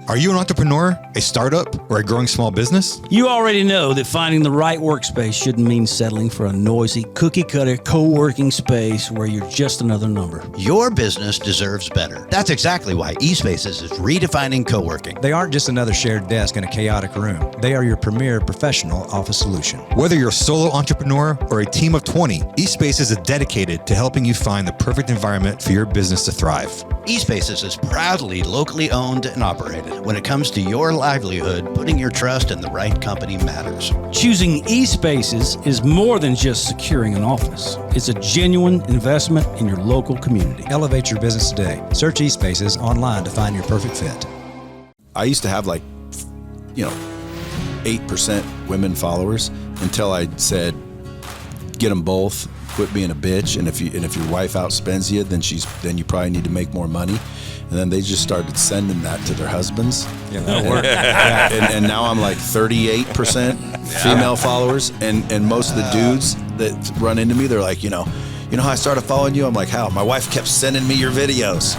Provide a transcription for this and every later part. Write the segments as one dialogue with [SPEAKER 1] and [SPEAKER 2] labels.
[SPEAKER 1] Are you an entrepreneur, a startup, or a growing small business?
[SPEAKER 2] You already know that finding the right workspace shouldn't mean settling for a noisy, cookie-cutter co-working space where you're just another number.
[SPEAKER 3] Your business deserves better. That's exactly why eSpaces is redefining co-working.
[SPEAKER 4] They aren't just another shared desk in a chaotic room. They are your premier professional office solution.
[SPEAKER 1] Whether you're a solo entrepreneur or a team of 20, eSpaces is dedicated to helping you find the perfect environment for your business to thrive.
[SPEAKER 3] eSpaces is proudly locally owned and operated. When it comes to your livelihood, putting your trust in the right company matters.
[SPEAKER 2] Choosing eSpaces is more than just securing an office. It's a genuine investment in your local community.
[SPEAKER 4] Elevate your business today. Search eSpaces online to find your perfect fit.
[SPEAKER 5] I used to have 8% women followers until I said, get them both. Quit being a bitch, and if your wife outspends you, then you probably need to make more money. And then they just started sending that to their husbands.
[SPEAKER 4] Yeah, that'll work.
[SPEAKER 5] And now I'm like 38% female followers, and most of the dudes that run into me, they're like, you know how I started following you? I'm like, how? My wife kept sending me your videos.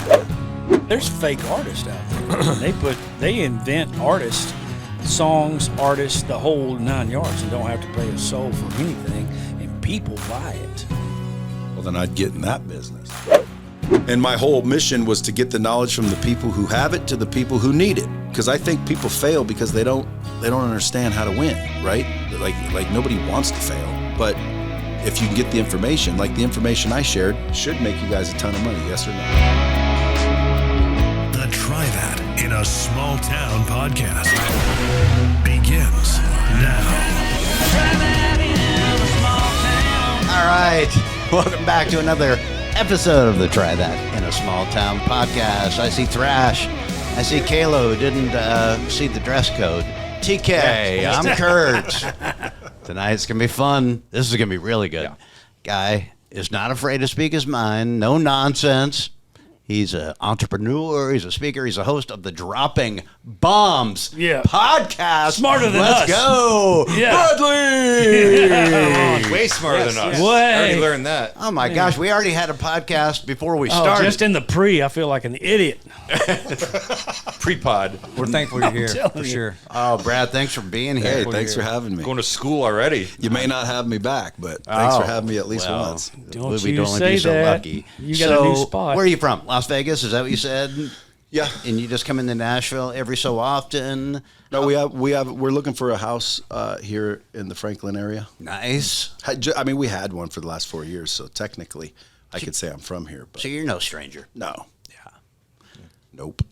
[SPEAKER 2] There's fake artists out there. They invent artists, songs, artists, the whole 9 yards, and don't have to pay a soul for anything, and people buy it.
[SPEAKER 5] Well, then I'd get in that business. And my whole mission was to get the knowledge from the people who have it to the people who need it. Because I think people fail because they don't understand how to win, right? Like nobody wants to fail. But if you can get the information, like the information I shared, should make you guys a ton of money, yes or no?
[SPEAKER 6] The Try That in a Small Town podcast begins now.
[SPEAKER 3] All right. Welcome back to another episode of the Try That in a Small Town podcast. I see Thrash. I see Kalo didn't see the dress code. TK, I'm Kurt. Tonight it's going to be fun. This is going to be really good. Yeah. Guy is not afraid to speak his mind. No nonsense. He's an entrepreneur. He's a speaker. He's a host of the Dropping Bombs podcast.
[SPEAKER 2] Smarter than us.
[SPEAKER 3] Let's go.
[SPEAKER 2] Yeah.
[SPEAKER 3] Brad Lea.
[SPEAKER 7] Way smarter than us.
[SPEAKER 2] Way.
[SPEAKER 7] I already learned that.
[SPEAKER 3] Oh, my gosh. We already had a podcast before we started.
[SPEAKER 2] Just in the I feel like an idiot.
[SPEAKER 7] Pre-pod.
[SPEAKER 4] We're thankful you're here, for sure.
[SPEAKER 3] Oh, Brad, thanks for being here.
[SPEAKER 5] Hey, thanks for having me.
[SPEAKER 7] Going to school already.
[SPEAKER 5] You may not have me back, but thanks for having me at least once.
[SPEAKER 2] Don't
[SPEAKER 3] We'd
[SPEAKER 2] you
[SPEAKER 3] only
[SPEAKER 2] say
[SPEAKER 3] be so
[SPEAKER 2] that.
[SPEAKER 3] lucky.
[SPEAKER 2] You got a new spot.
[SPEAKER 3] Where are you from? Las Vegas? Is that what you said?
[SPEAKER 5] Yeah.
[SPEAKER 3] And you just come into Nashville every so often?
[SPEAKER 5] No, we're looking for a house here in the Franklin area.
[SPEAKER 3] Nice.
[SPEAKER 5] I mean, we had one for the last 4 years, so technically I could say I'm from here. But
[SPEAKER 3] So you're no stranger.
[SPEAKER 5] no.
[SPEAKER 3] Yeah.
[SPEAKER 5] Nope.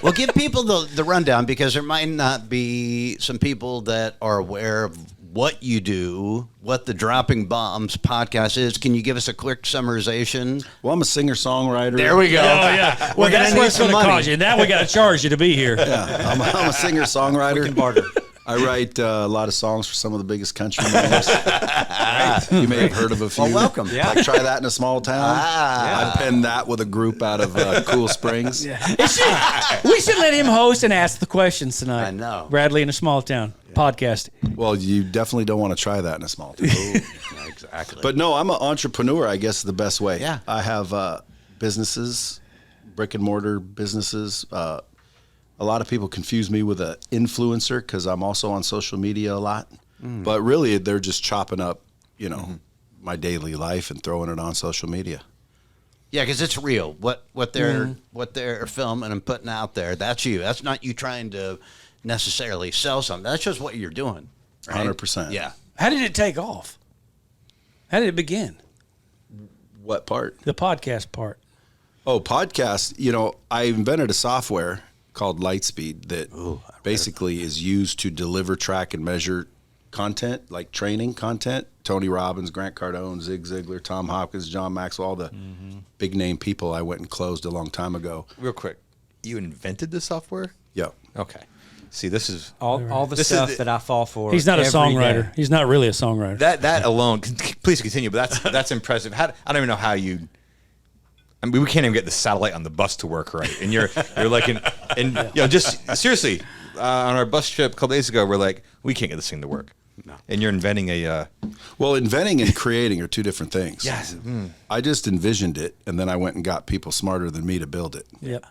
[SPEAKER 3] Well, give people the rundown, because there might not be some people that are aware of what you do, what the Dropping Bombs podcast is. Can you give us a quick summarization?
[SPEAKER 5] Well, I'm a singer-songwriter.
[SPEAKER 3] There we go.
[SPEAKER 2] Oh, yeah. Well, that's what it's going to cost you. Now we got to charge you to be here.
[SPEAKER 5] Yeah, I'm a singer-songwriter.
[SPEAKER 4] We can barter.
[SPEAKER 5] I write a lot of songs for some of the biggest country names. You may have heard of a few.
[SPEAKER 3] Well, welcome.
[SPEAKER 5] Yeah. Like Try That in a Small Town.
[SPEAKER 3] Ah.
[SPEAKER 5] I penned that with a group out of Cool Springs.
[SPEAKER 2] We should let him host and ask the questions tonight.
[SPEAKER 3] I know.
[SPEAKER 2] Brad Lea in a Small Town podcast.
[SPEAKER 5] Well, you definitely don't want to try that in a small town.
[SPEAKER 3] Yeah, exactly.
[SPEAKER 5] But no, I'm an entrepreneur, I guess is the best way.
[SPEAKER 3] Yeah.
[SPEAKER 5] I have businesses, brick and mortar businesses. A lot of people confuse me with an influencer because I'm also on social media a lot. But really, they're just chopping up, my daily life and throwing it on social media.
[SPEAKER 3] Yeah, because it's real. What they're filming and putting out there, that's you. That's not you trying to necessarily sell something. That's just what you're doing. Right?
[SPEAKER 5] 100%.
[SPEAKER 3] Yeah.
[SPEAKER 2] How did it take off? How did it begin?
[SPEAKER 5] What part?
[SPEAKER 2] The podcast part.
[SPEAKER 5] Oh, podcast. I invented a software called Lightspeed that basically is used to deliver, track, and measure content, like training content. Tony Robbins, Grant Cardone, Zig Ziglar, Tom Hopkins, John Maxwell, all the big name people I went and closed a long time ago.
[SPEAKER 7] Real quick, you invented the software?
[SPEAKER 5] Yeah.
[SPEAKER 7] Okay. See, this is
[SPEAKER 4] All the stuff that I fall for.
[SPEAKER 2] He's not a
[SPEAKER 4] every
[SPEAKER 2] songwriter.
[SPEAKER 4] day.
[SPEAKER 2] He's not really a songwriter.
[SPEAKER 7] that alone. Please continue, but that's impressive. I don't even know how you. I mean, we can't even get the satellite on the bus to work right, and you're like just seriously on our bus trip a couple days ago, we're like, we can't get this thing to work. No. And you're inventing a.
[SPEAKER 5] Well, inventing and creating are two different things.
[SPEAKER 7] Yes.
[SPEAKER 5] I just envisioned it, and then I went and got people smarter than me to build it.
[SPEAKER 2] Yep.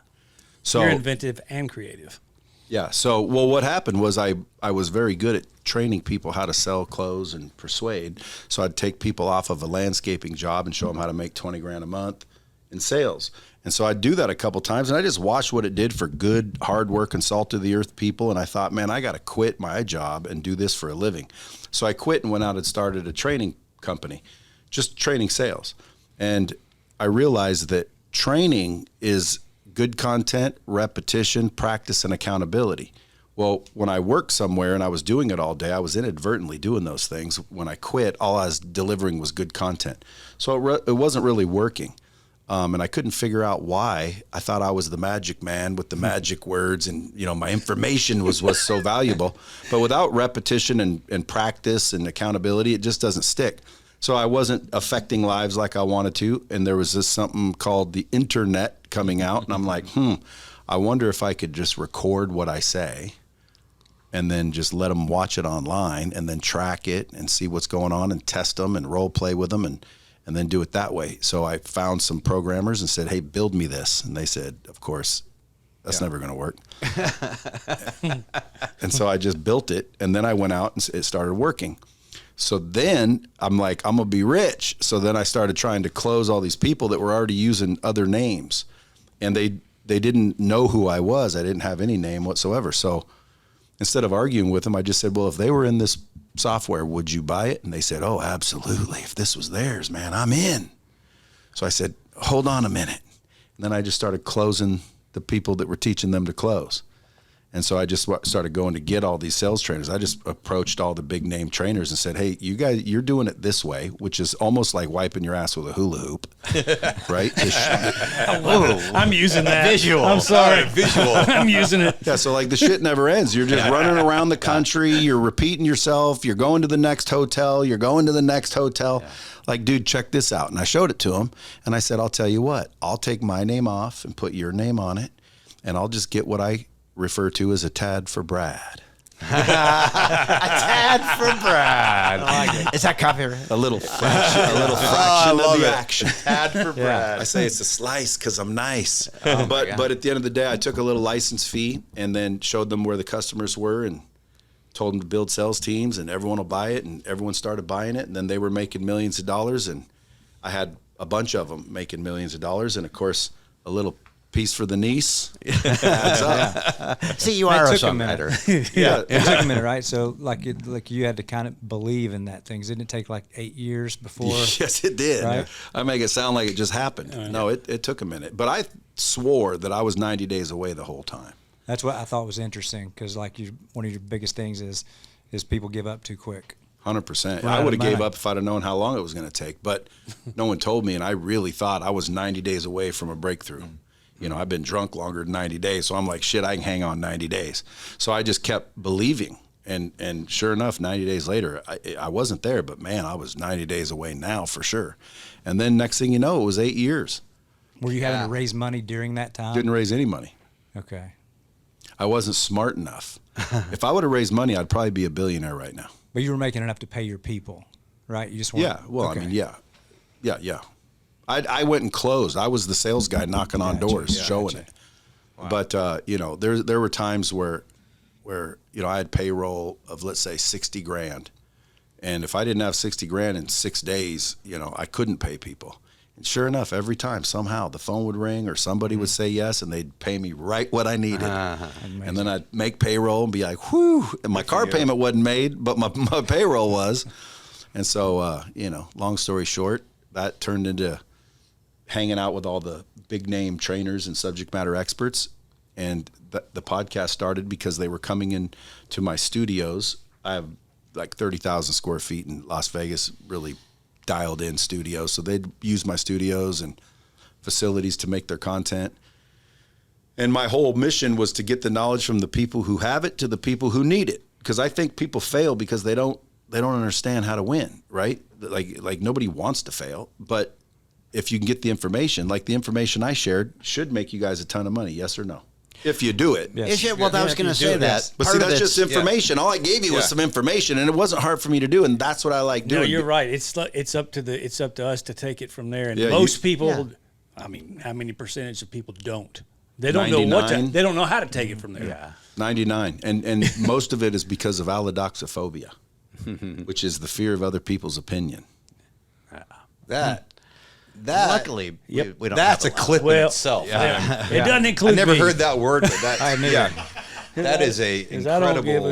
[SPEAKER 5] So
[SPEAKER 2] you're inventive and creative.
[SPEAKER 5] Yeah. So, well, what happened was I was very good at training people how to sell clothes and persuade. So I'd take people off of a landscaping job and show them how to make 20 grand a month in sales. And so I'd do that a couple times, and I just watched what it did for good, hard work and salt of the earth people. And I thought, man, I got to quit my job and do this for a living. So I quit and went out and started a training company, just training sales. And I realized that training is good content, repetition, practice, and accountability. Well, when I worked somewhere and I was doing it all day, I was inadvertently doing those things. When I quit, all I was delivering was good content. So it wasn't really working. And I couldn't figure out why. I thought I was the magic man with the magic words, and my information was so valuable. But without repetition and practice and accountability, it just doesn't stick. So I wasn't affecting lives like I wanted to. And there was this something called the internet coming out. And I'm like, I wonder if I could just record what I say and then just let them watch it online and then track it and see what's going on and test them and role play with them and then do it that way. So I found some programmers and said, hey, build me this. And they said, of course, that's never going to work. And so I just built it. And then I went out and it started working. So then I'm like, I'm going to be rich. So then I started trying to close all these people that were already using other names. And they didn't know who I was. I didn't have any name whatsoever. So instead of arguing with them, I just said, well, if they were in this software, would you buy it? And they said, oh, absolutely. If this was theirs, man, I'm in. So I said, hold on a minute. And then I just started closing the people that were teaching them to close. And so I just started going to get all these sales trainers. I just approached all the big name trainers and said, hey, you guys, you're doing it this way, which is almost like wiping your ass with a hula hoop, right?
[SPEAKER 2] I'm using that.
[SPEAKER 3] Visual.
[SPEAKER 2] I'm sorry.
[SPEAKER 7] Visual.
[SPEAKER 2] I'm using it.
[SPEAKER 5] Yeah, so like the shit never ends. You're just running around the country. You're repeating yourself. You're going to the next hotel. You're going to the next hotel. Yeah. Like, dude, check this out. And I showed it to him. And I said, I'll tell you what. I'll take my name off and put your name on it. And I'll just get what I refer to as a tad for Brad.
[SPEAKER 3] A tad for Brad. I like it. Is that copyright?
[SPEAKER 5] A little fraction of the action.
[SPEAKER 3] Tad for Brad.
[SPEAKER 5] I say it's a slice because I'm nice. But at the end of the day, I took a little license fee and then showed them where the customers were and told them to build sales teams, and everyone will buy it, and everyone started buying it, and then they were making millions of dollars, and I had a bunch of them making millions of dollars, and of course a little piece for the niece adds up.
[SPEAKER 3] See, you are a songwriter.
[SPEAKER 4] Yeah, it took a minute, right? So like you had to kind of believe in that thing. Didn't it take like 8 years before?
[SPEAKER 5] Yes, it did.
[SPEAKER 4] Right?
[SPEAKER 5] I make it sound like it just happened. No, it took a minute, but I swore that I was 90 days away the whole time.
[SPEAKER 4] That's what I thought was interesting, because like one of your biggest things is people give up too quick.
[SPEAKER 5] 100%. I would have gave up if I'd have known how long it was going to take, but no one told me, and I really thought I was 90 days away from a breakthrough. I've been drunk longer than 90 days, so I'm like, shit, I can hang on 90 days. So I just kept believing, and sure enough, 90 days later, I wasn't there, but man, I was 90 days away now for sure. And then next thing you know, it was 8 years.
[SPEAKER 4] Were you having to raise money during that time?
[SPEAKER 5] Didn't raise any money.
[SPEAKER 4] Okay.
[SPEAKER 5] I wasn't smart enough. If I would have raised money, I'd probably be a billionaire right now.
[SPEAKER 4] But you were making enough to pay your people, right? You just want.
[SPEAKER 5] Yeah. Well,
[SPEAKER 4] okay.
[SPEAKER 5] I mean, yeah. I went and closed. I was the sales guy knocking on doors, showing it. Wow. But there were times where I had payroll of, let's say, 60 grand, and if I didn't have 60 grand in 6 days, I couldn't pay people. And sure enough, every time somehow the phone would ring or somebody would say yes, and they'd pay me right what I needed. And then I'd make payroll and be like, whew. And my car payment wasn't made, but my payroll was. And so, long story short, that turned into hanging out with all the big name trainers and subject matter experts. And the podcast started because they were coming in to my studios. I have like 30,000 square feet in Las Vegas, really dialed in studios. So they'd use my studios and facilities to make their content. And my whole mission was to get the knowledge from the people who have it to the people who need it. Because I think people fail because they don't understand how to win, right? Like nobody wants to fail, but if you can get the information, like the information I shared, should make you guys a ton of money, yes or no? If you do it.
[SPEAKER 4] Yes.
[SPEAKER 3] I was going to say that.
[SPEAKER 5] But see, that's just information. All I gave you was some information, and it wasn't hard for me to do, and that's what I like doing.
[SPEAKER 2] No, you're right. It's up to us to take it from there. And most people, I mean, how many percentage of people don't? They don't know what to,
[SPEAKER 5] 99.
[SPEAKER 2] they don't know how to take it from there.
[SPEAKER 3] Yeah.
[SPEAKER 5] 99. And most of it is because of Aladoxophobia, which is the fear of other people's opinion.
[SPEAKER 7] That
[SPEAKER 3] Luckily,
[SPEAKER 2] Yep.
[SPEAKER 3] we don't
[SPEAKER 7] that's a
[SPEAKER 3] have lot.
[SPEAKER 7] clip in
[SPEAKER 2] Well,
[SPEAKER 7] itself.
[SPEAKER 2] It doesn't
[SPEAKER 7] I
[SPEAKER 2] include
[SPEAKER 7] never
[SPEAKER 2] me.
[SPEAKER 7] heard that word, but that that is a
[SPEAKER 2] 'Cause I don't give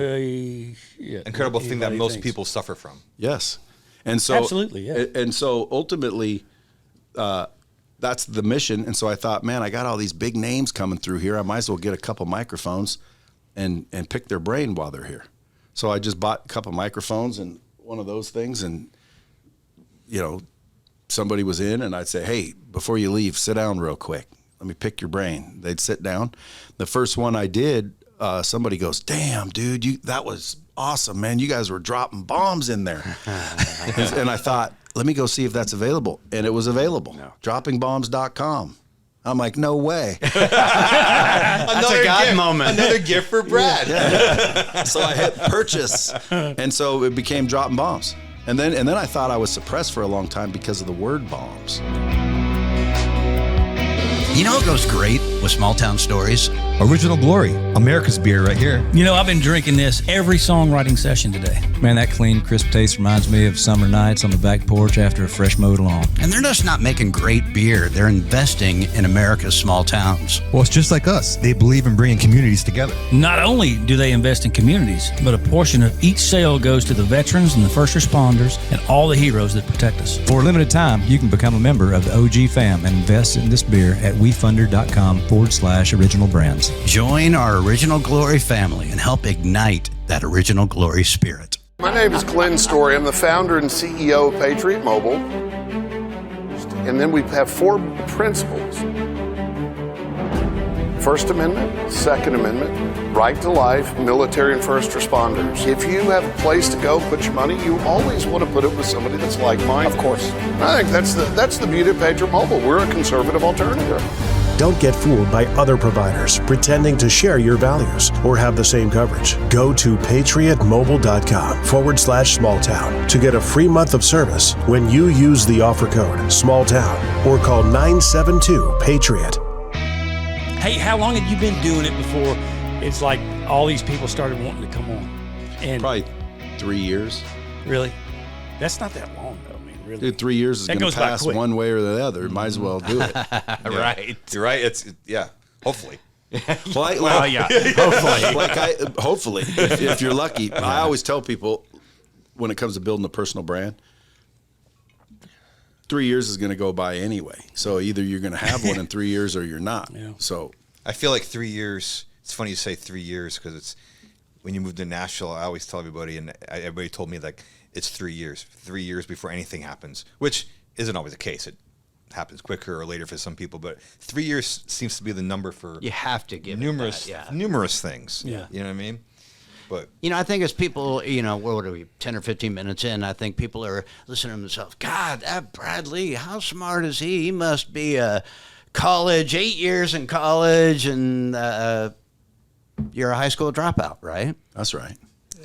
[SPEAKER 7] incredible thing that
[SPEAKER 2] anybody
[SPEAKER 7] most
[SPEAKER 2] thinks.
[SPEAKER 7] people suffer from.
[SPEAKER 5] Yes. And so
[SPEAKER 2] Absolutely, yeah.
[SPEAKER 5] And so ultimately that's the mission. And so I thought, man, I got all these big names coming through here. I might as well get a couple microphones and pick their brain while they're here. So I just bought a couple microphones and one of those things, and somebody was in, and I'd say, hey, before you leave, sit down real quick. Let me pick your brain. They'd sit down. The first one I did, somebody goes, damn, dude, that was awesome, man. You guys were dropping bombs in there. And I thought, let me go see if that's available. And it was available. No. Droppingbombs.com. I'm like, no way.
[SPEAKER 3] That's a God moment.
[SPEAKER 7] Another gift for Brad.
[SPEAKER 5] Yeah. So I hit purchase. And so it became Dropping Bombs. And then I thought I was suppressed for a long time because of the word bombs.
[SPEAKER 3] You know what goes great with small town stories?
[SPEAKER 1] Original Glory, America's beer right here.
[SPEAKER 2] You know, I've been drinking this every songwriting session today.
[SPEAKER 4] Man, that clean, crisp taste reminds me of summer nights on the back porch after a fresh mowed lawn.
[SPEAKER 3] And they're just not making great beer. They're investing in America's small towns.
[SPEAKER 1] Well, it's just like us. They believe in bringing communities together.
[SPEAKER 2] Not only do they invest in communities, but a portion of each sale goes to the veterans and the first responders and all the heroes that protect us.
[SPEAKER 4] For a limited time, you can become a member of the OG fam and invest in this beer at wefunder.com/original brands.
[SPEAKER 3] Join our Original Glory family and help ignite that Original Glory spirit.
[SPEAKER 8] My name is Glenn Story. I'm the founder and CEO of Patriot Mobile. And then we have 4 principles. First Amendment, Second Amendment, right to life, military and first responders. If you have a place to go put your money, you always want to put it with somebody that's like-minded. Of course. I think that's the beauty of Patriot Mobile. We're a conservative alternative.
[SPEAKER 9] Don't get fooled by other providers pretending to share your values or have the same coverage. Go to patriotmobile.com/smalltown to get a free month of service when you use the offer code SMALLTOWN or call 972-PATRIOT.
[SPEAKER 2] Hey, how long had you been doing it before it's like all these people started wanting to come on? And
[SPEAKER 5] Probably 3 years.
[SPEAKER 2] really? That's not that long, though. I mean, really.
[SPEAKER 5] Dude, 3 years is
[SPEAKER 2] That
[SPEAKER 5] going
[SPEAKER 2] goes
[SPEAKER 5] to
[SPEAKER 2] by
[SPEAKER 5] pass
[SPEAKER 2] quick.
[SPEAKER 5] one way or the other. Might as well do it.
[SPEAKER 7] Right. You're right. Hopefully.
[SPEAKER 5] Well, yeah. Hopefully, if you're lucky. I always tell people when it comes to building a personal brand, 3 years is going to go by anyway. So either you're going to have one in 3 years or you're not. Yeah. So
[SPEAKER 7] I feel like 3 years. It's funny you say 3 years because it's when you move to Nashville. I always tell everybody, and everybody told me like it's 3 years. 3 years before anything happens, which isn't always the case. It happens quicker or later for some people, but 3 years seems to be the number for
[SPEAKER 3] You have to give
[SPEAKER 7] numerous
[SPEAKER 3] it that,
[SPEAKER 7] numerous things.
[SPEAKER 2] Yeah.
[SPEAKER 7] You know what I mean? But
[SPEAKER 3] I think as people, what are we, 10 or 15 minutes in, I think people are listening to themselves, God, that Brad Lea, how smart is he? He must be a college, 8 years in college, and you're a high school dropout, right?
[SPEAKER 5] that's right.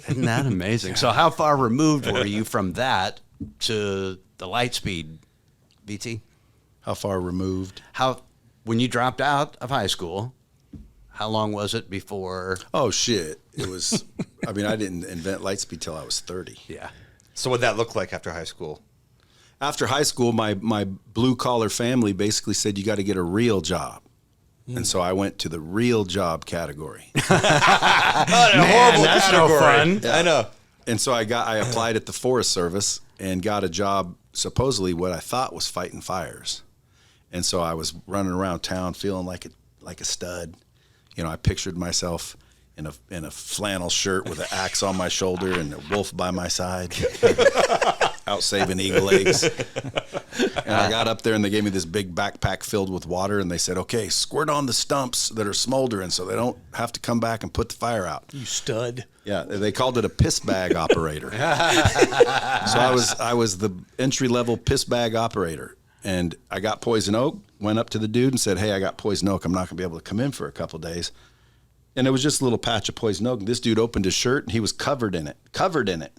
[SPEAKER 3] Isn't that amazing? So how far removed were you from that to the Lightspeed, BT?
[SPEAKER 5] How far removed?
[SPEAKER 3] When you dropped out of high school, how long was it before?
[SPEAKER 5] Oh, shit. It was, I didn't invent Lightspeed till I was 30.
[SPEAKER 3] Yeah.
[SPEAKER 7] so what'd that look like after high school?
[SPEAKER 5] After high school, my blue-collar family basically said, you got to get a real job. And so I went to the real job category.
[SPEAKER 7] Horrible
[SPEAKER 3] that's no fun.
[SPEAKER 7] I know.
[SPEAKER 5] And so I applied at the Forest Service and got a job, supposedly what I thought was fighting fires. And so I was running around town feeling like a stud. I pictured myself in a flannel shirt with an axe on my shoulder and a wolf by my side, out saving eagle eggs. And I got up there and they gave me this big backpack filled with water and they said, okay, squirt on the stumps that are smoldering so they don't have to come back and put the fire out.
[SPEAKER 2] You stud.
[SPEAKER 5] Yeah, they called it a piss bag operator. So I was the entry-level piss bag operator. And I got poison oak, went up to the dude and said, hey, I got poison oak. I'm not going to be able to come in for a couple of days. And it was just a little patch of poison oak. This dude opened his shirt and he was covered in it.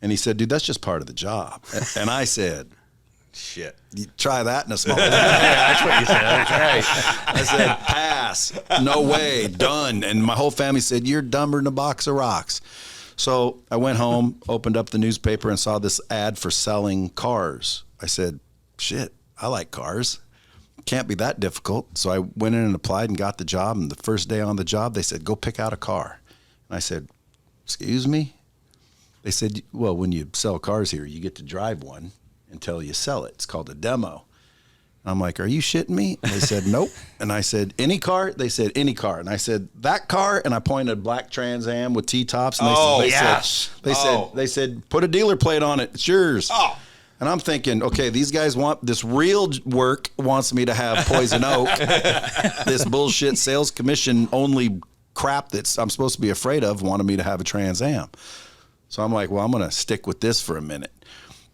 [SPEAKER 5] And he said, dude, that's just part of the job. And I said,
[SPEAKER 7] Shit.
[SPEAKER 5] You try that in a small town.
[SPEAKER 3] That's what you said. That's right.
[SPEAKER 5] I said, pass. No way. Done. And my whole family said, you're dumber than a box of rocks. So I went home, opened up the newspaper, and saw this ad for selling cars. I said, shit, I like cars. Can't be that difficult. So I went in and applied and got the job. And the first day on the job, they said, go pick out a car. And I said, excuse me? They said, well, when you sell cars here, you get to drive one until you sell it. It's called a demo. I'm like, are you shitting me? And they said, nope. And I said, any car? They said, any car. And I said, that car? And I pointed a black Trans Am with T-tops. And they said, put a dealer plate on it. It's yours. Oh. And I'm thinking, okay, these guys want this real work wants me to have poison oak, this bullshit sales commission only crap that I'm supposed to be afraid of wanted me to have a Trans Am. So I'm like, well, I'm going to stick with this for a minute.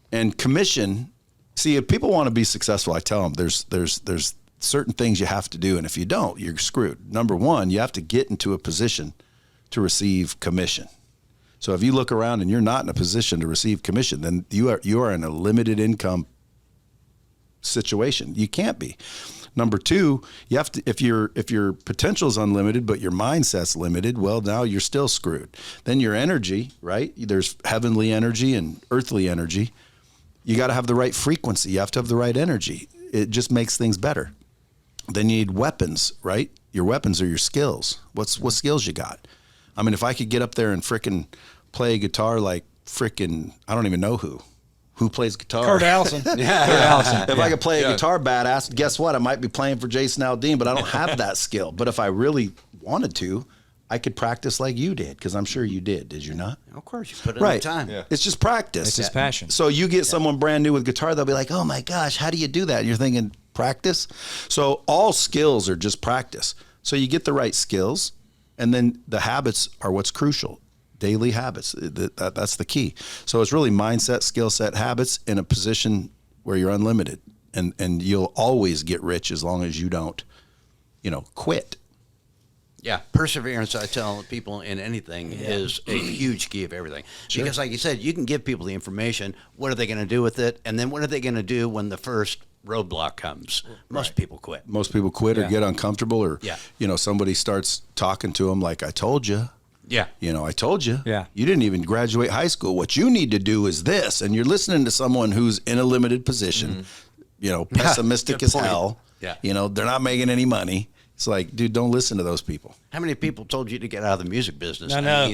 [SPEAKER 5] And commission, see, if people want to be successful, I tell them there's certain things you have to do. And if you don't, you're screwed. Number one, you have to get into a position to receive commission. So if you look around and you're not in a position to receive commission, then you are in a limited income situation. You can't be. Number two, you have to, if your potential is unlimited, but your mindset's limited, well, now you're still screwed. Then your energy, right? There's heavenly energy and earthly energy. You got to have the right frequency. You have to have the right energy. It just makes things better. Then you need weapons, right? Your weapons are your skills. What skills you got? I mean, if I could get up there and frickin' play guitar like frickin' I don't even know who plays guitar.
[SPEAKER 2] Kurt Allison.
[SPEAKER 5] Kurt Allison. If I could play a guitar badass, guess what? I might be playing for Jason Aldean, but I don't have that skill. But if I really wanted to, I could practice like you did, because I'm sure you did you not?
[SPEAKER 3] Of course, you put in the time.
[SPEAKER 5] Yeah. It's just practice.
[SPEAKER 4] It's just passion.
[SPEAKER 5] So you get someone brand new with guitar, they'll be like, oh my gosh, how do you do that? And you're thinking, practice? So all skills are just practice. So you get the right skills, and then the habits are what's crucial. Daily habits, that's the key. So it's really mindset, skill set, habits in a position where you're unlimited. And you'll always get rich as long as you don't, quit.
[SPEAKER 3] Yeah, perseverance, I tell people in anything, is a huge key of everything. Sure. Because like you said, you can give people the information. What are they going to do with it? And then what are they going to do when the first roadblock comes? Most people quit.
[SPEAKER 5] Most people quit or get uncomfortable, or, somebody starts talking to them like, I told you.
[SPEAKER 3] Yeah.
[SPEAKER 5] I told you.
[SPEAKER 4] Yeah.
[SPEAKER 5] You didn't even graduate high school. What you need to do is this. And you're listening to someone who's in a limited position, pessimistic as hell.
[SPEAKER 3] Yeah.
[SPEAKER 5] They're not making any money. It's like, dude, don't listen to those people.
[SPEAKER 3] How many people told you to get out of the music business?
[SPEAKER 2] I know.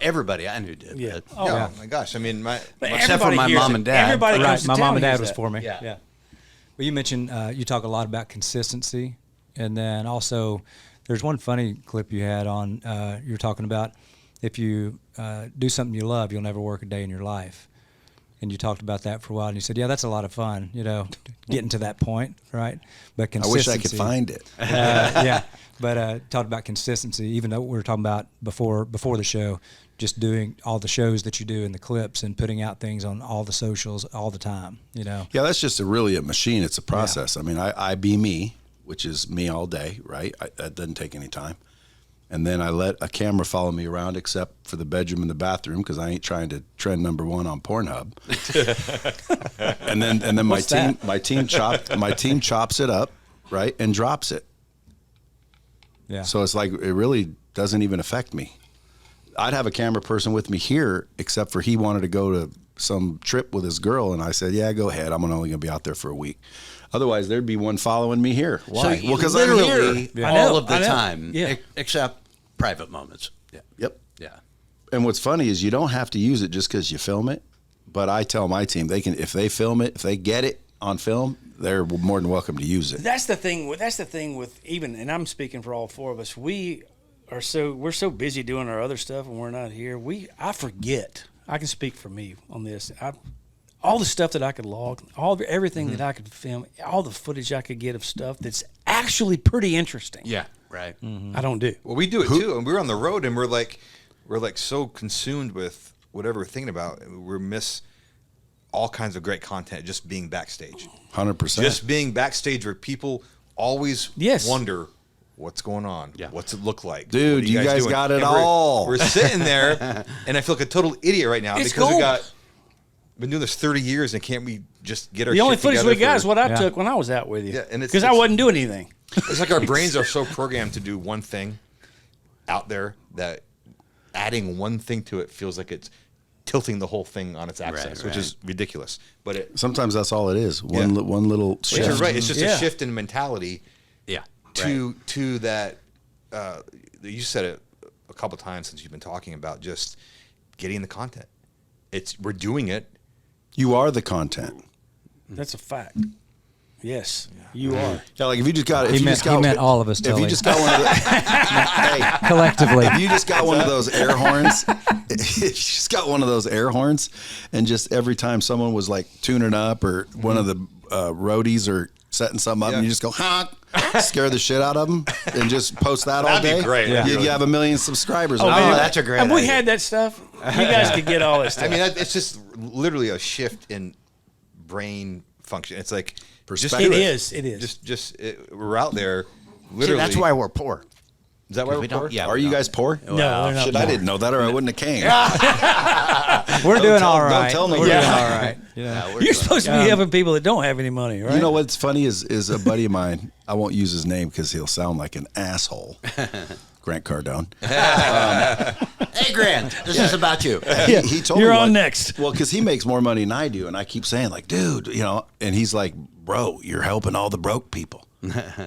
[SPEAKER 3] Everybody I knew did.
[SPEAKER 2] Yeah.
[SPEAKER 7] Oh my gosh. I mean,
[SPEAKER 3] except for my mom and dad.
[SPEAKER 2] Everybody comes to
[SPEAKER 4] my
[SPEAKER 2] town
[SPEAKER 4] mom and dad
[SPEAKER 2] hears
[SPEAKER 4] was
[SPEAKER 2] that.
[SPEAKER 4] for me.
[SPEAKER 3] Yeah.
[SPEAKER 4] Well, you mentioned you talk a lot about consistency, and then also there's one funny clip you had on. You're talking about if you do something you love, you'll never work a day in your life. And you talked about that for a while, and you said, "Yeah, that's a lot of fun, getting to that point, right?" But consistency.
[SPEAKER 5] I wish I could find it.
[SPEAKER 4] But talked about consistency, even though we were talking about before the show, just doing all the shows that you do in the clips and putting out things on all the socials all the time.
[SPEAKER 5] Yeah, that's just really a machine. It's a process. Yeah. I mean, I be me, which is me all day, right? That doesn't take any time. And then I let a camera follow me around, except for the bedroom and the bathroom, because I ain't trying to trend #1 on Pornhub. and then my team chops it up, right, and drops it.
[SPEAKER 4] Yeah.
[SPEAKER 5] So it's like it really doesn't even affect me. I'd have a camera person with me here, except for he wanted to go to some trip with his girl, and I said, "Yeah, go ahead. I'm only going to be out there for a week." Otherwise, there'd be one following me here. Why?
[SPEAKER 3] So
[SPEAKER 5] because I'm here
[SPEAKER 3] all of the time, except private moments. Yeah.
[SPEAKER 5] Yep.
[SPEAKER 3] Yeah.
[SPEAKER 5] And what's funny is you don't have to use it just because you film it. But I tell my team if they film it, if they get it on film, they're more than welcome to use it.
[SPEAKER 2] That's the thing with even, and I'm speaking for all four of us. We're so busy doing our other stuff when we're not here. I forget. I can speak for me on this. All the stuff that I could log, everything that I could film, all the footage I could get of stuff that's actually pretty interesting.
[SPEAKER 3] Yeah. Right.
[SPEAKER 2] Mm-hmm. I don't do.
[SPEAKER 7] Well, we do it too, and we're on the road, and we're like so consumed with whatever we're thinking about, we miss all kinds of great content just being backstage.
[SPEAKER 5] 100%.
[SPEAKER 7] Just being backstage where people always wonder what's going on. Yeah. What's it look like?
[SPEAKER 5] Dude, you guys got it all.
[SPEAKER 7] We're sitting there, and I feel like a total idiot right now because been doing this 30 years, and can't we just get our
[SPEAKER 2] The only
[SPEAKER 7] shit
[SPEAKER 2] footage
[SPEAKER 7] together
[SPEAKER 2] we got
[SPEAKER 7] for-
[SPEAKER 2] is what I took when I was out with you.
[SPEAKER 7] Yeah, and
[SPEAKER 2] because I wasn't doing anything.
[SPEAKER 7] It's like our brains are so programmed to do one thing out there that adding one thing to it feels like it's tilting the whole thing on its axis, which is ridiculous. But it,
[SPEAKER 5] Sometimes that's all it is. One little
[SPEAKER 7] which
[SPEAKER 5] shift.
[SPEAKER 7] is right. It's just a shift in mentality.
[SPEAKER 3] Yeah.
[SPEAKER 7] To that. You said it a couple times since you've been talking about just getting the content. We're doing it.
[SPEAKER 5] You are the content.
[SPEAKER 2] That's a fact. Yes, you are.
[SPEAKER 5] Yeah, like if you just got,
[SPEAKER 4] He meant all of us,
[SPEAKER 5] If you
[SPEAKER 4] Tully.
[SPEAKER 5] just got one of the, hey,
[SPEAKER 4] Collectively.
[SPEAKER 5] if you just got one of those air horns, if you just got one of those air horns, and just every time someone was like tuning up or one of the roadies or setting something up, and you just go honk, scare the shit out of them, and just post that all
[SPEAKER 7] That'd be
[SPEAKER 5] day.
[SPEAKER 7] great.
[SPEAKER 5] You,
[SPEAKER 7] Yeah.
[SPEAKER 5] you have 1 million subscribers.
[SPEAKER 2] Oh,
[SPEAKER 5] on
[SPEAKER 2] man,
[SPEAKER 5] that.
[SPEAKER 3] that's a great
[SPEAKER 2] Have we
[SPEAKER 3] idea.
[SPEAKER 2] had that stuff? You guys could get all that stuff.
[SPEAKER 7] I mean, it's just literally a shift in brain function. It's like
[SPEAKER 5] Perspective.
[SPEAKER 2] it is. It is.
[SPEAKER 7] We're out there.
[SPEAKER 3] See,
[SPEAKER 7] Literally,
[SPEAKER 3] that's why we're poor.
[SPEAKER 7] Is that why we're
[SPEAKER 3] we don't-
[SPEAKER 7] poor?
[SPEAKER 3] yeah.
[SPEAKER 5] Are you guys poor?
[SPEAKER 2] no, they're not.
[SPEAKER 5] Shit, I didn't know that, or I wouldn't have came.
[SPEAKER 4] We're doing
[SPEAKER 5] tell-
[SPEAKER 4] all
[SPEAKER 5] don't
[SPEAKER 4] right.
[SPEAKER 5] tell me
[SPEAKER 4] We're
[SPEAKER 5] that.
[SPEAKER 4] doing all right.
[SPEAKER 3] Yeah, we're
[SPEAKER 2] You're
[SPEAKER 3] doing-
[SPEAKER 2] supposed to be helping people that don't have any money, right?
[SPEAKER 5] You know what's funny is a buddy of mine. I won't use his name because he'll sound like an asshole. Grant Cardone.
[SPEAKER 3] Hey, Grant, this is about you.
[SPEAKER 5] He told
[SPEAKER 2] You're
[SPEAKER 5] me
[SPEAKER 2] on
[SPEAKER 5] what-
[SPEAKER 2] next.
[SPEAKER 5] Well, because he makes more money than I do, and I keep saying like, dude, and he's like, bro, you're helping all the broke people.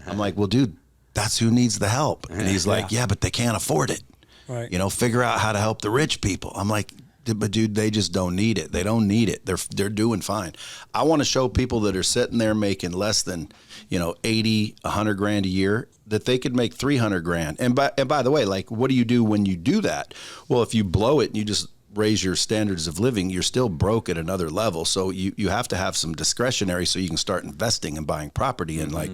[SPEAKER 5] I'm like, well, dude, that's who needs the help. And he's like, yeah, but they can't afford it.
[SPEAKER 2] Right.
[SPEAKER 5] Figure out how to help the rich people. I'm like, but dude, they just don't need it. They don't need it. They're doing fine. I want to show people that are sitting there making less than, 80, 100 grand a year, that they could make 300 grand. And by the way, like, what do you do when you do that? Well, if you blow it and you just raise your standards of living, you're still broke at another level. So you have to have some discretionary so you can start investing and buying property and like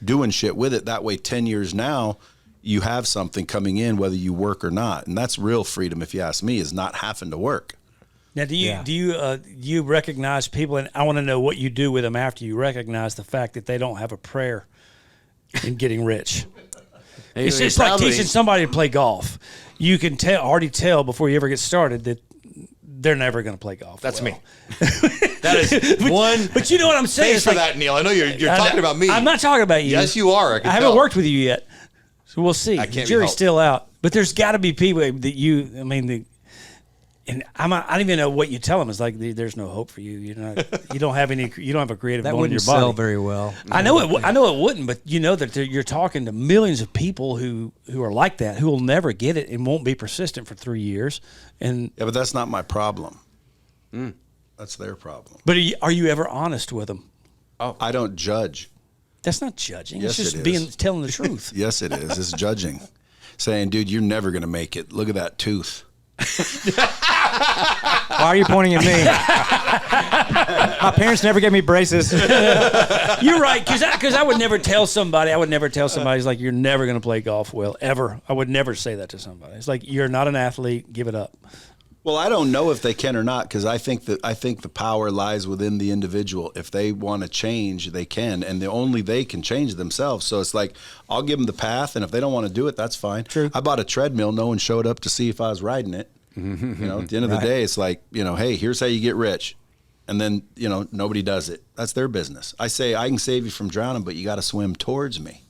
[SPEAKER 5] doing shit with it. That way, 10 years now, you have something coming in whether you work or not. And that's real freedom, if you ask me, is not having to work.
[SPEAKER 2] Now, do you recognize people? And I want to know what you do with them after you recognize the fact that they don't have a prayer in getting rich. It's just like teaching somebody to play golf. You can already tell before you ever get started that they're never going to play golf.
[SPEAKER 7] That's
[SPEAKER 2] well.
[SPEAKER 7] me. That is one.
[SPEAKER 2] But you know what I'm saying?
[SPEAKER 7] Thanks
[SPEAKER 2] It's
[SPEAKER 7] for
[SPEAKER 2] like-
[SPEAKER 7] that, Neil. I know you're talking about me.
[SPEAKER 2] I'm not talking about you.
[SPEAKER 7] Yes, you are. I can
[SPEAKER 2] haven't
[SPEAKER 7] tell.
[SPEAKER 2] worked with you yet, so we'll see.
[SPEAKER 7] I can't be
[SPEAKER 2] Jury's
[SPEAKER 7] helped.
[SPEAKER 2] still out, but there's got to be people that and I don't even know what you tell them. It's like there's no hope for you. You don't have any. You don't have a creative
[SPEAKER 4] That
[SPEAKER 2] bone in your
[SPEAKER 4] wouldn't
[SPEAKER 2] body.
[SPEAKER 4] sell very well.
[SPEAKER 2] I know it. I know it wouldn't, but you know that you're talking to millions of people who are like that, who will never get it and won't be persistent for 3 years. And
[SPEAKER 5] Yeah, but that's not my problem. That's their problem.
[SPEAKER 2] but are you ever honest with them?
[SPEAKER 5] I don't judge.
[SPEAKER 2] That's not judging.
[SPEAKER 5] Yes,
[SPEAKER 2] it's
[SPEAKER 5] it
[SPEAKER 2] just
[SPEAKER 5] is.
[SPEAKER 2] telling the truth.
[SPEAKER 5] Yes, it is. It's judging. Saying, dude, you're never going to make it. Look at that tooth.
[SPEAKER 4] Why are you pointing at me? My parents never gave me braces.
[SPEAKER 2] You're right, because I would never tell somebody. It's like, you're never going to play golf well, ever. I would never say that to somebody. It's like, you're not an athlete. Give it up.
[SPEAKER 5] Well, I don't know if they can or not, because I think the power lies within the individual. If they want to change, they can, and only they can change themselves. So it's like, I'll give them the path, and if they don't want to do it, that's fine.
[SPEAKER 2] True.
[SPEAKER 5] I bought a treadmill. No one showed up to see if I was riding it. At the end of the day, it's like, hey, here's how you get rich. And then, nobody does it. That's their business. I say, I can save you from drowning, but you got to swim towards me.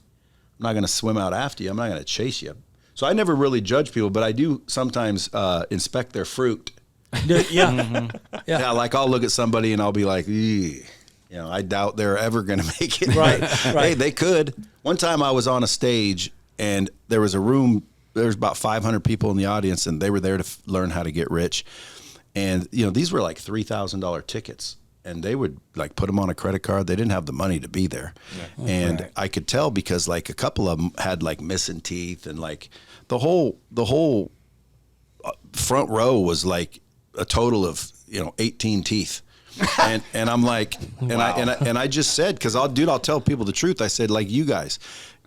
[SPEAKER 5] I'm not going to swim out after you. I'm not going to chase you. So I never really judge people, but I do sometimes inspect their fruit.
[SPEAKER 2] Yeah.
[SPEAKER 5] Yeah, like I'll look at somebody and I'll be like, I doubt they're ever going to make it.
[SPEAKER 2] Right.
[SPEAKER 5] Hey, they could. One time I was on a stage and there was a room, there's about 500 people in the audience, and they were there to learn how to get rich. And, these were like $3,000 tickets. And they would like put them on a credit card. They didn't have the money to be there. Yeah. And I could tell because like a couple of them had like missing teeth, and like the whole front row was like a total of, 18 teeth. And I'm like, and I just said, cause I'll tell people the truth. I said, like, you guys,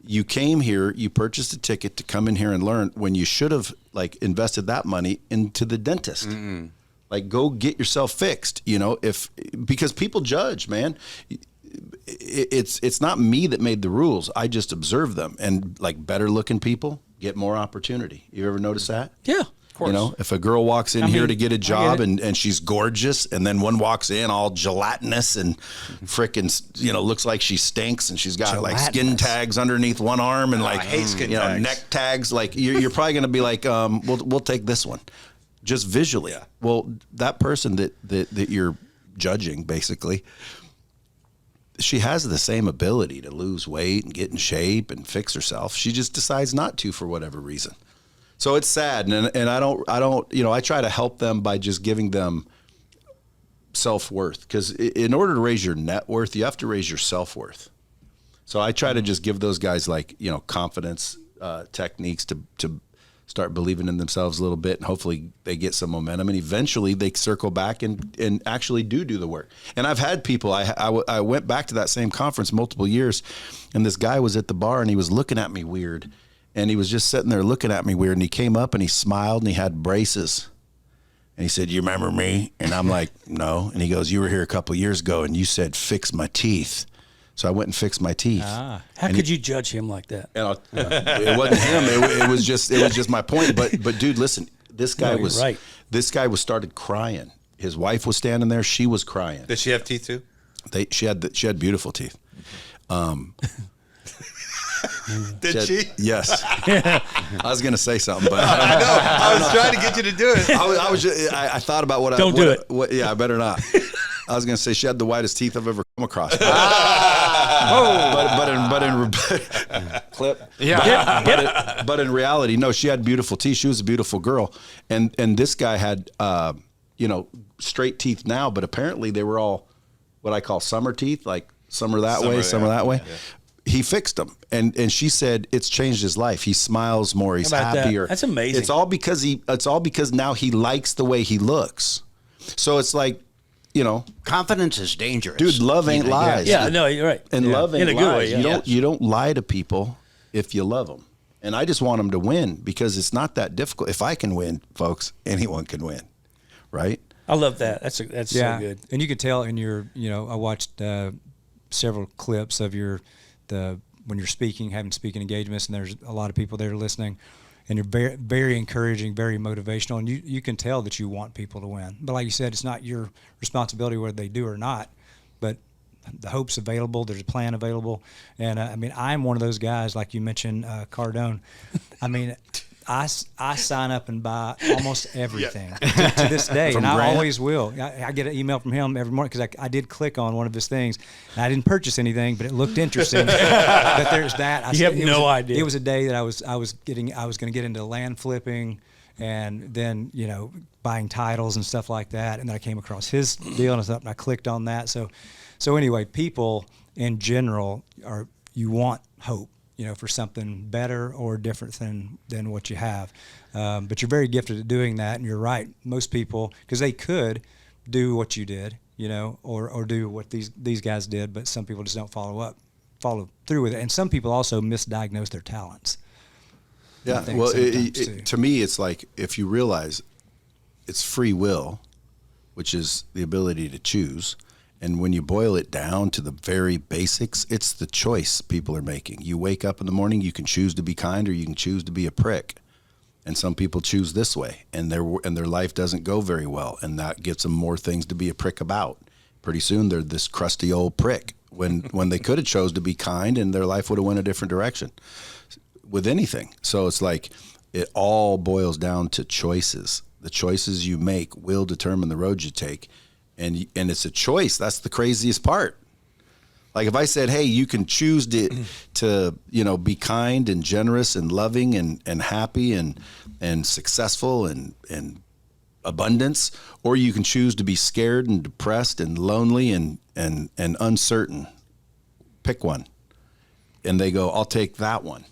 [SPEAKER 5] you came here, you purchased a ticket to come in here and learn when you should have like invested that money into the dentist. Mm-hmm. Like, go get yourself fixed, because people judge, man. It's not me that made the rules. I just observe them, and like better looking people get more opportunity. You ever notice that?
[SPEAKER 2] Yeah.
[SPEAKER 5] You know, if a girl walks in here to get a job and she's gorgeous, and then one walks in all gelatinous and frickin', you know, looks like she stinks, and she's got like skin tags underneath one arm and like
[SPEAKER 7] I hate skin
[SPEAKER 5] tags.
[SPEAKER 7] tags.
[SPEAKER 5] Neck tags. Like you're probably going to be like, we'll take this one, just visually. Yeah. Well, that person that you're judging, basically, she has the same ability to lose weight and get in shape and fix herself. She just decides not to for whatever reason. So it's sad, and I don't, you know, I try to help them by just giving them self-worth, because in order to raise your net worth, you have to raise your self-worth. So I try to just give those guys, like, you know, confidence techniques to start believing in themselves a little bit, and hopefully they get some momentum, and eventually they circle back and actually do the work. And I've had people, I went back to that same conference multiple years, and this guy was at the bar and he was looking at me weird. And he was just sitting there looking at me weird. And he came up and he smiled and he had braces. And he said, "You remember me?" And I'm like, "No." And he goes, "You were here a couple of years ago and you said, 'fix my teeth.'" So I went and fixed my teeth.
[SPEAKER 2] How could you judge him like that?
[SPEAKER 5] And it wasn't him. It was just my point. But dude, listen, this guy was started crying. His wife was standing there. She was crying.
[SPEAKER 7] Did she have teeth too?
[SPEAKER 5] She had beautiful teeth.
[SPEAKER 7] Did she?
[SPEAKER 5] Yes. I was going to say something, but
[SPEAKER 7] I know. I was trying to get you to do it.
[SPEAKER 5] I thought about what
[SPEAKER 2] Don't do it.
[SPEAKER 5] Yeah, I better not. I was going to say she had the whitest teeth I've ever come across. But in clip. Yeah. But in reality, no, she had beautiful teeth. She was a beautiful girl. And this guy had, you know, straight teeth now, but apparently they were all what I call summer teeth, like some are that way, some are that way. Yeah. He fixed them, and she said it's changed his life. He smiles more. He's happier.
[SPEAKER 2] That? That's amazing.
[SPEAKER 5] It's all because now he likes the way he looks. So it's like, you know,
[SPEAKER 3] confidence is dangerous,
[SPEAKER 5] dude. Love ain't lies.
[SPEAKER 2] Yeah, no, you're right.
[SPEAKER 5] And love ain't
[SPEAKER 2] in a good
[SPEAKER 5] lies.
[SPEAKER 2] way. Yeah.
[SPEAKER 5] You don't lie to people if you love them. And I just want them to win, because it's not that difficult. If I can win, folks, anyone can win, right?
[SPEAKER 2] I love that. That's so good.
[SPEAKER 4] And you could tell in your, you know, I watched several clips of when you're speaking, having speaking engagements, and there's a lot of people there listening, and you're very, very encouraging, very motivational, and you can tell that you want people to win. But like you said, it's not your responsibility whether they do or not, but the hope's available, there's a plan available. And I mean, I'm one of those guys, like you mentioned, Cardone. I mean, I sign up and buy almost everything to this day, and I always will. I get an email from him every morning, because I did click on one of his things, and I didn't purchase anything, but it looked interesting. But there's that.
[SPEAKER 2] You have no idea.
[SPEAKER 4] It was a day that I was going to get into land flipping, and then, you know, buying titles and stuff like that, and then I came across his deal and I clicked on that. So anyway, people in general you want hope, you know, for something better or different than what you have. But you're very gifted at doing that, and you're right. Most people, because they could do what you did, you know, or do what these guys did, but some people just don't follow through with it. And some people also misdiagnose their talents.
[SPEAKER 5] Yeah, well, to me, it's like, if you realize it's free will, which is the ability to choose. And when you boil it down to the very basics, it's the choice people are making. You wake up in the morning, you can choose to be kind, or you can choose to be a prick. And some people choose this way, and their life doesn't go very well, and that gets them more things to be a prick about. Pretty soon they're this crusty old prick when they could have chose to be kind, and their life would have went a different direction with anything. So it's like, it all boils down to choices. The choices you make will determine the road you take. And it's a choice. That's the craziest part. Like, if I said, hey, you can choose to you know, be kind and generous and loving and happy and successful and abundance, or you can choose to be scared and depressed and lonely and uncertain. Pick one. And they go, I'll take that one.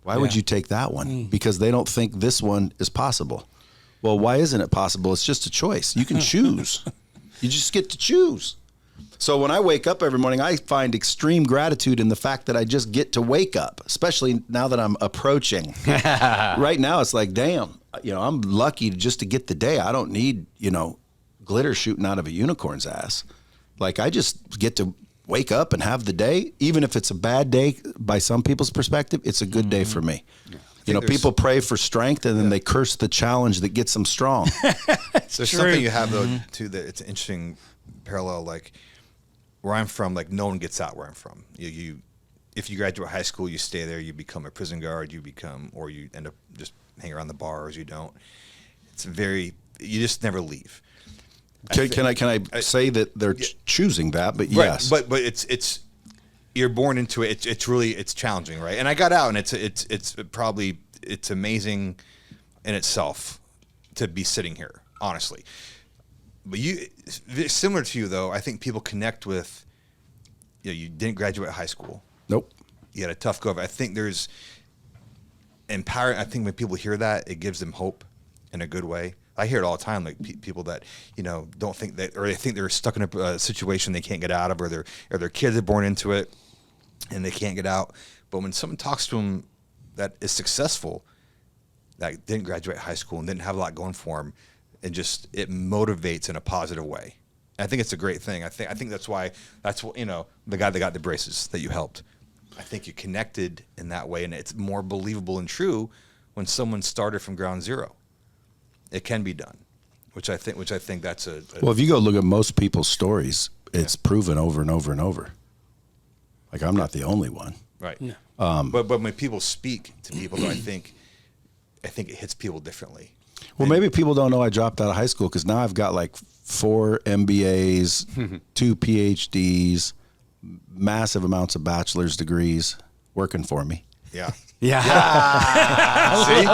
[SPEAKER 5] Why would you take that one? Because they don't think this one is possible. Well, why isn't it possible? It's just a choice. You can choose. You just get to choose. So when I wake up every morning, I find extreme gratitude in the fact that I just get to wake up, especially now that I'm approaching. Right now, it's like, damn, you know, I'm lucky just to get the day. I don't need, you know, glitter shooting out of a unicorn's ass. Like, I just get to wake up and have the day. Even if it's a bad day by some people's perspective, it's a good day for me. Yeah. You know, people pray for strength and then they curse the challenge that gets them strong.
[SPEAKER 1] There's something you have though too that it's an interesting parallel. Like where I'm from, like no one gets out where I'm from. You if you graduate high school, you stay there. You become a prison guard. Or you end up just hanging around the bars. You don't. It's you just never leave.
[SPEAKER 5] Can I say that they're choosing that? But
[SPEAKER 1] right.
[SPEAKER 5] yes,
[SPEAKER 1] but it's you're born into it. It's challenging, right? And I got out, and it's amazing in itself to be sitting here, honestly. But similar to you though, I think people connect with. You didn't graduate high school.
[SPEAKER 5] Nope.
[SPEAKER 1] You had a tough go of it. I think there's empower. I think when people hear that, it gives them hope in a good way. I hear it all the time, like people that don't think that, or they think they're stuck in a situation they can't get out of, or their kids are born into it and they can't get out. But when someone talks to them that is successful, that didn't graduate high school and didn't have a lot going for them, it motivates in a positive way. And I think it's a great thing. I think that's what the guy that got the braces that you helped. I think you connected in that way, and it's more believable and true when someone started from ground zero. It can be done, which I think that's
[SPEAKER 5] well, if you go look at most people's stories, it's proven over and over and over. Like I'm not the only one,
[SPEAKER 1] right? Yeah. But when people speak to people, though, I think it hits people differently.
[SPEAKER 5] Well, maybe people don't know I dropped out of high school because now I've got like 4 MBAs, 2 PhDs, massive amounts of bachelor's degrees working for me.
[SPEAKER 1] Yeah.
[SPEAKER 3] Yeah.
[SPEAKER 1] See?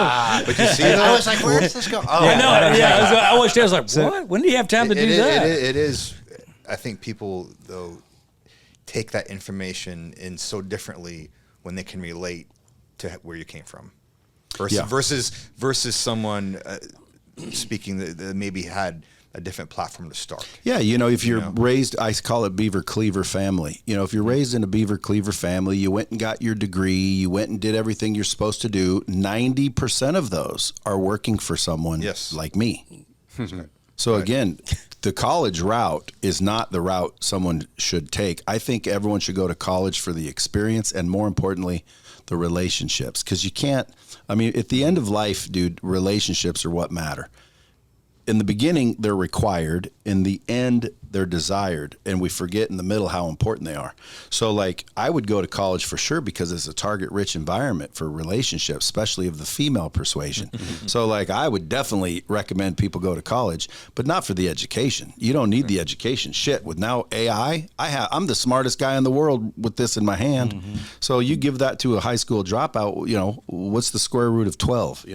[SPEAKER 1] But you see that?
[SPEAKER 3] I was like, where does this go? Oh,
[SPEAKER 2] I know. Yeah. I was like, what? When do you have time to do that?
[SPEAKER 1] It is. I think people, though, take that information in so differently when they can relate to where you came from. Versus someone speaking that maybe had a different platform to start.
[SPEAKER 5] Yeah, if you're raised, I call it Beaver Cleaver family. If you're raised in a Beaver Cleaver family, you went and got your degree, you went and did everything you're supposed to do. 90% of those are working for someone like me. So again, the college route is not the route someone should take. I think everyone should go to college for the experience and, more importantly, the relationships. Because you can't, at the end of life, dude, relationships are what matter. In the beginning, they're required. In the end, they're desired. And we forget in the middle how important they are. So, I would go to college for sure because it's a target-rich environment for relationships, especially of the female persuasion. So, I would definitely recommend people go to college, but not for the education. You don't need the education. Shit, with now AI, I'm the smartest guy in the world with this in my hand. So you give that to a high school dropout, what's the square root of 12,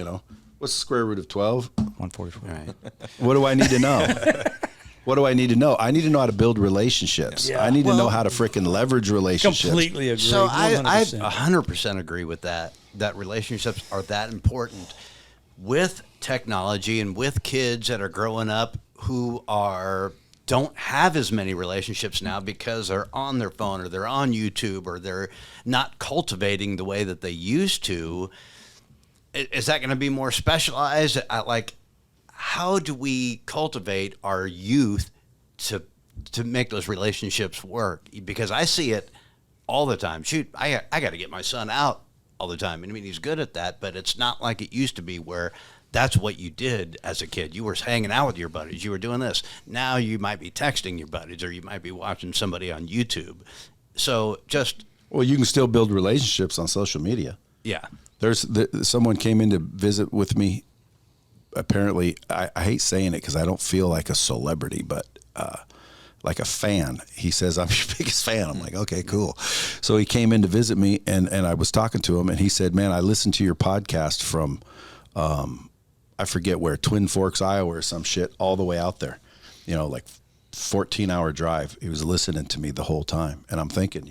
[SPEAKER 5] What's the square root of 12?
[SPEAKER 4] 144.
[SPEAKER 3] Right.
[SPEAKER 5] What do I need to know? What do I need to know? I need to know how to build relationships.
[SPEAKER 2] Yeah.
[SPEAKER 5] I need to know how to frickin' leverage relationships.
[SPEAKER 2] Completely agree.
[SPEAKER 3] So I
[SPEAKER 2] 100%.
[SPEAKER 3] 100% agree with that relationships are that important with technology and with kids that are growing up who don't have as many relationships now because they're on their phone or they're on YouTube or they're not cultivating the way that they used to. Is that going to be more specialized? How do we cultivate our youth to make those relationships work? Because I see it all the time. Shoot, I got to get my son out all the time. He's good at that, but it's not like it used to be where that's what you did as a kid. You were hanging out with your buddies. You were doing this. Now you might be texting your buddies or you might be watching somebody on YouTube. So
[SPEAKER 5] well, you can still build relationships on social media.
[SPEAKER 3] Yeah.
[SPEAKER 5] Someone came in to visit with me. Apparently, I hate saying it because I don't feel like a celebrity, but like a fan. He says, I'm your biggest fan. I'm like, okay, cool. So he came in to visit me, and I was talking to him, and he said, man, I listened to your podcast from, I forget where, Twin Forks, Iowa or some shit, all the way out there. 14-hour drive. He was listening to me the whole time. And I'm thinking,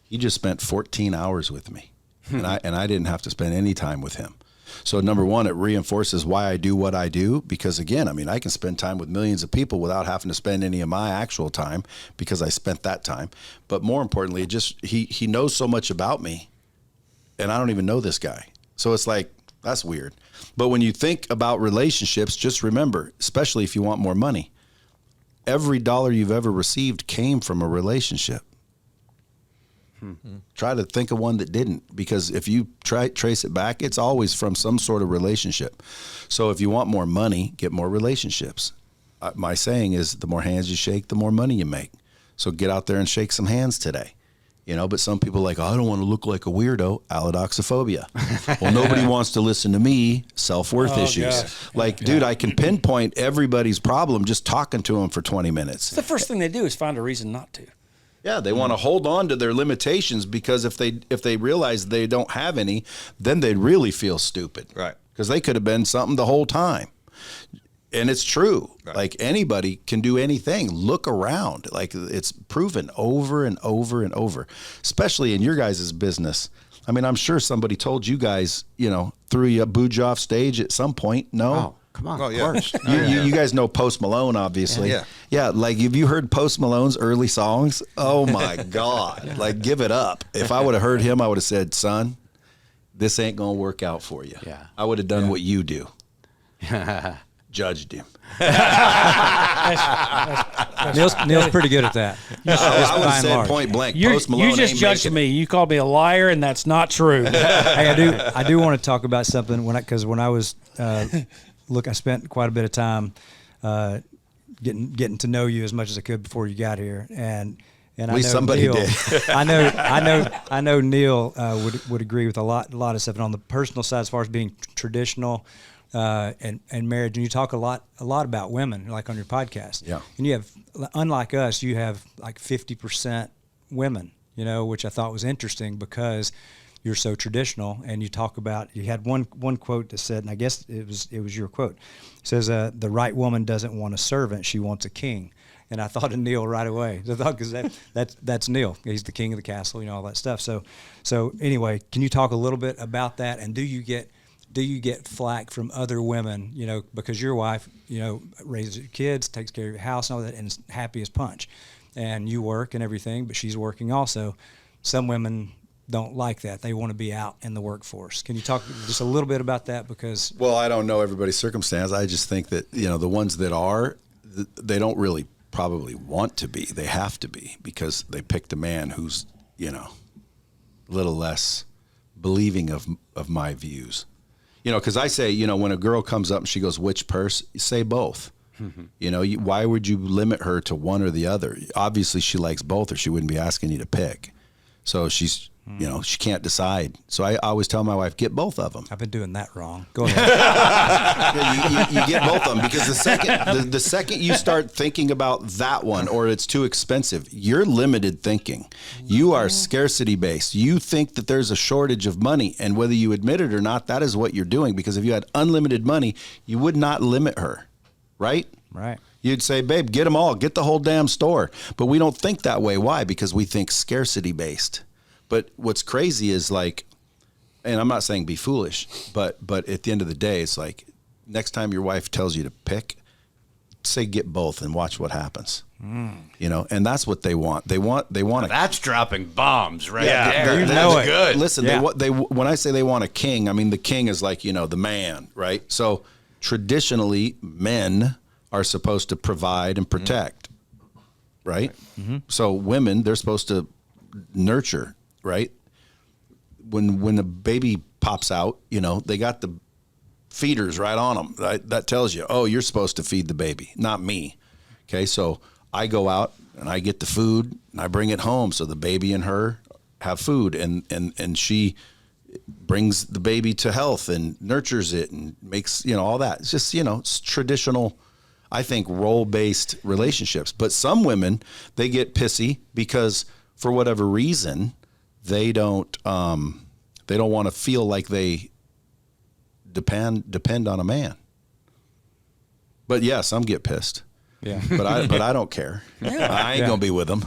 [SPEAKER 5] he just spent 14 hours with me. And I didn't have to spend any time with him. So number one, it reinforces why I do what I do, because again, I can spend time with millions of people without having to spend any of my actual time because I spent that time. But more importantly, he knows so much about me and I don't even know this guy. So it's like, that's weird. But when you think about relationships, just remember, especially if you want more money, every dollar you've ever received came from a relationship. Try to think of one that didn't, because if you trace it back, it's always from some sort of relationship. So if you want more money, get more relationships. My saying is, the more hands you shake, the more money you make. So get out there and shake some hands today. You know, but some people are like, oh, I don't want to look like a weirdo. Aladoxophobia. Well, nobody wants to listen to me. Self-worth issues.
[SPEAKER 2] Gosh.
[SPEAKER 5] Like, dude, I can pinpoint everybody's problem just talking to them for 20 minutes.
[SPEAKER 2] The first thing they do is find a reason not to.
[SPEAKER 5] Yeah, they want to hold on to their limitations, because if they realize they don't have any, then they'd really feel stupid.
[SPEAKER 1] Right.
[SPEAKER 5] Because they could have been something the whole time. And it's true.
[SPEAKER 1] Right.
[SPEAKER 5] Like, anybody can do anything. Look around. Like, it's proven over and over and over, especially in your guys' business. I mean, I'm sure somebody told you guys, you know, threw you a booge off stage at some point. No?
[SPEAKER 3] Oh, come on.
[SPEAKER 1] Oh,
[SPEAKER 3] Of
[SPEAKER 1] yeah.
[SPEAKER 3] course.
[SPEAKER 5] You guys know Post Malone, obviously.
[SPEAKER 1] Yeah.
[SPEAKER 5] Yeah, like, have you heard Post Malone's early songs? Oh, my God. Like, give it up. If I would have heard him, I would have said, son, this ain't going to work out for you.
[SPEAKER 3] Yeah.
[SPEAKER 5] I would have done what you do. Judged him.
[SPEAKER 4] Neil's pretty good at that.
[SPEAKER 5] I would
[SPEAKER 4] by
[SPEAKER 5] have
[SPEAKER 4] and
[SPEAKER 5] said
[SPEAKER 4] large.
[SPEAKER 5] point blank,
[SPEAKER 2] You
[SPEAKER 5] Post Malone
[SPEAKER 2] just
[SPEAKER 5] ain't
[SPEAKER 2] judged
[SPEAKER 5] making
[SPEAKER 2] me. You called me a liar, and that's not true.
[SPEAKER 4] Hey, I do want to talk about something because when I was I spent quite a bit of time getting to know you as much as I could before you got here, and
[SPEAKER 5] At
[SPEAKER 4] I
[SPEAKER 5] least
[SPEAKER 4] know
[SPEAKER 5] somebody
[SPEAKER 4] Neil,
[SPEAKER 5] did.
[SPEAKER 4] I know Neil would agree with a lot of stuff, and on the personal side, as far as being traditional and marriage, and you talk a lot about women, like on your podcast.
[SPEAKER 5] Yeah.
[SPEAKER 4] And you have, unlike us, you have like 50% women, you know, which I thought was interesting because you're so traditional. And you talk about, you had one quote that said, and I guess it was your quote. It says, the right woman doesn't want a servant, she wants a king. And I thought of Neil right away. I thought, because that's Neil. He's the king of the castle, you know, all that stuff. So anyway, can you talk a little bit about that? And do you get flack from other women, you know, because your wife, you know, raises your kids, takes care of your house and all that, and is happy as punch. And you work and everything, but she's working also. Some women don't like that. They want to be out in the workforce. Can you talk just a little bit about that? Because
[SPEAKER 5] Well, I don't know everybody's circumstance. I just think that, you know, the ones that are, they don't really probably want to be. They have to be, because they picked a man who's, you know, a little less believing of my views. You know, because I say, you know, when a girl comes up and she goes, which purse? You say both. You know, why would you limit her to one or the other? Obviously, she likes both, or she wouldn't be asking you to pick. So she's, you know, she can't decide. So I always tell my wife, get both of them.
[SPEAKER 4] I've been doing that wrong. Go ahead.
[SPEAKER 5] You get both of them, because the second you start thinking about that one, or it's too expensive, you're limited thinking. You are scarcity based. You think that there's a shortage of money, and whether you admit it or not, that is what you're doing. Because if you had unlimited money, you would not limit her, right?
[SPEAKER 4] Right.
[SPEAKER 5] You'd say, babe, get them all, get the whole damn store. But we don't think that way. Why? Because we think scarcity based. But what's crazy is, like, and I'm not saying be foolish, but at the end of the day, it's like, next time your wife tells you to pick, say get both and watch what happens. You know, and that's what they want. They want
[SPEAKER 3] That's dropping bombs right
[SPEAKER 5] Yeah,
[SPEAKER 3] there.
[SPEAKER 4] you
[SPEAKER 3] That's
[SPEAKER 4] know it.
[SPEAKER 3] good.
[SPEAKER 5] Listen,
[SPEAKER 4] Yeah.
[SPEAKER 5] when I say they want a king, I mean the king is like, you know, the man, right? So traditionally, men are supposed to provide and protect, right? So women, they're supposed to nurture, right? When a baby pops out, you know, they got the feeders right on them. Right? That tells you, oh, you're supposed to feed the baby, not me. Okay, so I go out and I get the food and I bring it home so the baby and her have food, and she brings the baby to health and nurtures it and makes, you know, all that. It's just, you know, it's traditional, I think, role-based relationships. But some women, they get pissy because for whatever reason, they don't want to feel like they depend on a man. But yeah, some get pissed.
[SPEAKER 4] Yeah.
[SPEAKER 5] But I don't care. I ain't gonna be with them.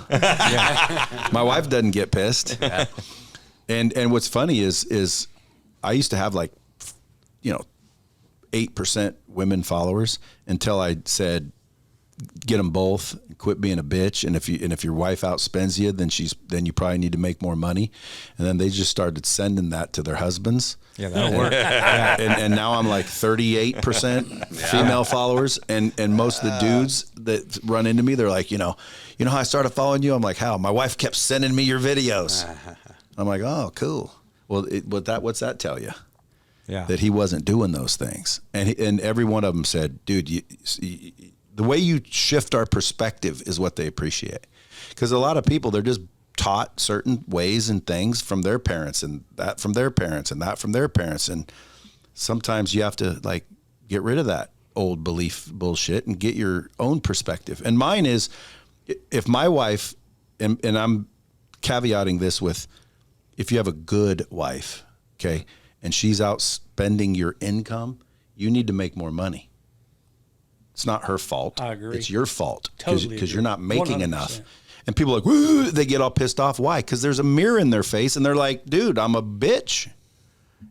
[SPEAKER 5] My wife doesn't get pissed. And what's funny is I used to have, like, you know, 8% women followers until I said get them both. Quit being a bitch. And if your wife outspends you, then you probably need to make more money. And then they just started sending that to their husbands.
[SPEAKER 4] Yeah, that'll work. Yeah.
[SPEAKER 5] And now I'm like 38% female followers, and most of the dudes that run into me, they're like, you know how I started following you? I'm like, how? My wife kept sending me your videos. I'm like, oh, cool. Well, what's that tell you?
[SPEAKER 4] Yeah.
[SPEAKER 5] That he wasn't doing those things, and every one of them said, dude, the way you shift our perspective is what they appreciate, because a lot of people, they're just taught certain ways and things from their parents, and that from their parents, and that from their parents, and sometimes you have to like get rid of that old belief bullshit and get your own perspective. And mine is, if my wife, and I'm caveating this with, if you have a good wife, okay, and she's out spending your income, you need to make more money. It's not her fault.
[SPEAKER 2] I agree.
[SPEAKER 5] It's your fault,
[SPEAKER 2] Totally
[SPEAKER 5] because you're not making
[SPEAKER 2] 100%.
[SPEAKER 5] enough. And people are like, woo, they get all pissed off. Why? Because there's a mirror in their face, and they're like, dude, I'm a bitch.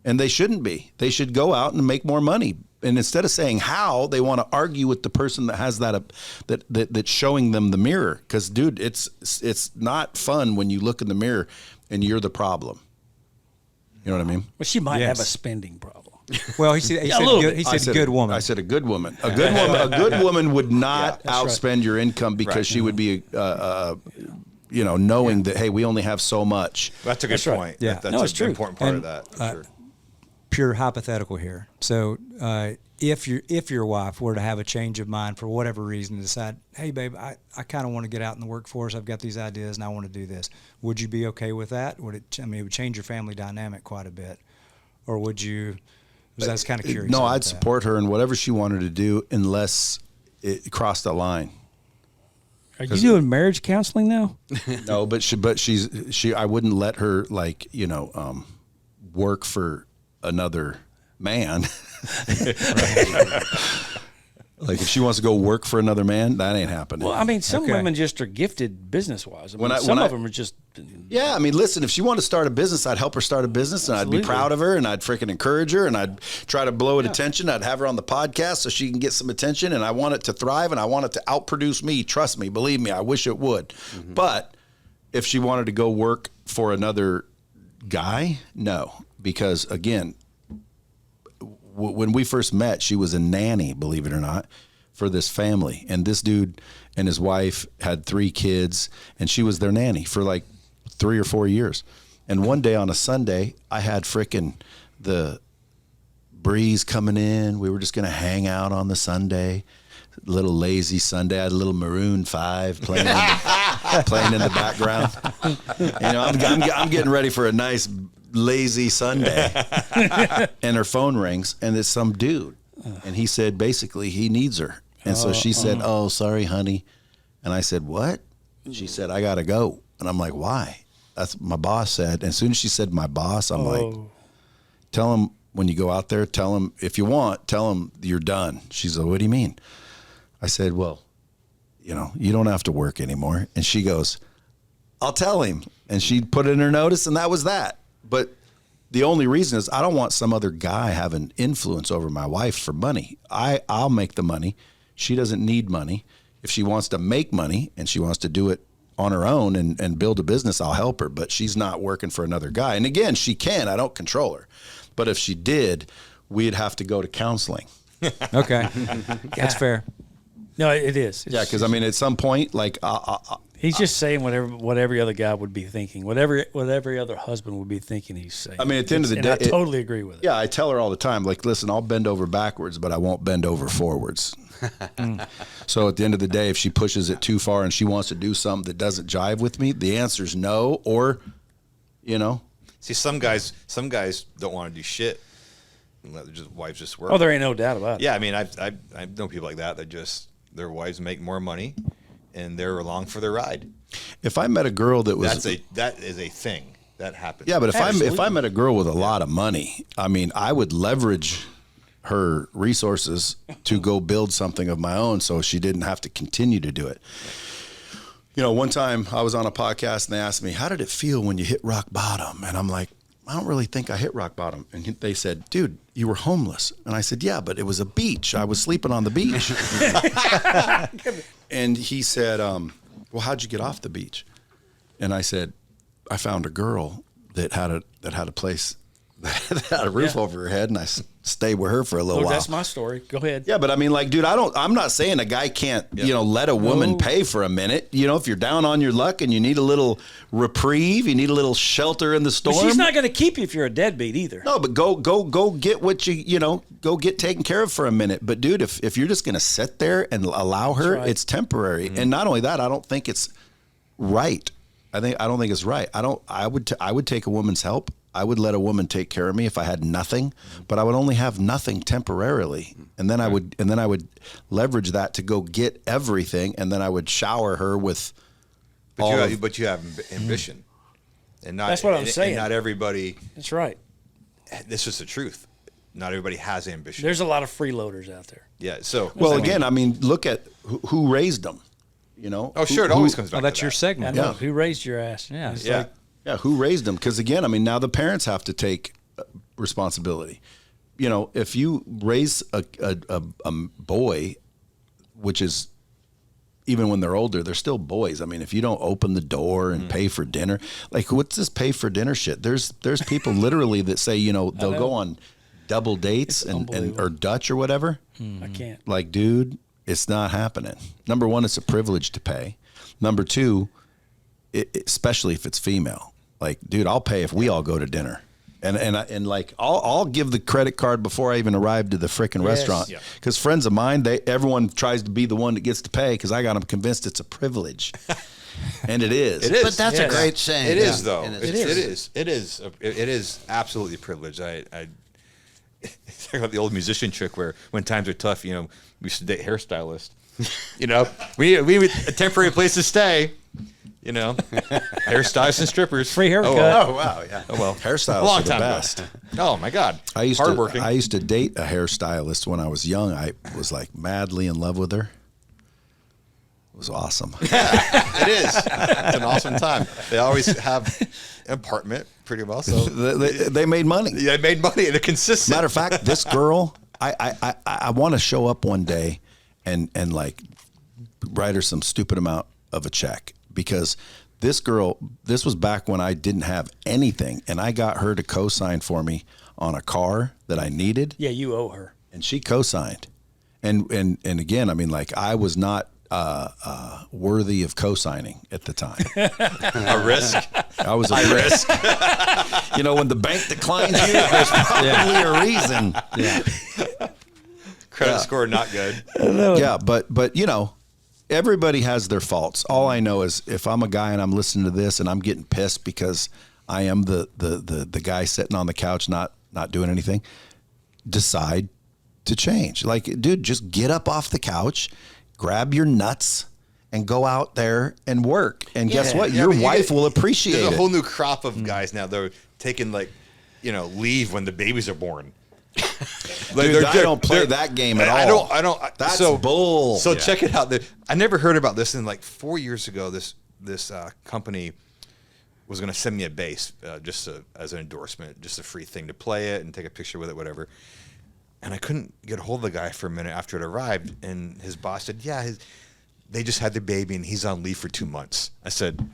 [SPEAKER 5] And they shouldn't be. They should go out and make more money. And instead of saying how, they want to argue with the person that has that's showing them the mirror. Because, dude, it's not fun when you look in the mirror and you're the problem. You know what I mean?
[SPEAKER 2] Well, she might
[SPEAKER 4] Yes.
[SPEAKER 2] have a spending problem.
[SPEAKER 4] Well, he said good woman.
[SPEAKER 5] I said a good woman. A good woman. A good woman would not
[SPEAKER 2] that's right.
[SPEAKER 5] outspend your income because she would be, knowing that, hey, we only have so much.
[SPEAKER 1] That's a good
[SPEAKER 2] That's right.
[SPEAKER 1] point.
[SPEAKER 4] Yeah.
[SPEAKER 1] That's
[SPEAKER 2] No, it's
[SPEAKER 1] an
[SPEAKER 2] true.
[SPEAKER 1] important part
[SPEAKER 4] And,
[SPEAKER 1] of that. For sure.
[SPEAKER 4] Pure hypothetical here. So if your wife were to have a change of mind for whatever reason, decide, hey babe, I kind of want to get out in the workforce. I've got these ideas and I want to do this. Would you be okay with that? It would change your family dynamic quite a bit, or would you? Because I was kind of curious.
[SPEAKER 5] No,
[SPEAKER 4] about
[SPEAKER 5] I'd
[SPEAKER 4] that.
[SPEAKER 5] support her in whatever she wanted to do, unless it crossed the line.
[SPEAKER 2] Are you doing marriage counseling now?
[SPEAKER 5] No, but she. I wouldn't let her work for another man. Like if she wants to go work for another man, that ain't happening.
[SPEAKER 2] Well, I mean, some
[SPEAKER 4] Okay.
[SPEAKER 2] women just are gifted business-wise. I mean,
[SPEAKER 5] When
[SPEAKER 2] some
[SPEAKER 5] I-
[SPEAKER 2] of them are just.
[SPEAKER 5] Yeah, I mean, listen, if she wanted to start a business, I'd help her start a business, and I'd be
[SPEAKER 2] Absolutely.
[SPEAKER 5] proud of her, and I'd freaking encourage her, and I'd try to blow it attention. I'd have her on the podcast so she can get some attention, and I want it to thrive, and I want it to outproduce me. Trust me, believe me, I wish it would. But if she wanted to go work for another guy, no, because again, when we first met, she was a nanny, believe it or not, for this family. And this dude and his wife had 3 kids, and she was their nanny for like 3 or 4 years. And one day on a Sunday, I had frickin' the breeze coming in. We were just going to hang out on the Sunday. Little lazy Sunday. I had a little Maroon 5 playing in the background. I'm getting ready for a nice lazy Sunday. And her phone rings, and it's some dude. And he said basically he needs her. And so she said, oh, sorry, honey. And I said, what? She said, I got to go. And I'm like, why? That's my boss said. And as soon as she said my boss, I'm like, tell him when you go out there, tell him if you want, tell him you're done. She's like, what do you mean? I said, well, you don't have to work anymore. And she goes, I'll tell him. And she put it in her notice, and that was that. But the only reason is I don't want some other guy having influence over my wife for money. I'll make the money. She doesn't need money. If she wants to make money and she wants to do it on her own and build a business, I'll help her. But she's not working for another guy. And again, she can. I don't control her. But if she did, we'd have to go to counseling.
[SPEAKER 4] Okay, that's fair.
[SPEAKER 2] No, it is.
[SPEAKER 5] Yeah, because I mean, at some point, like
[SPEAKER 2] He's just saying what every other guy would be thinking, what every other husband would be thinking he's saying.
[SPEAKER 5] I mean, at the end of the
[SPEAKER 2] And
[SPEAKER 5] day,
[SPEAKER 2] I totally agree with it.
[SPEAKER 5] Yeah, I tell her all the time, like, listen, I'll bend over backwards, but I won't bend over forwards. So at the end of the day, if she pushes it too far and she wants to do something that doesn't jive with me, the answer is no, or,
[SPEAKER 1] See, some guys don't want to do shit. And let their wives just work.
[SPEAKER 2] Oh, there ain't no doubt about it.
[SPEAKER 1] Yeah, I mean, I know people like that just their wives make more money, and they're along for the ride.
[SPEAKER 5] If I met a girl that was
[SPEAKER 1] that is a thing that happens.
[SPEAKER 5] yeah, but if I met a girl with a lot of money, I mean, I would leverage her resources to go build something of my own, so she didn't have to continue to do it. One time I was on a podcast and they asked me, how did it feel when you hit rock bottom? And I'm like, I don't really think I hit rock bottom. And they said, dude, you were homeless. And I said, yeah, but it was a beach. I was sleeping on the beach. And he said, well, how'd you get off the beach? And I said, I found a girl that had a place that had a roof over her head, and I stayed with her for a little while.
[SPEAKER 2] That's my story. Go ahead.
[SPEAKER 5] Yeah, but I mean, like, dude, I'm not saying a guy can't, let a woman pay for a minute. If you're down on your luck and you need a little reprieve, you need a little shelter in the storm.
[SPEAKER 2] But she's not going to keep you if you're a deadbeat either.
[SPEAKER 5] No, but go get what go get taken care of for a minute. But dude, if you're just going to sit there and allow her, it's temporary. Mm-hmm. And not only that, I don't think it's right. I don't think it's right. I would take a woman's help. I would let a woman take care of me if I had nothing, but I would only have nothing temporarily. And then I would leverage that to go get everything. And then I would shower her with
[SPEAKER 7] but you have ambition. And not,
[SPEAKER 2] that's what I'm saying.
[SPEAKER 7] And not everybody.
[SPEAKER 2] That's right.
[SPEAKER 7] This is the truth. Not everybody has ambition.
[SPEAKER 2] There's a lot of freeloaders out there.
[SPEAKER 7] Yeah. So,
[SPEAKER 5] again, I mean, look at who raised them,
[SPEAKER 7] Oh, sure. It always comes back to
[SPEAKER 4] that's
[SPEAKER 7] that.
[SPEAKER 4] your segment.
[SPEAKER 2] Yeah. Who raised your ass?
[SPEAKER 4] Yeah.
[SPEAKER 5] Yeah, who raised them? Because again, I mean, now the parents have to take responsibility. If you raise a boy, which is even when they're older, they're still boys. I mean, if you don't open the door and pay for dinner, like what's this pay for dinner shit? There's people literally that say they'll go on double dates and or Dutch or whatever.
[SPEAKER 2] I can't.
[SPEAKER 5] Like, dude, it's not happening. Number one, it's a privilege to pay. Number two, especially if it's female. Like, dude, I'll pay if we all go to dinner, and like I'll give the credit card before I even arrive to the frickin' restaurant. Because friends of mine, everyone tries to be the one that gets to pay because I got them convinced it's a privilege, and it is.
[SPEAKER 7] It is.
[SPEAKER 3] But that's a great saying.
[SPEAKER 7] It is though.
[SPEAKER 3] It
[SPEAKER 7] is absolutely a privilege. I talk about the old musician trick where when times are tough, we used to date hairstylists. we a temporary place to stay. Hairstylists and strippers.
[SPEAKER 2] Free haircut.
[SPEAKER 5] Oh wow, yeah.
[SPEAKER 7] Oh well,
[SPEAKER 5] hairstylists are the best.
[SPEAKER 7] Oh my God,
[SPEAKER 5] I used to date a hairstylist when I was young. I was like madly in love with her. It was awesome.
[SPEAKER 7] It is. It's an awesome time. They always have an apartment pretty well. So
[SPEAKER 5] they made money.
[SPEAKER 7] Yeah, they made money and they're consistent.
[SPEAKER 5] Matter of fact, this girl, I want to show up one day and like write her some stupid amount of a check. Because this girl, this was back when I didn't have anything, and I got her to co-sign for me on a car that I needed.
[SPEAKER 2] Yeah, you owe her.
[SPEAKER 5] And she co-signed. And again, I mean, like, I was not worthy of co-signing at the time.
[SPEAKER 7] A risk?
[SPEAKER 5] I was a risk. When the bank declines you, there's probably a reason.
[SPEAKER 4] Yeah.
[SPEAKER 7] Credit score not good.
[SPEAKER 5] Yeah, but everybody has their faults. All I know is if I'm a guy and I'm listening to this and I'm getting pissed because I am the guy sitting on the couch not doing anything, decide to change. Like, dude, just get up off the couch, grab your nuts, and go out there and work. And guess what? Your wife will appreciate it.
[SPEAKER 7] There's a whole new crop of guys now. They're taking leave when the babies are born.
[SPEAKER 5] Dude, I don't play that game at all.
[SPEAKER 7] I don't.
[SPEAKER 5] That's bull.
[SPEAKER 7] So check it out. I never heard about this. And like 4 years ago, this company was going to send me a bass just as an endorsement, just a free thing to play it and take a picture with it, whatever. And I couldn't get a hold of the guy for a minute after it arrived. And his boss said, "Yeah, they just had their baby and he's on leave for 2 months." I said,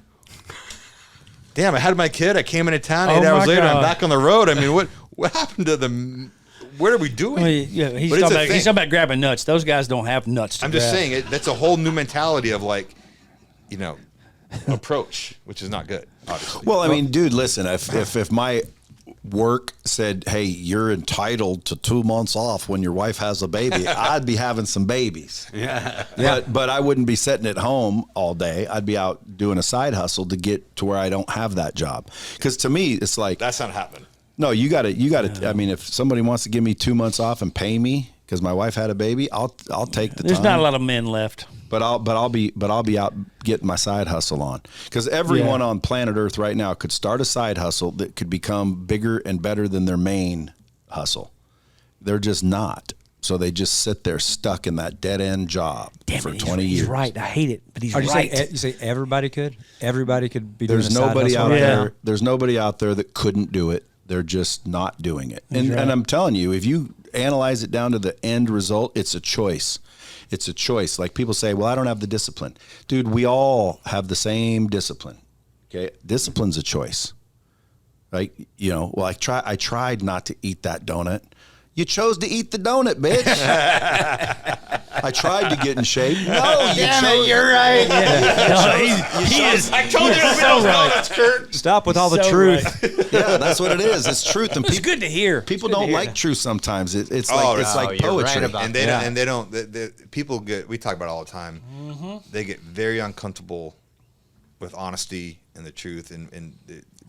[SPEAKER 7] "Damn! I had my kid. I came into town 8 hours later. I'm back on the road. I mean, what happened to the?" What are we doing?
[SPEAKER 2] Well, he's talking about grabbing nuts. Those guys don't have nuts to grab.
[SPEAKER 7] Just saying that's a whole new mentality of approach, which is not good, obviously.
[SPEAKER 5] Well, I mean, dude, listen, if my work said, hey, you're entitled to 2 months off when your wife has a baby, I'd be having some babies.
[SPEAKER 3] Yeah.
[SPEAKER 5] But I wouldn't be sitting at home all day. I'd be out doing a side hustle to get to where I don't have that job. Because to me, it's like...
[SPEAKER 7] That's not happening.
[SPEAKER 5] No, you got to. I mean, if somebody wants to give me 2 months off and pay me because my wife had a baby, I'll take the time.
[SPEAKER 2] There's not a lot of men left.
[SPEAKER 5] But I'll be out getting my side hustle on, because everyone on planet Earth right now could start a side hustle that could become bigger and better than their main hustle. They're just not. So they just sit there stuck in that dead end job for 20 years.
[SPEAKER 2] He's right. I hate it, but he's
[SPEAKER 4] right.
[SPEAKER 2] right.
[SPEAKER 4] You say everybody could? Everybody could be
[SPEAKER 5] There's
[SPEAKER 4] doing a
[SPEAKER 5] nobody
[SPEAKER 4] side
[SPEAKER 5] out
[SPEAKER 4] hustle?
[SPEAKER 5] there. There's nobody out there that couldn't do it. They're just not doing it. And I'm telling you, if you analyze it down to the end result, it's a choice. It's a choice. Like people say, well, I don't have the discipline. Dude, we all have the same discipline. Okay. Discipline's a choice. Like, well, I tried not to eat that donut. You chose to eat the donut, bitch. I tried to get in shape. No,
[SPEAKER 3] You're right.
[SPEAKER 7] I told you to so right. Kurt.
[SPEAKER 4] Stop with all the truth.
[SPEAKER 5] Right. Yeah, that's what it is. It's truth. And
[SPEAKER 2] it's good to hear.
[SPEAKER 5] People don't like truth sometimes. It's like
[SPEAKER 3] you're
[SPEAKER 5] poetry.
[SPEAKER 3] right about
[SPEAKER 1] people get, we talk about it all the time. Mm-hmm. They get very uncomfortable with honesty and the truth, and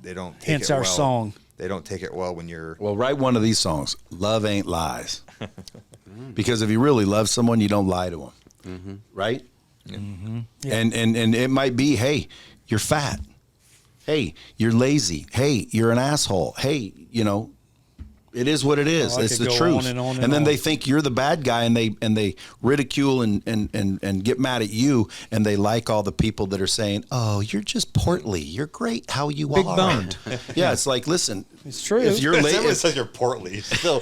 [SPEAKER 1] they don't take
[SPEAKER 2] Hence
[SPEAKER 1] it
[SPEAKER 2] our
[SPEAKER 1] well.
[SPEAKER 2] song.
[SPEAKER 1] They don't take it well when you're...
[SPEAKER 5] Well, write one of these songs. Love ain't lies. Because if you really love someone, you don't lie to them. Mm-hmm. Right? Mm-hmm. Yeah. And it might be, hey, you're fat. Hey, you're lazy. Hey, you're an asshole. Hey, it is what it is. It's the truth. And then they think you're the bad guy, and they ridicule and get mad at you, and they like all the people that are saying, "Oh, you're just portly. You're great how you
[SPEAKER 4] Big
[SPEAKER 5] are."
[SPEAKER 4] boned.
[SPEAKER 5] Yeah, it's like, listen,
[SPEAKER 2] it's true.
[SPEAKER 5] If you're
[SPEAKER 1] lazy, someone says you're portly, you still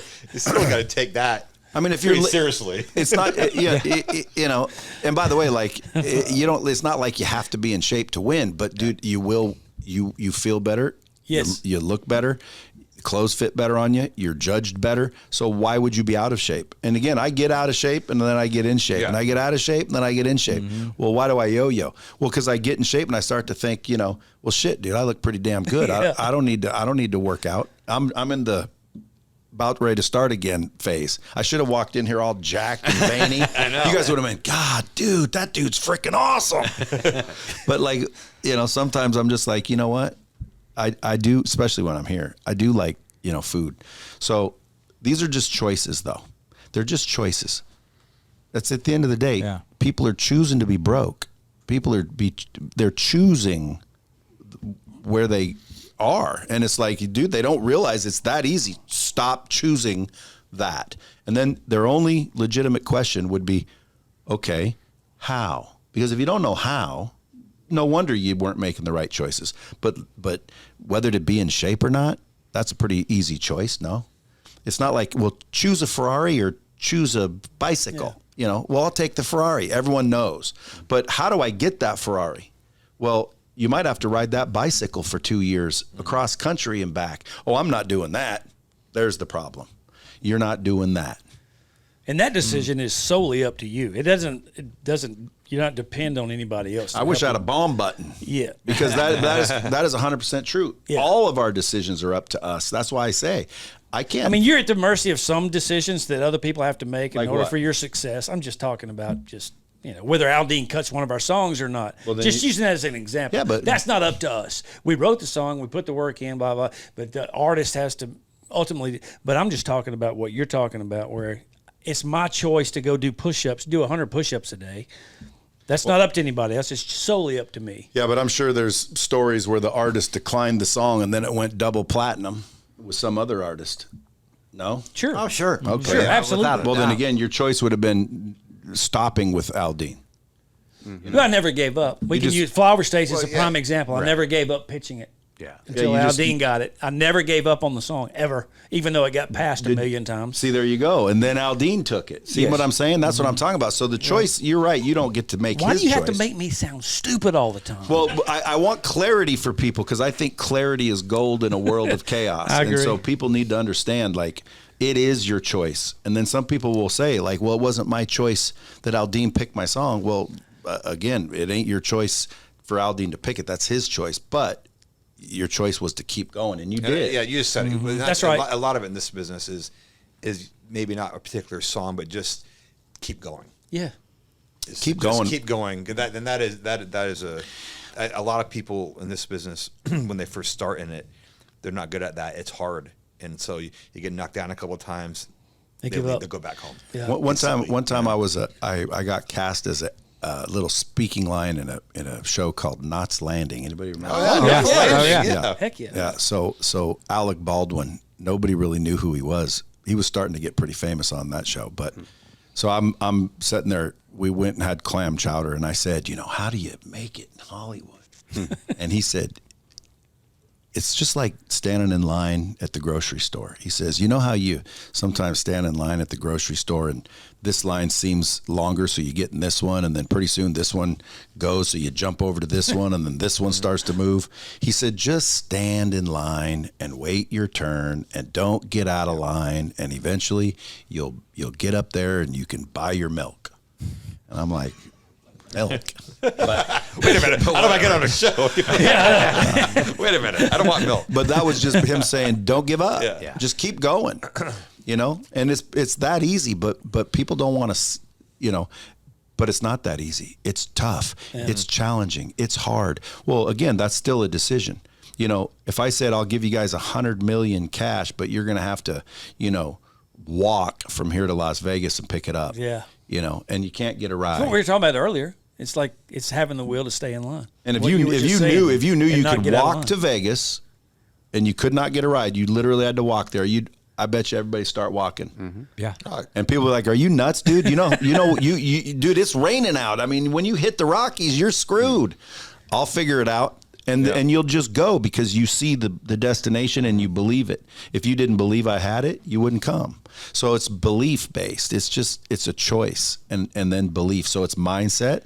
[SPEAKER 1] got to take that.
[SPEAKER 5] I mean, if you're
[SPEAKER 1] seriously,
[SPEAKER 5] it's not, And by the way, like you don't. It's not like you have to be in shape to win, but dude, you will. You feel better.
[SPEAKER 2] Yes,
[SPEAKER 5] you look better. Clothes fit better on you. You're judged better. So why would you be out of shape? And again, I get out of shape and then I get in shape, and I get out of shape and then I get in shape. Mm-hmm. Well, why do I yo-yo? Well, because I get in shape and I start to think, well, shit, dude, I look pretty damn good. Yeah. I don't need to work out. I'm in the about ready to start again phase. I should have walked in here all jacked and veiny. I know. You guys would have been, God, dude, that dude's freaking awesome. But like, sometimes I'm just like, you know what? I do, especially when I'm here, I do like, food. So these are just choices, though. They're just choices. That's at the end of the day. Yeah. People are choosing to be broke. They're choosing where they are. And it's like, dude, they don't realize it's that easy. Stop choosing that. And then their only legitimate question would be, okay, how? Because if you don't know how, no wonder you weren't making the right choices. But whether to be in shape or not, that's a pretty easy choice, no? It's not like, well, choose a Ferrari or choose a bicycle. Yeah. Well, I'll take the Ferrari. Everyone knows. But how do I get that Ferrari? Well, you might have to ride that bicycle for 2 years across country and back. Oh, I'm not doing that. There's the problem. You're not doing that.
[SPEAKER 2] And that decision is solely up to you. It doesn't. You're not depend on anybody else.
[SPEAKER 5] I wish I had a bomb button.
[SPEAKER 2] Yeah,
[SPEAKER 5] because that is 100% true. Yeah. All of our decisions are up to us. That's why I say I can't.
[SPEAKER 2] I mean, you're at the mercy of some decisions that other people have to make in order for your success. I'm just talking about whether Aldine cuts one of our songs or not. Well, just using that as an example. Yeah, but that's not up to us. We wrote the song, we put the work in, blah blah. But the artist has to ultimately. But I'm just talking about what you're talking about, where it's my choice to go do 100 push-ups a day. That's not up to anybody else. It's solely up to me.
[SPEAKER 5] Yeah, but I'm sure there's stories where the artist declined the song and then it went double platinum with some other artist. No?
[SPEAKER 2] Sure.
[SPEAKER 3] Oh, sure.
[SPEAKER 5] Okay.
[SPEAKER 2] Sure, absolutely.
[SPEAKER 5] Well, then again, your choice would have been stopping with Aldine.
[SPEAKER 2] Mm-hmm. I never gave up. We can use Flower Stage as a prime example. I never gave up pitching it.
[SPEAKER 3] Yeah.
[SPEAKER 2] Until Aldine got it. I never gave up on the song, ever, even though it got passed a million times.
[SPEAKER 5] See, there you go. And then Aldine took it. See what I'm saying? That's what I'm talking about. So the choice, you're right, you don't get to make his choice.
[SPEAKER 2] Why do you have to make me sound stupid all the time?
[SPEAKER 5] Well, I want clarity for people because I think clarity is gold in a world of chaos.
[SPEAKER 2] I agree.
[SPEAKER 5] And so people need to understand, like, it is your choice. And then some people will say, like, well, it wasn't my choice that Aldine picked my song. Well, again, it ain't your choice for Aldine to pick it. That's his choice. But your choice was to keep going, and you did.
[SPEAKER 1] Yeah, you just said it.
[SPEAKER 2] That's right.
[SPEAKER 1] A lot of it in this business is maybe not a particular song, but just keep going.
[SPEAKER 2] Yeah,
[SPEAKER 5] keep going.
[SPEAKER 1] Keep going. That is a lot of people in this business when they first start in it, they're not good at that. It's hard, and so you get knocked down a couple of times. They give up. They go back home.
[SPEAKER 5] Yeah. One time I got cast as a little speaking line in a show called Knots Landing. Anybody remember?
[SPEAKER 2] Oh yeah. Heck yeah.
[SPEAKER 5] Yeah. So Alec Baldwin, nobody really knew who he was. He was starting to get pretty famous on that show. But so I'm sitting there. We went and had clam chowder, and I said, how do you make it in Hollywood? And he said, it's just like standing in line at the grocery store. He says, you know how you sometimes stand in line at the grocery store and this line seems longer, so you get in this one, and then pretty soon this one goes, so you jump over to this one, and then this one starts to move. He said, just stand in line and wait your turn and don't get out of line, and eventually you'll get up there and you can buy your milk. And I'm like, milk?
[SPEAKER 7] But, wait a minute. How do I get on a show? Wait a minute. I don't want milk.
[SPEAKER 5] But that was just him saying, don't give up.
[SPEAKER 7] Yeah.
[SPEAKER 5] Just keep going. You know, and it's that easy, but people don't want to, you know, but it's not that easy. It's tough. Yeah. It's challenging. It's hard. Well, again, that's still a decision. You know, if I said, I'll give you guys $100 million cash, but you're going to have to, you know, walk from here to Las Vegas and pick it up.
[SPEAKER 2] Yeah.
[SPEAKER 5] You know, and you can't get a ride.
[SPEAKER 2] That's what we were talking about earlier. It's like it's having the will to stay in line.
[SPEAKER 5] And if you knew you could walk to Vegas and you could not get a ride, you literally had to walk there. I bet you everybody start walking.
[SPEAKER 4] Mm-hmm. Yeah.
[SPEAKER 5] And people are like, are you nuts, dude? You know, you dude, it's raining out. I mean, when you hit the Rockies, you're screwed. I'll figure it out. And you'll just go because you see the destination and you believe it. If you didn't believe I had it, you wouldn't come. So it's belief based. It's a choice and then belief. So it's mindset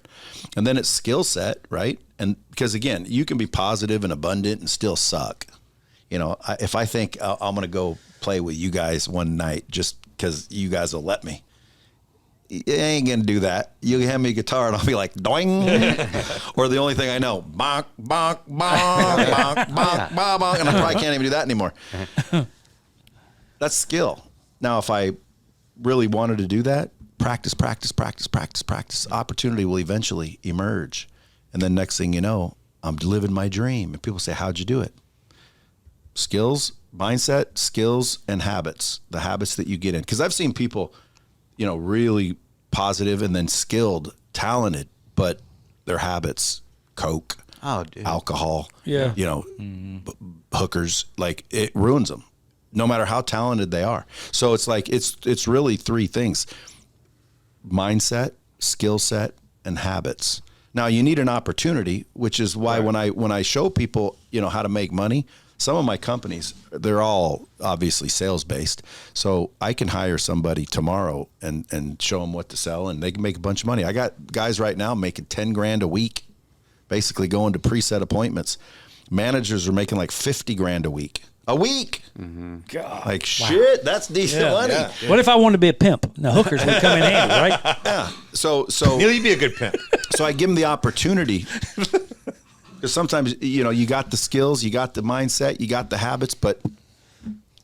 [SPEAKER 5] and then it's skill set, right? And because again, you can be positive and abundant and still suck. You know, if I think I'm going to go play with you guys one night just because you guys will let me, you ain't going to do that. You hand me a guitar and I'll be like, doing. Or the only thing I know, bonk, bonk, bonk, bonk, bonk, bonk, bonk. And I probably can't even do that anymore. That's skill. Now, if I really wanted to do that, practice. Opportunity will eventually emerge. And then next thing you know, I'm living my dream. And people say, how'd you do it? Skills, mindset, skills, and habits. The habits that you get in. Because I've seen people, you know, really positive and then skilled, talented, but their habits, coke, alcohol, you know, hookers, like it ruins them no matter how talented they are. So it's like, it's really three things: mindset, skill set, and habits. Now you need an opportunity, which is why when I show people, you know, how to make money, some of my companies, they're all obviously sales based. So I can hire somebody tomorrow and show them what to sell and they can make a bunch of money. I got guys right now making 10 grand a week, basically going to preset appointments. Managers are making like 50 grand a week. Mm-hmm. God. Like shit, that's decent money. Yeah.
[SPEAKER 2] What if I wanted to be a pimp? Now hookers would come in handy, right?
[SPEAKER 5] Yeah. So
[SPEAKER 7] Neil, you'd be a good pimp.
[SPEAKER 5] So I give them the opportunity. Because sometimes, you know, you got the skills, you got the mindset, you got the habits, but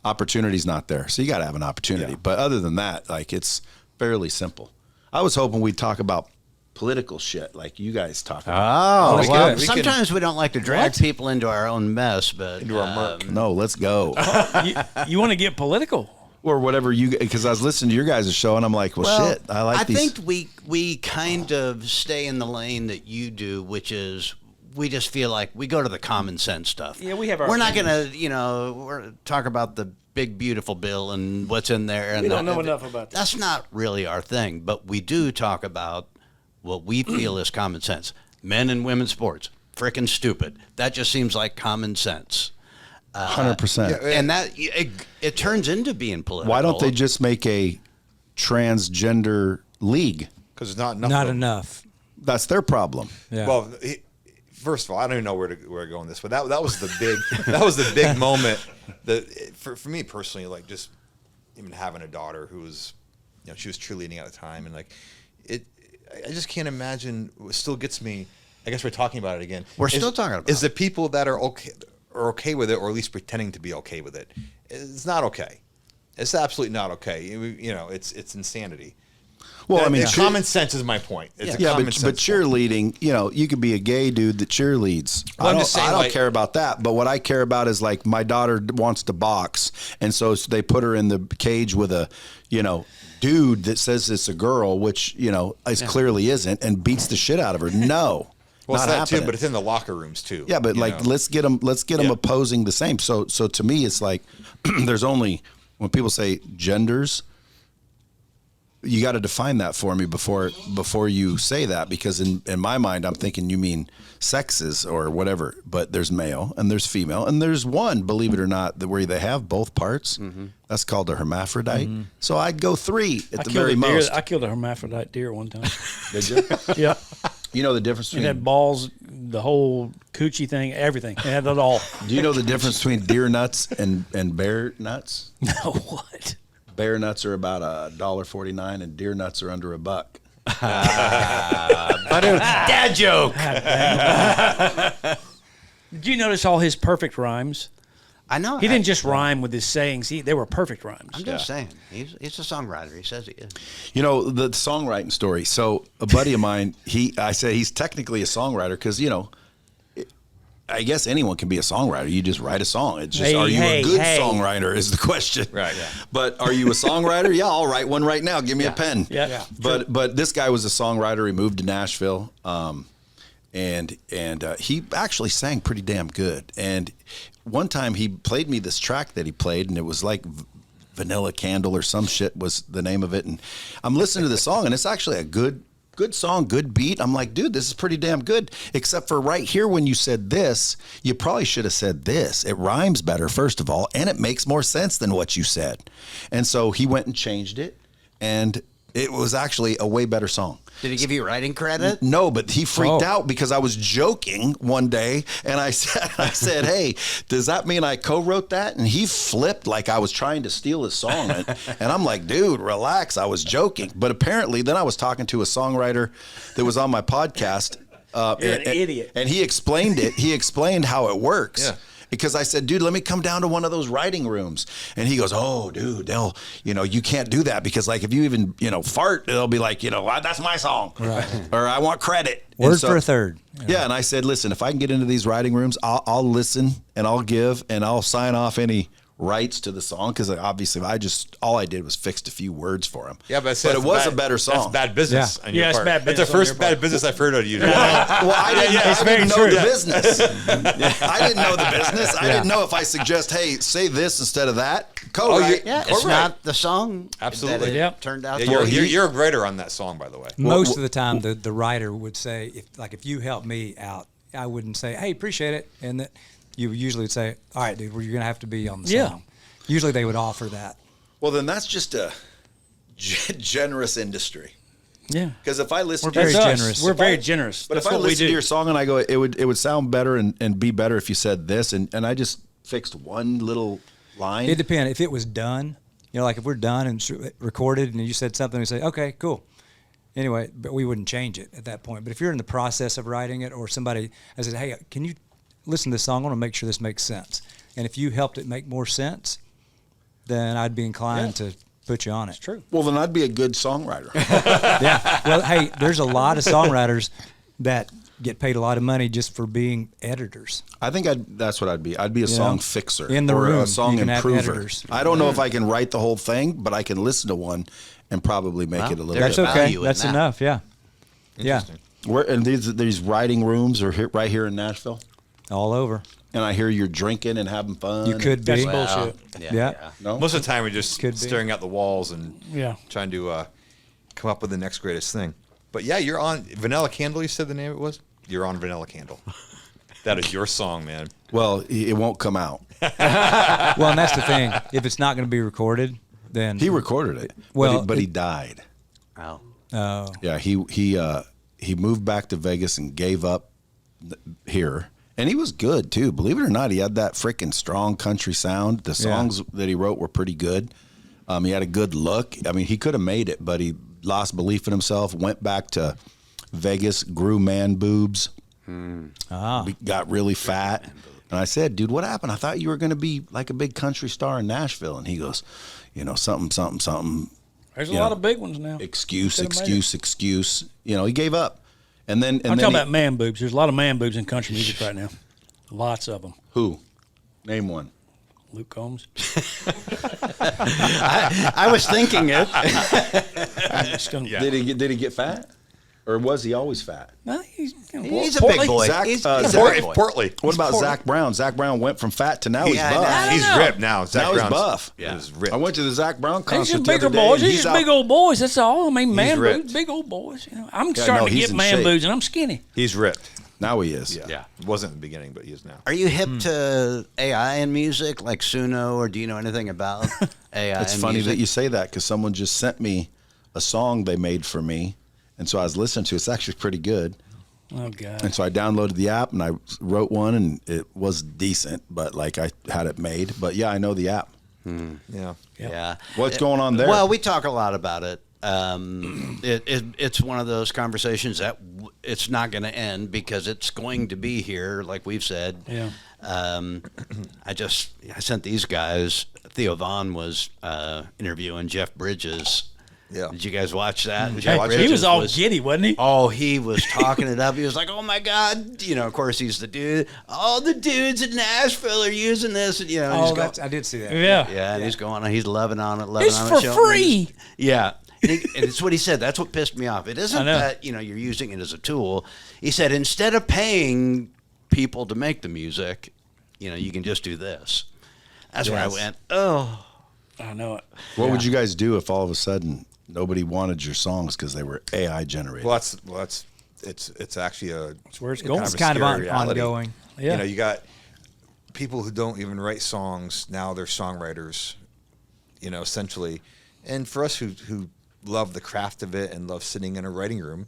[SPEAKER 5] opportunity's not there. So you got to have an opportunity. Yeah. But other than that, like, it's fairly simple. I was hoping we'd talk about political shit like you guys talk about.
[SPEAKER 3] Oh, well, sometimes we don't like to drag people into our own mess, but
[SPEAKER 5] into our murk. No, let's go.
[SPEAKER 2] You want to get political?
[SPEAKER 5] Or whatever because I was listening to your guys' show and I'm like, well shit, I like these.
[SPEAKER 3] I think we kind of stay in the lane that you do, which is we just feel like we go to the common sense stuff.
[SPEAKER 2] Yeah, we have our
[SPEAKER 3] We're not going to, you know, talk about the big, beautiful bill and what's in there. And
[SPEAKER 2] we don't know enough about that.
[SPEAKER 3] That's not really our thing, but we do talk about what we feel is common sense. Men and women's sports, frickin' stupid. That just seems like common sense.
[SPEAKER 5] 100%.
[SPEAKER 3] And that it turns into being political.
[SPEAKER 5] Why don't they just make a transgender league?
[SPEAKER 7] Because it's not enough.
[SPEAKER 4] Not enough.
[SPEAKER 5] That's their problem.
[SPEAKER 4] Yeah.
[SPEAKER 7] Well, first of all, I don't even know where to go on this, but that was the big moment that for me personally, like just even having a daughter who was, you know, she was cheerleading at the time, and like I just can't imagine. What still gets me. I guess we're talking about it again.
[SPEAKER 3] We're still talking about it.
[SPEAKER 7] Is the people that are okay with it, or at least pretending to be okay with it. It's not okay. It's absolutely not okay. You know, it's insanity.
[SPEAKER 5] Well, I mean,
[SPEAKER 7] common sense is my point. It's
[SPEAKER 5] but cheerleading, you know, you could be a gay dude that cheerleads.
[SPEAKER 7] Well,
[SPEAKER 5] I don't care about that. But what I care about is like my daughter wants to box, and so they put her in the cage with a, you know, dude that says it's a girl, which you know clearly isn't, and beats the shit out of her. No.
[SPEAKER 7] Well,
[SPEAKER 5] not
[SPEAKER 7] it's that
[SPEAKER 5] happening.
[SPEAKER 7] too, but it's in the locker rooms too.
[SPEAKER 5] Yeah, but like, let's get them opposing the same. So to me, it's like there's only when people say genders, you got to define that for me before you say that, because in my mind I'm thinking you mean sexes or whatever, but there's male and there's female and there's one, believe it or not, where they have both parts. That's called a hermaphrodite. So I'd go 3 at the very most.
[SPEAKER 2] I killed a hermaphrodite deer one time.
[SPEAKER 5] Did you?
[SPEAKER 2] Yeah.
[SPEAKER 5] You know the difference
[SPEAKER 2] It
[SPEAKER 5] between
[SPEAKER 2] had balls, the whole coochie thing, everything. It had it all.
[SPEAKER 5] Do you know the difference between deer nuts and bear nuts?
[SPEAKER 2] No, what?
[SPEAKER 5] Bear nuts are about $1.49 and deer nuts are under $1.
[SPEAKER 3] Dad joke.
[SPEAKER 2] Did you notice all his perfect rhymes?
[SPEAKER 3] I know.
[SPEAKER 2] He didn't just rhyme with his sayings. They were perfect rhymes.
[SPEAKER 3] I'm just saying. He's a songwriter. He says he is.
[SPEAKER 5] You know, the songwriting story. So a buddy of mine, I say he's technically a songwriter because, you know, I guess anyone can be a songwriter. You just write a song. It's just, are you a good songwriter is the question.
[SPEAKER 7] Right. Yeah.
[SPEAKER 5] But are you a songwriter? Yeah, I'll write one right now. Give me a pen.
[SPEAKER 2] Yeah.
[SPEAKER 5] But this guy was a songwriter. He moved to Nashville. And he actually sang pretty damn good. And one time he played me this track that he played, and it was like Vanilla Candle or some shit was the name of it. And I'm listening to the song, and it's actually a good song, good beat. I'm like, dude, this is pretty damn good. Except for right here when you said this, you probably should have said this. It rhymes better, first of all, and it makes more sense than what you said. And so he went and changed it, and it was actually a way better song.
[SPEAKER 3] Did he give you writing credit?
[SPEAKER 5] No, but he freaked out because I was joking one day, and I said, hey, does that mean I co-wrote that? And he flipped like I was trying to steal his song. And I'm like, dude, relax. I was joking. But apparently then I was talking to a songwriter that was on my podcast.
[SPEAKER 2] You're an idiot.
[SPEAKER 5] And he explained it. He explained how it works. Yeah. Because I said, dude, let me come down to one of those writing rooms. And he goes, oh, dude, you can't do that because, like, if you even, fart, it'll be like, that's my song. Right. Or I want credit.
[SPEAKER 4] Word for a third.
[SPEAKER 5] Yeah. And I said, listen, if I can get into these writing rooms, I'll listen and I'll give and I'll sign off any rights to the song because obviously all I did was fixed a few words for him.
[SPEAKER 7] Yeah, but
[SPEAKER 5] it was a better song.
[SPEAKER 7] That's bad business.
[SPEAKER 2] On your part. It's bad business.
[SPEAKER 7] That's the first bad business I've heard of you.
[SPEAKER 5] Well, I didn't know the business. I didn't know the business. I didn't know if I suggest, hey, say this instead of that. Co-write.
[SPEAKER 3] It's not the song.
[SPEAKER 7] Absolutely.
[SPEAKER 3] That turned out.
[SPEAKER 7] You're a writer on that song, by the way.
[SPEAKER 4] Most of the time, the writer would say, if you help me out, I wouldn't say, hey, appreciate it, and that you usually would say, all right, dude, you're gonna have to be on the song. Usually they would offer that.
[SPEAKER 5] Well, then that's just a generous industry.
[SPEAKER 2] Yeah.
[SPEAKER 5] Because if I listen,
[SPEAKER 4] we're very generous.
[SPEAKER 2] We're very generous.
[SPEAKER 5] But if I listen to your song and I go, it would sound better and be better if you said this, and I just fixed one little line.
[SPEAKER 4] It depends. If it was done, like if we're done and recorded, and you said something, we say, okay, cool. Anyway, but we wouldn't change it at that point. But if you're in the process of writing it, or somebody has said, hey, can you listen to this song? I want to make sure this makes sense. And if you helped it make more sense, then I'd be inclined to put you on it.
[SPEAKER 2] It's true.
[SPEAKER 5] Well, then I'd be a good songwriter.
[SPEAKER 4] Yeah. Well, hey, there's a lot of songwriters that get paid a lot of money just for being editors.
[SPEAKER 5] I think that's what I'd be. I'd be a song fixer
[SPEAKER 4] in the room,
[SPEAKER 5] a song improver.
[SPEAKER 4] I
[SPEAKER 5] don't know if I can write the whole thing, but I can listen to one and probably make it a little
[SPEAKER 4] That's
[SPEAKER 5] bit
[SPEAKER 4] okay. That's enough. Yeah.
[SPEAKER 7] Interesting.
[SPEAKER 5] Where and these writing rooms are right here in Nashville?
[SPEAKER 4] All over.
[SPEAKER 5] And I hear you're drinking and having fun.
[SPEAKER 4] You could be.
[SPEAKER 2] That's bullshit.
[SPEAKER 4] Yeah.
[SPEAKER 5] No?
[SPEAKER 7] Most of the time, we're just staring at the walls and trying to come up with the next greatest thing. But yeah, you're on Vanilla Candle. You said the name it was. You're on Vanilla Candle. That is your song, man.
[SPEAKER 5] Well, it won't come out.
[SPEAKER 4] Well, and that's the thing. If it's not going to be recorded, then
[SPEAKER 5] he recorded it.
[SPEAKER 4] Well,
[SPEAKER 5] but he died.
[SPEAKER 3] Oh.
[SPEAKER 5] Yeah, he moved back to Vegas and gave up here. And he was good, too. Believe it or not, he had that freaking strong country sound. The songs that he wrote were pretty good. He had a good look. I mean, he could have made it, but he lost belief in himself, went back to Vegas, grew man boobs, got really fat. And I said, dude, what happened? I thought you were going to be like a big country star in Nashville. And he goes, something.
[SPEAKER 2] There's a lot of big ones now.
[SPEAKER 5] Excuse. He gave up. And then
[SPEAKER 2] I'm talking about man boobs. There's a lot of man boobs in country music right now. Lots of them.
[SPEAKER 5] Who? Name one.
[SPEAKER 2] Luke Combs.
[SPEAKER 3] I was thinking it.
[SPEAKER 5] Did he get fat? Or was he always fat?
[SPEAKER 2] No, he's
[SPEAKER 3] He's a big boy.
[SPEAKER 5] Zach,
[SPEAKER 3] He's
[SPEAKER 5] Zach-
[SPEAKER 3] a big boy.
[SPEAKER 7] Portly.
[SPEAKER 5] What about Zach Brown? Zach Brown went from fat to now he's
[SPEAKER 3] Yeah,
[SPEAKER 5] buff.
[SPEAKER 3] I know.
[SPEAKER 7] He's ripped now. Zach
[SPEAKER 5] Now he's
[SPEAKER 7] Brown's
[SPEAKER 5] buff.
[SPEAKER 3] Yeah.
[SPEAKER 7] is ripped.
[SPEAKER 5] I went to the Zach Brown
[SPEAKER 2] These
[SPEAKER 5] concert
[SPEAKER 2] just
[SPEAKER 5] the
[SPEAKER 2] bigger
[SPEAKER 5] other day.
[SPEAKER 2] boys.
[SPEAKER 5] and
[SPEAKER 2] These
[SPEAKER 5] he's
[SPEAKER 2] just
[SPEAKER 5] out-
[SPEAKER 2] big old boys. That's all. I mean, man
[SPEAKER 7] ripped.
[SPEAKER 2] boobs, big old boys. You know, I'm
[SPEAKER 5] Yeah,
[SPEAKER 2] starting
[SPEAKER 5] no,
[SPEAKER 2] to
[SPEAKER 5] he's
[SPEAKER 2] get
[SPEAKER 5] in
[SPEAKER 2] man
[SPEAKER 5] shape.
[SPEAKER 2] boobs, and I'm skinny.
[SPEAKER 7] He's ripped.
[SPEAKER 5] Now he is.
[SPEAKER 3] Yeah.
[SPEAKER 7] Wasn't in the beginning, but he is now.
[SPEAKER 3] Are you hip to AI in music, like Suno, or do you know anything about AI?
[SPEAKER 5] It's
[SPEAKER 3] in
[SPEAKER 5] funny
[SPEAKER 3] music?
[SPEAKER 5] that you say that because someone just sent me a song they made for me. And so I was listening to it. It's actually pretty good.
[SPEAKER 2] Oh God.
[SPEAKER 5] And so I downloaded the app and I wrote one and it was decent, but like I had it made. But yeah, I know the app.
[SPEAKER 7] Yeah.
[SPEAKER 3] Yeah.
[SPEAKER 5] What's going on there?
[SPEAKER 3] Well, we talk a lot about it. It's one of those conversations that it's not going to end because it's going to be here, like we've said.
[SPEAKER 2] Yeah.
[SPEAKER 3] I sent these guys. Theo Vaughn was interviewing Jeff Bridges.
[SPEAKER 7] Yeah.
[SPEAKER 3] Did you guys watch that?
[SPEAKER 2] Hey,
[SPEAKER 3] Jeff
[SPEAKER 2] he
[SPEAKER 3] Bridges
[SPEAKER 2] was all giddy, wasn't he?
[SPEAKER 3] Oh, he was talking it up. He was like, "Oh my God!" You know, of course, he's the dude. All the dudes in Nashville are using this, and you know,
[SPEAKER 4] Oh,
[SPEAKER 3] he's going,
[SPEAKER 4] I did see that.
[SPEAKER 2] Yeah.
[SPEAKER 3] yeah, and he's going on. He's loving on it, loving
[SPEAKER 2] It's
[SPEAKER 3] on
[SPEAKER 2] for
[SPEAKER 3] it. showing
[SPEAKER 2] free.
[SPEAKER 3] his- Yeah. And it's what he said. That's what pissed me off. It
[SPEAKER 2] I
[SPEAKER 3] isn't
[SPEAKER 2] know.
[SPEAKER 3] that, you know, you're using it as a tool. He said, instead of paying people to make the music, you know, you can just do this. That's where I
[SPEAKER 2] Yes.
[SPEAKER 3] went, oh.
[SPEAKER 2] I know it.
[SPEAKER 5] what would you guys do if all of a sudden nobody wanted your songs because they were AI generated?
[SPEAKER 7] Well, it's actually a.
[SPEAKER 2] That's where it's going.
[SPEAKER 4] It's kind of
[SPEAKER 7] scary reality.
[SPEAKER 4] ongoing.
[SPEAKER 2] Yeah.
[SPEAKER 7] You know, you got people who don't even write songs now; they're songwriters. You know, essentially, and for us who love the craft of it and love sitting in a writing room,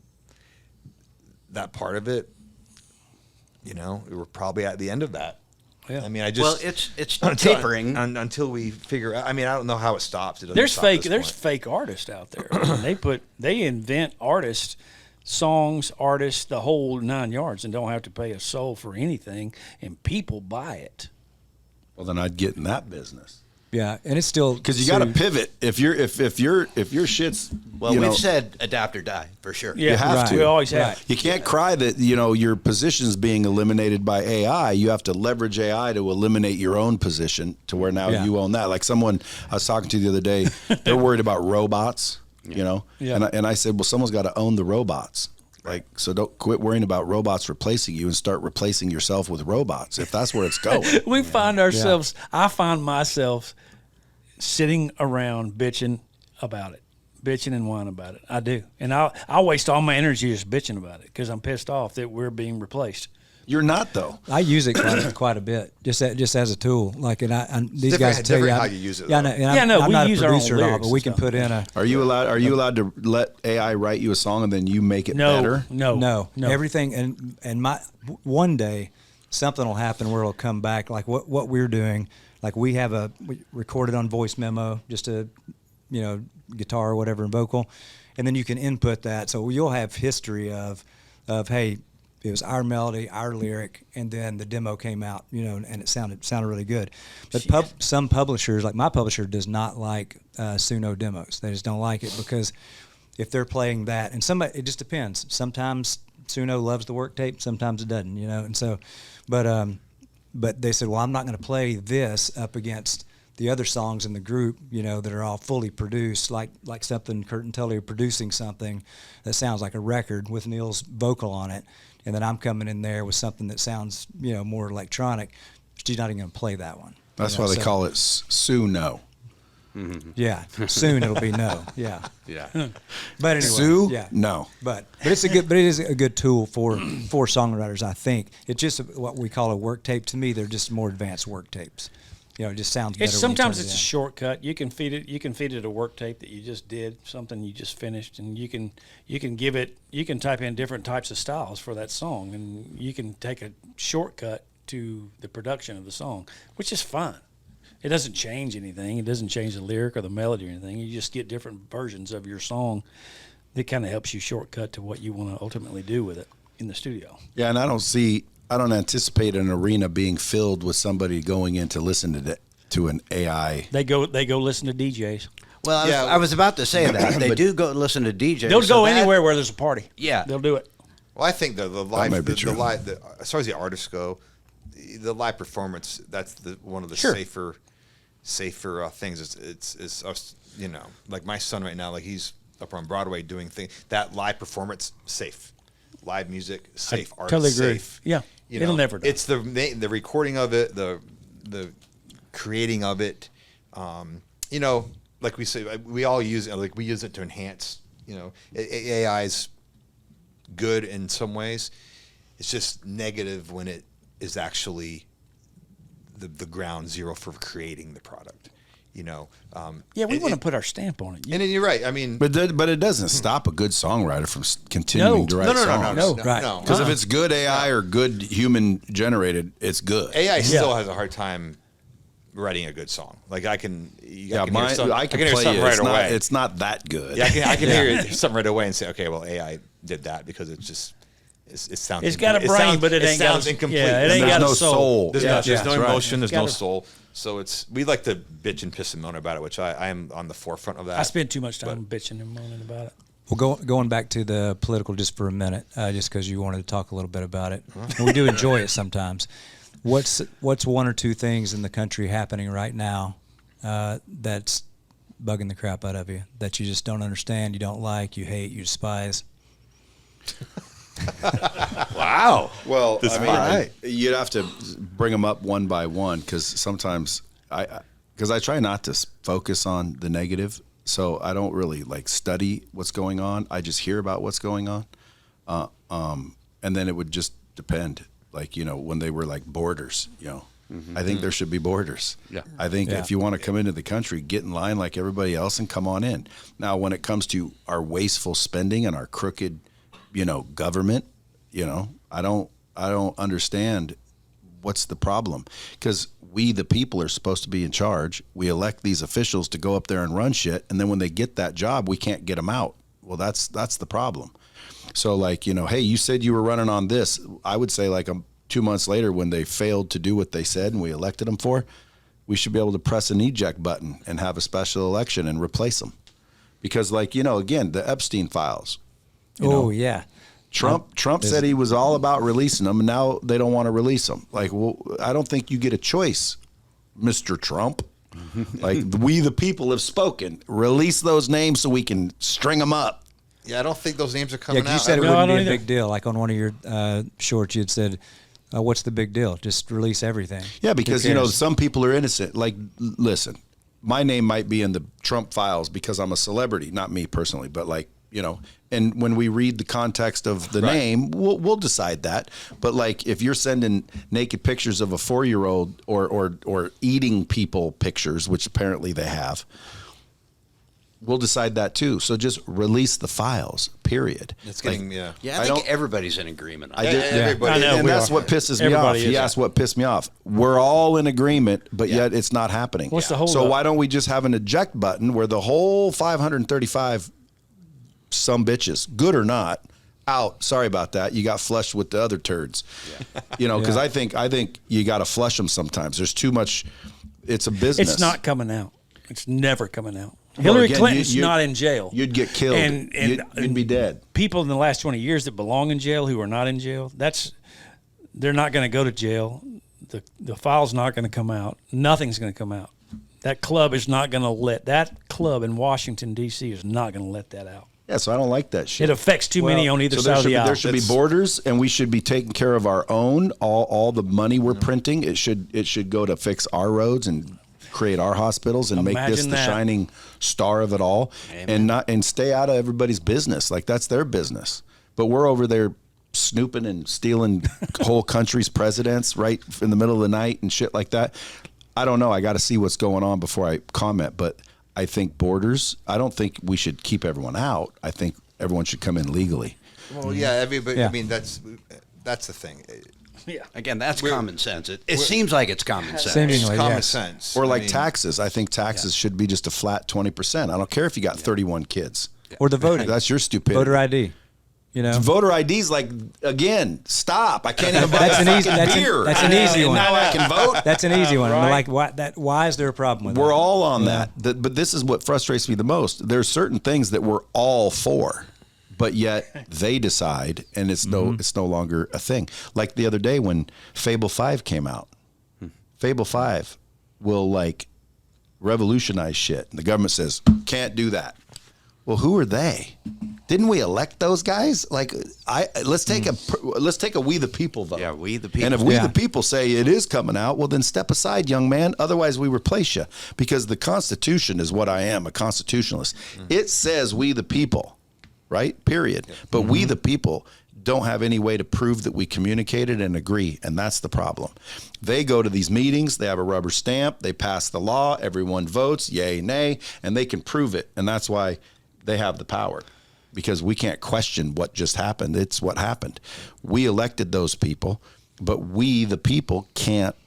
[SPEAKER 7] that part of it, you know, we're probably at the end of that.
[SPEAKER 2] Yeah.
[SPEAKER 7] I mean, I just
[SPEAKER 3] Well, it's tapering.
[SPEAKER 7] until we figure out. I mean, I don't know how it stops. It doesn't
[SPEAKER 2] There's
[SPEAKER 7] stop at
[SPEAKER 2] fake.
[SPEAKER 7] this
[SPEAKER 2] There's
[SPEAKER 7] point.
[SPEAKER 2] fake artists out there. they invent artists, songs, artists, the whole 9 yards, and don't have to pay a soul for anything, and people buy it.
[SPEAKER 5] Well, then I'd get in that business
[SPEAKER 4] Yeah, and it's still
[SPEAKER 5] because you got to pivot. If your shit's
[SPEAKER 3] Well,
[SPEAKER 5] you
[SPEAKER 3] we've
[SPEAKER 5] know,
[SPEAKER 3] said adapt or die, for sure.
[SPEAKER 2] Yeah,
[SPEAKER 5] have
[SPEAKER 4] Right.
[SPEAKER 5] to.
[SPEAKER 2] We always have.
[SPEAKER 4] Right.
[SPEAKER 5] You can't cry that, you know, your position's being eliminated by AI. You have to leverage AI to eliminate your own position to where now
[SPEAKER 4] Yeah.
[SPEAKER 5] you own that. Like someone I was talking to the other day, they're worried about robots, you know?
[SPEAKER 2] Yeah.
[SPEAKER 5] And I said, well, someone's got to own the robots. Like, so don't quit worrying about robots replacing you and start replacing yourself with robots if that's where it's going.
[SPEAKER 2] We find ourselves. I find myself sitting around bitching about it, bitching and whining about it. I do, and I waste all my energy just bitching about it because I'm pissed off that we're being replaced.
[SPEAKER 5] You're not, though.
[SPEAKER 4] I use it quite a bit, just as a tool. Like, and these guys
[SPEAKER 7] different
[SPEAKER 4] tell you
[SPEAKER 7] how you use it,
[SPEAKER 4] Yeah, I
[SPEAKER 7] though.
[SPEAKER 4] know, and
[SPEAKER 2] Yeah, no,
[SPEAKER 4] I'm
[SPEAKER 2] we
[SPEAKER 4] not
[SPEAKER 2] use
[SPEAKER 4] a
[SPEAKER 2] our own
[SPEAKER 4] producer at all,
[SPEAKER 2] lyrics
[SPEAKER 4] but we
[SPEAKER 2] and
[SPEAKER 4] can
[SPEAKER 2] stuff.
[SPEAKER 4] put in a.
[SPEAKER 5] Are you allowed to let AI write you a song and then you make it
[SPEAKER 2] No,
[SPEAKER 5] better?
[SPEAKER 2] no.
[SPEAKER 4] Everything and my one day something will happen where it'll come back like what we're doing. Like we recorded on voice memo, just a guitar or whatever and vocal, and then you can input that. So you'll have history of hey, it was our melody, our lyric, and then the demo came out, and it sounded really good. But some publishers, like my publisher, does not like Suno demos. They just don't like it because if they're playing that, and it just depends. Sometimes Suno loves the work tape, sometimes it doesn't, and so, but they said, well, I'm not going to play this up against the other songs in the group, that are all fully produced, like something Kurt and Tully are producing something that sounds like a record with Neil's vocal on it, and then I'm coming in there with something that sounds, more electronic. She's not even going to play that one.
[SPEAKER 5] That's why they call it Suno.
[SPEAKER 4] Yeah, soon it'll be no. Yeah,
[SPEAKER 3] Yeah.
[SPEAKER 4] but anyway,
[SPEAKER 5] Sue?
[SPEAKER 4] yeah,
[SPEAKER 5] No.
[SPEAKER 4] but it is a good tool for songwriters. I think it's just what we call a work tape. To me, they're just more advanced work tapes. It just sounds better.
[SPEAKER 2] Sometimes
[SPEAKER 4] when you
[SPEAKER 2] it's a
[SPEAKER 4] turn it
[SPEAKER 2] shortcut. You can feed it a work tape that you just did, something you just finished, and you can type in different types of styles for that song, and you can take a shortcut to the production of the song, which is fine. It doesn't change anything. It doesn't change the lyric or the melody or anything. You just get different versions of your song. That kind of helps you shortcut to what you want to ultimately do with it in the studio.
[SPEAKER 5] Yeah, and I don't anticipate an arena being filled with somebody going in to listen to an AI.
[SPEAKER 2] They go listen to DJs.
[SPEAKER 3] Well, I was about to say that. They do go listen to DJs.
[SPEAKER 2] They'll go anywhere where there's a party.
[SPEAKER 3] Yeah.
[SPEAKER 2] They'll do it.
[SPEAKER 7] Well, I think the live,
[SPEAKER 5] might be
[SPEAKER 7] the
[SPEAKER 5] true.
[SPEAKER 7] live, as far as the artists go, the live performance, that's one of the
[SPEAKER 2] Sure.
[SPEAKER 7] safer things. It's us, like my son right now, like he's
[SPEAKER 1] up on Broadway doing things. That live performance, safe. Live music, safe. Art,
[SPEAKER 2] totally agree.
[SPEAKER 1] safe.
[SPEAKER 2] Yeah, it'll never die.
[SPEAKER 1] It's the recording of it, the creating of it. You know, like we say, we all use it. Like we use it to enhance. You know, AI's good in some ways. It's just negative when it is actually the ground zero for creating the product. You know,
[SPEAKER 2] we want to put our stamp on it.
[SPEAKER 1] And you're right. I mean,
[SPEAKER 5] but it doesn't stop a good songwriter from continuing to write songs.
[SPEAKER 2] No,
[SPEAKER 5] Because if it's good AI or good human generated, it's good.
[SPEAKER 1] AI still has a hard time writing a good song. Like I can hear something right away.
[SPEAKER 5] It's not that good.
[SPEAKER 1] Yeah, I can hear something right away and say, okay, well, AI did that because it sounds.
[SPEAKER 2] It's got a brain, but it ain't
[SPEAKER 1] sounds
[SPEAKER 2] got
[SPEAKER 1] incomplete.
[SPEAKER 2] Yeah, it ain't got
[SPEAKER 5] no
[SPEAKER 2] a soul.
[SPEAKER 1] There's no emotion. There's no
[SPEAKER 2] Gotta-
[SPEAKER 1] soul. So we like to bitch and piss and moan about it, which I am on the forefront of that.
[SPEAKER 2] I spend too much time bitching and moaning about it.
[SPEAKER 4] Well, going back to the political just for a minute, just because you wanted to talk a little bit about it, and we do enjoy it sometimes. What's one or two things in the country happening right now that's bugging the crap out of you, that you just don't understand, you don't like, you hate, you despise?
[SPEAKER 1] Wow.
[SPEAKER 5] Well, you'd have to bring them up one by one because sometimes I try not to focus on the negative, so I don't really like study what's going on. I just hear about what's going on, and then it would just depend. Like, you know, when they were like borders, you know, I think there should be borders. Yeah. I think if you want to come into the country, get in line like everybody else and come on in. Now, when it comes to our wasteful spending and our crooked, you know, government, you know, I don't understand what's the problem, because we, the people, are supposed to be in charge. We elect these officials to go up there and run shit, and then when they get that job, we can't get them out. Well, that's the problem. So, like, you know, hey, you said you were running on this. I would say, like, 2 months later, when they failed to do what they said and we elected them for, we should be able to press an eject button and have a special election and replace them. Because, like, you know, again, the Epstein files. Trump said he was all about releasing them, and now they don't want to release them. Like, well, I don't think you get a choice, Mr. Trump. Like, we the people have spoken. Release those names so we can string them up.
[SPEAKER 1] Yeah, I don't think those names are coming out.
[SPEAKER 4] You said it wouldn't be a big deal. Like on one of your shorts, you had said, what's the big deal? Just release everything.
[SPEAKER 5] Yeah, because, you know, some people are innocent. Like, listen, my name might be in the Trump files because I'm a celebrity. Not me personally, but, like, you know, and when we read the context of the name, we'll decide that. But, like, if you're sending naked pictures of a 4-year-old or eating people pictures, which apparently they have, we'll decide that too. So just release the files, period.
[SPEAKER 1] It's getting,
[SPEAKER 3] Yeah, I think everybody's in agreement on that.
[SPEAKER 1] Everybody.
[SPEAKER 2] I know,
[SPEAKER 5] and that's what pisses me off. He asked what pissed me off. We're all in agreement, but yet it's not happening.
[SPEAKER 2] What's the hold
[SPEAKER 5] So
[SPEAKER 2] up?
[SPEAKER 5] why don't we just have an eject button where the whole 535 some bitches, good or not, out. Sorry about that. You got flushed with the other turds. You know, because I think you got to flush them sometimes. There's too much. It's a business.
[SPEAKER 2] It's not coming out. It's never coming out. Hillary Clinton's not in jail.
[SPEAKER 5] You'd get killed.
[SPEAKER 2] And
[SPEAKER 5] you'd be dead.
[SPEAKER 2] People in the last 20 years that belong in jail who are not in jail, they're not going to go to jail. The file's not going to come out. Nothing's going to come out. That club is not going to that club in Washington, D.C. is not going to let that out.
[SPEAKER 5] Yeah, so I don't like that shit.
[SPEAKER 2] It affects too many on either side of the aisle.
[SPEAKER 5] There should be borders, and we should be taking care of our own. All the money we're printing, it should go to fix our roads and create our hospitals and make this the shining star of it all. Amen. and stay out of everybody's business. Like, that's their business. But we're over there snooping and stealing whole countries' presidents right in the middle of the night and shit like that. I don't know. I got to see what's going on before I comment. But I think borders, I don't think we should keep everyone out. I think everyone should come in legally.
[SPEAKER 1] Well, yeah, everybody. Yeah. I mean, that's the thing.
[SPEAKER 3] Yeah. Again, that's common sense. It seems like it's common sense.
[SPEAKER 1] It's common sense.
[SPEAKER 5] Or like taxes. I think taxes should be just a flat 20%. I don't care if you got 31 kids.
[SPEAKER 4] Or the voting.
[SPEAKER 5] That's your stupidity.
[SPEAKER 4] Voter ID. You know,
[SPEAKER 5] voter ID's like, again, stop. I can't even buy beer.
[SPEAKER 4] That's an easy one.
[SPEAKER 5] Now I can vote.
[SPEAKER 4] That's an easy one. Right. Like, why is there a problem with that?
[SPEAKER 5] We're all on that. But this is what frustrates me the most. There's certain things that we're all for, but yet they decide, and it's no longer a thing. Like the other day when Fable 5 came out. Fable 5 will, like, revolutionize shit. And the government says, can't do that. Well, who are they? Didn't we elect those guys? Like, let's take a we the people vote.
[SPEAKER 3] Yeah, we the people.
[SPEAKER 5] And if we the people say it is coming out, well, then step aside, young man. Otherwise, we replace you, because the Constitution is what I am, a constitutionalist. It says we the people, right? Period. But we the people don't have any way to prove that we communicated and agree, and that's the problem. They go to these meetings, they have a rubber stamp, they pass the law, everyone votes, yay, nay, and they can prove it, and that's why they have the power, because we can't question what just happened. It's what happened. We elected those people, but we, the people, can't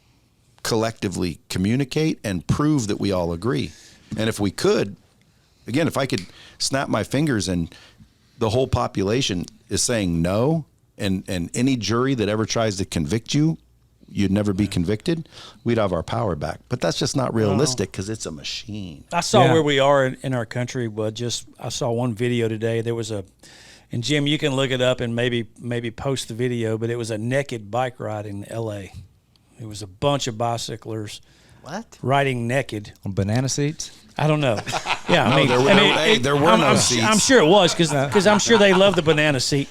[SPEAKER 5] collectively communicate and prove that we all agree. And if we could, again, if I could snap my fingers and the whole population is saying no, and any jury that ever tries to convict you, you'd never be convicted, we'd have our power back. But that's just not realistic, because it's a machine.
[SPEAKER 2] I saw where we are in our country, but I saw one video today. There was and Jim, you can look it up and maybe post the video, but it was a naked bike ride in L.A. It was a bunch of bicyclers riding naked.
[SPEAKER 4] On banana seats?
[SPEAKER 2] I don't know. Yeah,
[SPEAKER 5] there were no seats.
[SPEAKER 2] I'm sure it was, because I'm sure they love the banana seat.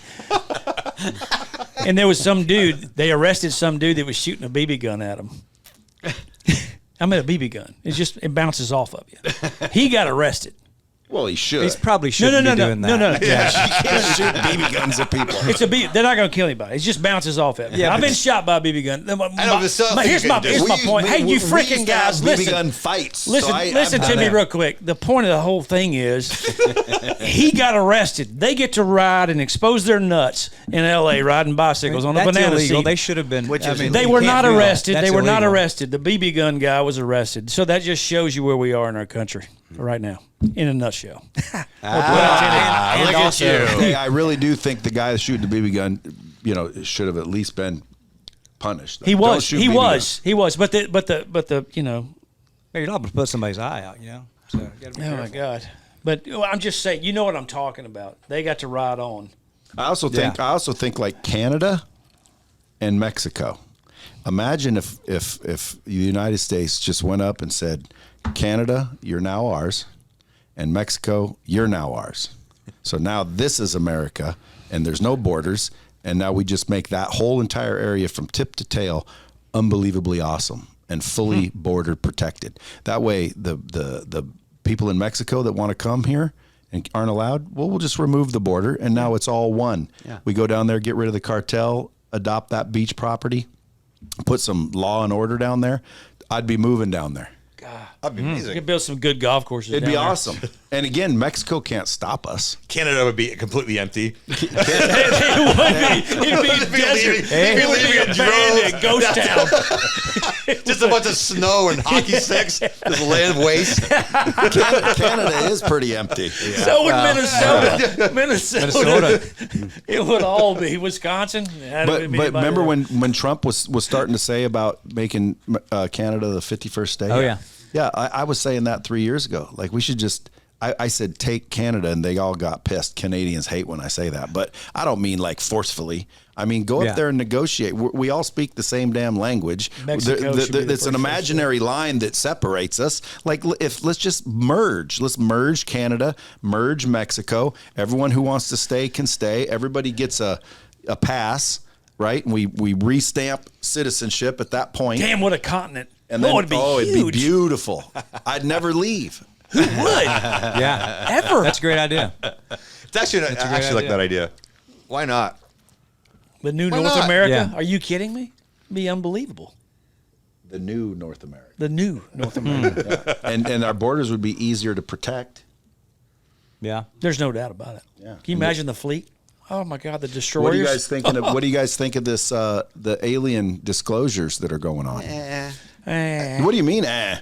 [SPEAKER 2] And there was some dude, they arrested some dude that was shooting a BB gun at him. I mean, a BB gun. It bounces off of you. He got arrested.
[SPEAKER 5] Well, he should.
[SPEAKER 4] He probably shouldn't be doing that.
[SPEAKER 2] No.
[SPEAKER 5] Yeah, you can't shoot BB guns at people.
[SPEAKER 2] They're not going to kill anybody. It just bounces off at me. Yeah, I've been shot by a BB gun. Here's my point. Hey, you freaking guys, listen.
[SPEAKER 5] BB gun fights.
[SPEAKER 2] Listen to me real quick. The point of the whole thing is he got arrested. They get to ride and expose their nuts in L.A. riding bicycles on a banana
[SPEAKER 4] illegal.
[SPEAKER 2] seat.
[SPEAKER 4] They should have been.
[SPEAKER 2] They were not arrested. They were not
[SPEAKER 4] illegal.
[SPEAKER 2] arrested. The BB gun guy was arrested. So that just shows you where we are in our country right now, in a nutshell.
[SPEAKER 3] And also,
[SPEAKER 5] Hey, I really do think the guy that's shooting the BB gun, should have at least been punished.
[SPEAKER 2] He was. But the
[SPEAKER 4] You're not going to put somebody's eye out, So you gotta be
[SPEAKER 2] oh
[SPEAKER 4] careful.
[SPEAKER 2] my God. But I'm just saying, you know what I'm talking about. They got to ride on.
[SPEAKER 5] I also think like Canada and Mexico. Imagine if the United States just went up and said, Canada, you're now ours, and Mexico, you're now ours. So now this is America, and there's no borders, and now we just make that whole entire area from tip to tail unbelievably awesome and fully border protected. That way, the people in Mexico that want to come here and aren't allowed, well, we'll just remove the border, and now it's all one. Yeah. We go down there, get rid of the cartel, adopt that beach property, put some law and order down there. I'd be moving down there.
[SPEAKER 1] That'd be amazing.
[SPEAKER 2] You could build some good golf courses.
[SPEAKER 5] It'd
[SPEAKER 2] down
[SPEAKER 5] be
[SPEAKER 2] there.
[SPEAKER 5] awesome. And again, Mexico can't stop us.
[SPEAKER 1] Canada would be completely empty.
[SPEAKER 2] It would be. It'd be a desert. It would be abandoned, ghost town.
[SPEAKER 1] Just a bunch of snow and hockey sticks. Just land waste.
[SPEAKER 5] Canada is pretty empty. Yeah.
[SPEAKER 2] So would Minnesota. It would all be Wisconsin.
[SPEAKER 5] But remember when Trump was starting to say about making Canada the 51st state?
[SPEAKER 4] Oh, yeah.
[SPEAKER 5] Yeah, I was saying that 3 years ago. Like, we should just, I said, take Canada, and they all got pissed. Canadians hate when I say that. But I don't mean like forcefully. I mean, go up there and negotiate. We all speak the same damn language. It's an imaginary line that separates us. Like, let's just merge. Let's merge Canada, merge Mexico. Everyone who wants to stay can stay. Everybody gets a pass, right? And we restamp citizenship at that point.
[SPEAKER 2] Damn, what a continent.
[SPEAKER 5] And then,
[SPEAKER 2] it'd be huge.
[SPEAKER 5] It'd be beautiful. I'd never leave.
[SPEAKER 2] Who would?
[SPEAKER 4] Yeah.
[SPEAKER 2] Ever.
[SPEAKER 4] That's a great idea.
[SPEAKER 1] It's actually, I like that idea. Why not?
[SPEAKER 2] The new North America? Yeah. Are you kidding me? It'd be unbelievable.
[SPEAKER 5] The new North America.
[SPEAKER 2] The new North America.
[SPEAKER 5] Yeah. And our borders would be easier to protect.
[SPEAKER 4] Yeah.
[SPEAKER 2] There's no doubt about it. Yeah. Can you imagine the fleet? Oh my God, the destroyers.
[SPEAKER 5] What do you guys think what do you guys think of this the alien disclosures that are going on? What do you mean? Have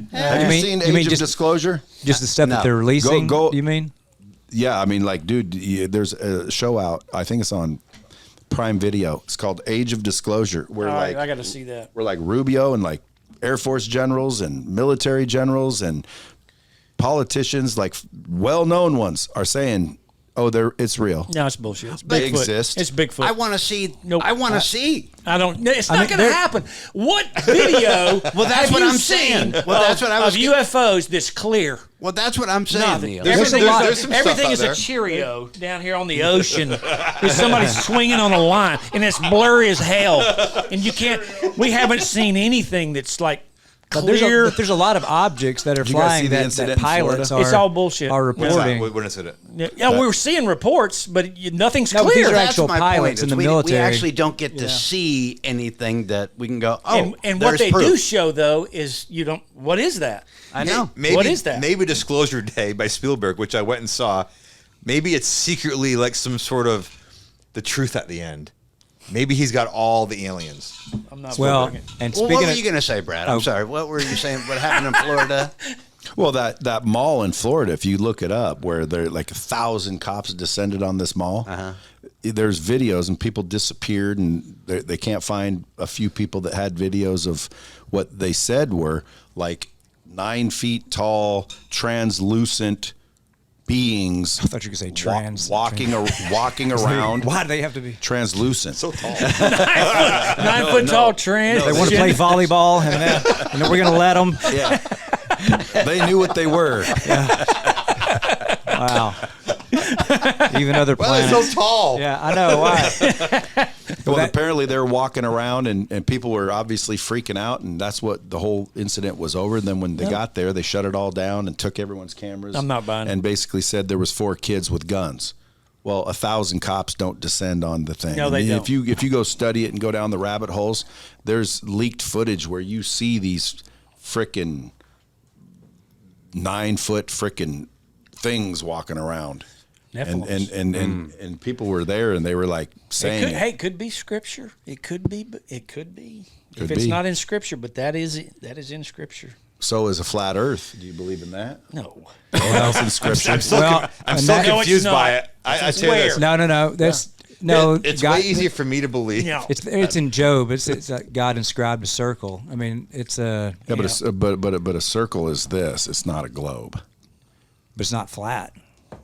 [SPEAKER 5] you seen Age of Disclosure?
[SPEAKER 4] Just the stuff that they're releasing? Do you mean?
[SPEAKER 5] Yeah, I mean, like, dude, there's a show out. I think it's on Prime Video. It's called Age of Disclosure. Where
[SPEAKER 2] I got to see that.
[SPEAKER 5] We're like Rubio and like Air Force generals and military generals and politicians, like well-known ones, are saying Oh, it's real.
[SPEAKER 2] No, it's bullshit. It's
[SPEAKER 5] They
[SPEAKER 2] Bigfoot.
[SPEAKER 5] exist.
[SPEAKER 2] It's Bigfoot.
[SPEAKER 3] I want to see.
[SPEAKER 2] Nope.
[SPEAKER 3] I want to see.
[SPEAKER 2] I don't. It's not going to happen. What video?
[SPEAKER 3] Well, that's
[SPEAKER 2] have
[SPEAKER 3] what
[SPEAKER 2] you
[SPEAKER 3] I'm
[SPEAKER 2] seen
[SPEAKER 3] saying. Well, that's what I was
[SPEAKER 2] of UFOs that's clear.
[SPEAKER 3] Well, that's what I'm saying,
[SPEAKER 2] Nothing.
[SPEAKER 3] Neil.
[SPEAKER 1] There's some stuff
[SPEAKER 2] Everything
[SPEAKER 1] out
[SPEAKER 2] is
[SPEAKER 1] there.
[SPEAKER 2] a Cheerio down here on the ocean. There's somebody swinging on a line, and it's blurry as hell. And you can't. We haven't seen anything that's like clear.
[SPEAKER 4] But there's a lot of objects that are
[SPEAKER 5] you guys see
[SPEAKER 4] flying
[SPEAKER 5] the
[SPEAKER 4] that
[SPEAKER 5] incident in
[SPEAKER 4] pilots
[SPEAKER 5] Florida?
[SPEAKER 2] It's all bullshit.
[SPEAKER 4] are
[SPEAKER 2] What's
[SPEAKER 1] What's that?
[SPEAKER 4] reporting.
[SPEAKER 1] What is it?
[SPEAKER 2] yeah, we were seeing reports, but nothing's
[SPEAKER 4] No, but
[SPEAKER 2] clear.
[SPEAKER 4] these are
[SPEAKER 3] That's
[SPEAKER 4] actual
[SPEAKER 3] my
[SPEAKER 4] pilots
[SPEAKER 3] point,
[SPEAKER 4] in the
[SPEAKER 3] is
[SPEAKER 4] military.
[SPEAKER 3] We actually don't get to see anything that we can go, oh,
[SPEAKER 2] and what
[SPEAKER 3] there's
[SPEAKER 2] they
[SPEAKER 3] proof.
[SPEAKER 2] do show though is you don't. What is that?
[SPEAKER 3] I know.
[SPEAKER 1] Maybe,
[SPEAKER 2] What is that?
[SPEAKER 1] Maybe Disclosure Day by Spielberg, which I went and saw. Maybe it's secretly like some sort of the truth at the end. Maybe he's got all the aliens.
[SPEAKER 2] I'm not.
[SPEAKER 4] Well,
[SPEAKER 2] believing it.
[SPEAKER 4] and
[SPEAKER 3] Well,
[SPEAKER 4] speaking
[SPEAKER 3] what were
[SPEAKER 4] of,
[SPEAKER 3] you going to say, Brad? I'm sorry. What were you saying? What happened in Florida?
[SPEAKER 5] Well, that mall in Florida, if you look it up, where there like 1,000 cops descended on this mall, there's videos and people disappeared, and they can't find a few people that had videos of what they said were like 9 feet tall, translucent beings.
[SPEAKER 4] I thought you could say trans.
[SPEAKER 5] walking around.
[SPEAKER 4] Why do they have to be?
[SPEAKER 5] Translucent.
[SPEAKER 1] So tall.
[SPEAKER 2] 9 foot tall trans.
[SPEAKER 4] They want to play volleyball, and then we're going to let them.
[SPEAKER 5] Yeah. They knew what they were.
[SPEAKER 4] Wow. Even other
[SPEAKER 1] Well,
[SPEAKER 4] planets.
[SPEAKER 1] it's so tall.
[SPEAKER 4] Yeah, I know. Why?
[SPEAKER 5] Well, apparently they were walking around and people were obviously freaking out, and that's what the whole incident was over. And then when they got there, they shut it all down and took everyone's cameras.
[SPEAKER 2] I'm not buying it.
[SPEAKER 5] And basically said there was 4 kids with guns. Well, 1,000 cops don't descend on the thing.
[SPEAKER 2] No, they
[SPEAKER 5] And
[SPEAKER 2] don't.
[SPEAKER 5] If you go study it and go down the rabbit holes, there's leaked footage where you see these frickin' 9-foot frickin' things walking around.
[SPEAKER 2] Nephilims.
[SPEAKER 5] And people were there and they were like saying,
[SPEAKER 2] It could be scripture. It could be.
[SPEAKER 5] Could
[SPEAKER 2] If it's
[SPEAKER 5] be.
[SPEAKER 2] not in scripture, but that is in scripture.
[SPEAKER 5] so is a flat Earth. Do you believe in that?
[SPEAKER 2] No.
[SPEAKER 5] What else in Scripture?
[SPEAKER 1] I'm so
[SPEAKER 4] and
[SPEAKER 1] so
[SPEAKER 4] that-
[SPEAKER 2] No, it's
[SPEAKER 1] confused by
[SPEAKER 2] not.
[SPEAKER 1] it. I
[SPEAKER 2] It's
[SPEAKER 1] tell you this.
[SPEAKER 2] where?
[SPEAKER 4] No. That's no.
[SPEAKER 1] It's
[SPEAKER 4] God-
[SPEAKER 1] way easier for me to believe.
[SPEAKER 2] No.
[SPEAKER 4] It's in Job. It's God inscribed a circle. I mean, it's a
[SPEAKER 5] Yeah, but a circle is this. It's not a globe.
[SPEAKER 4] but it's not flat.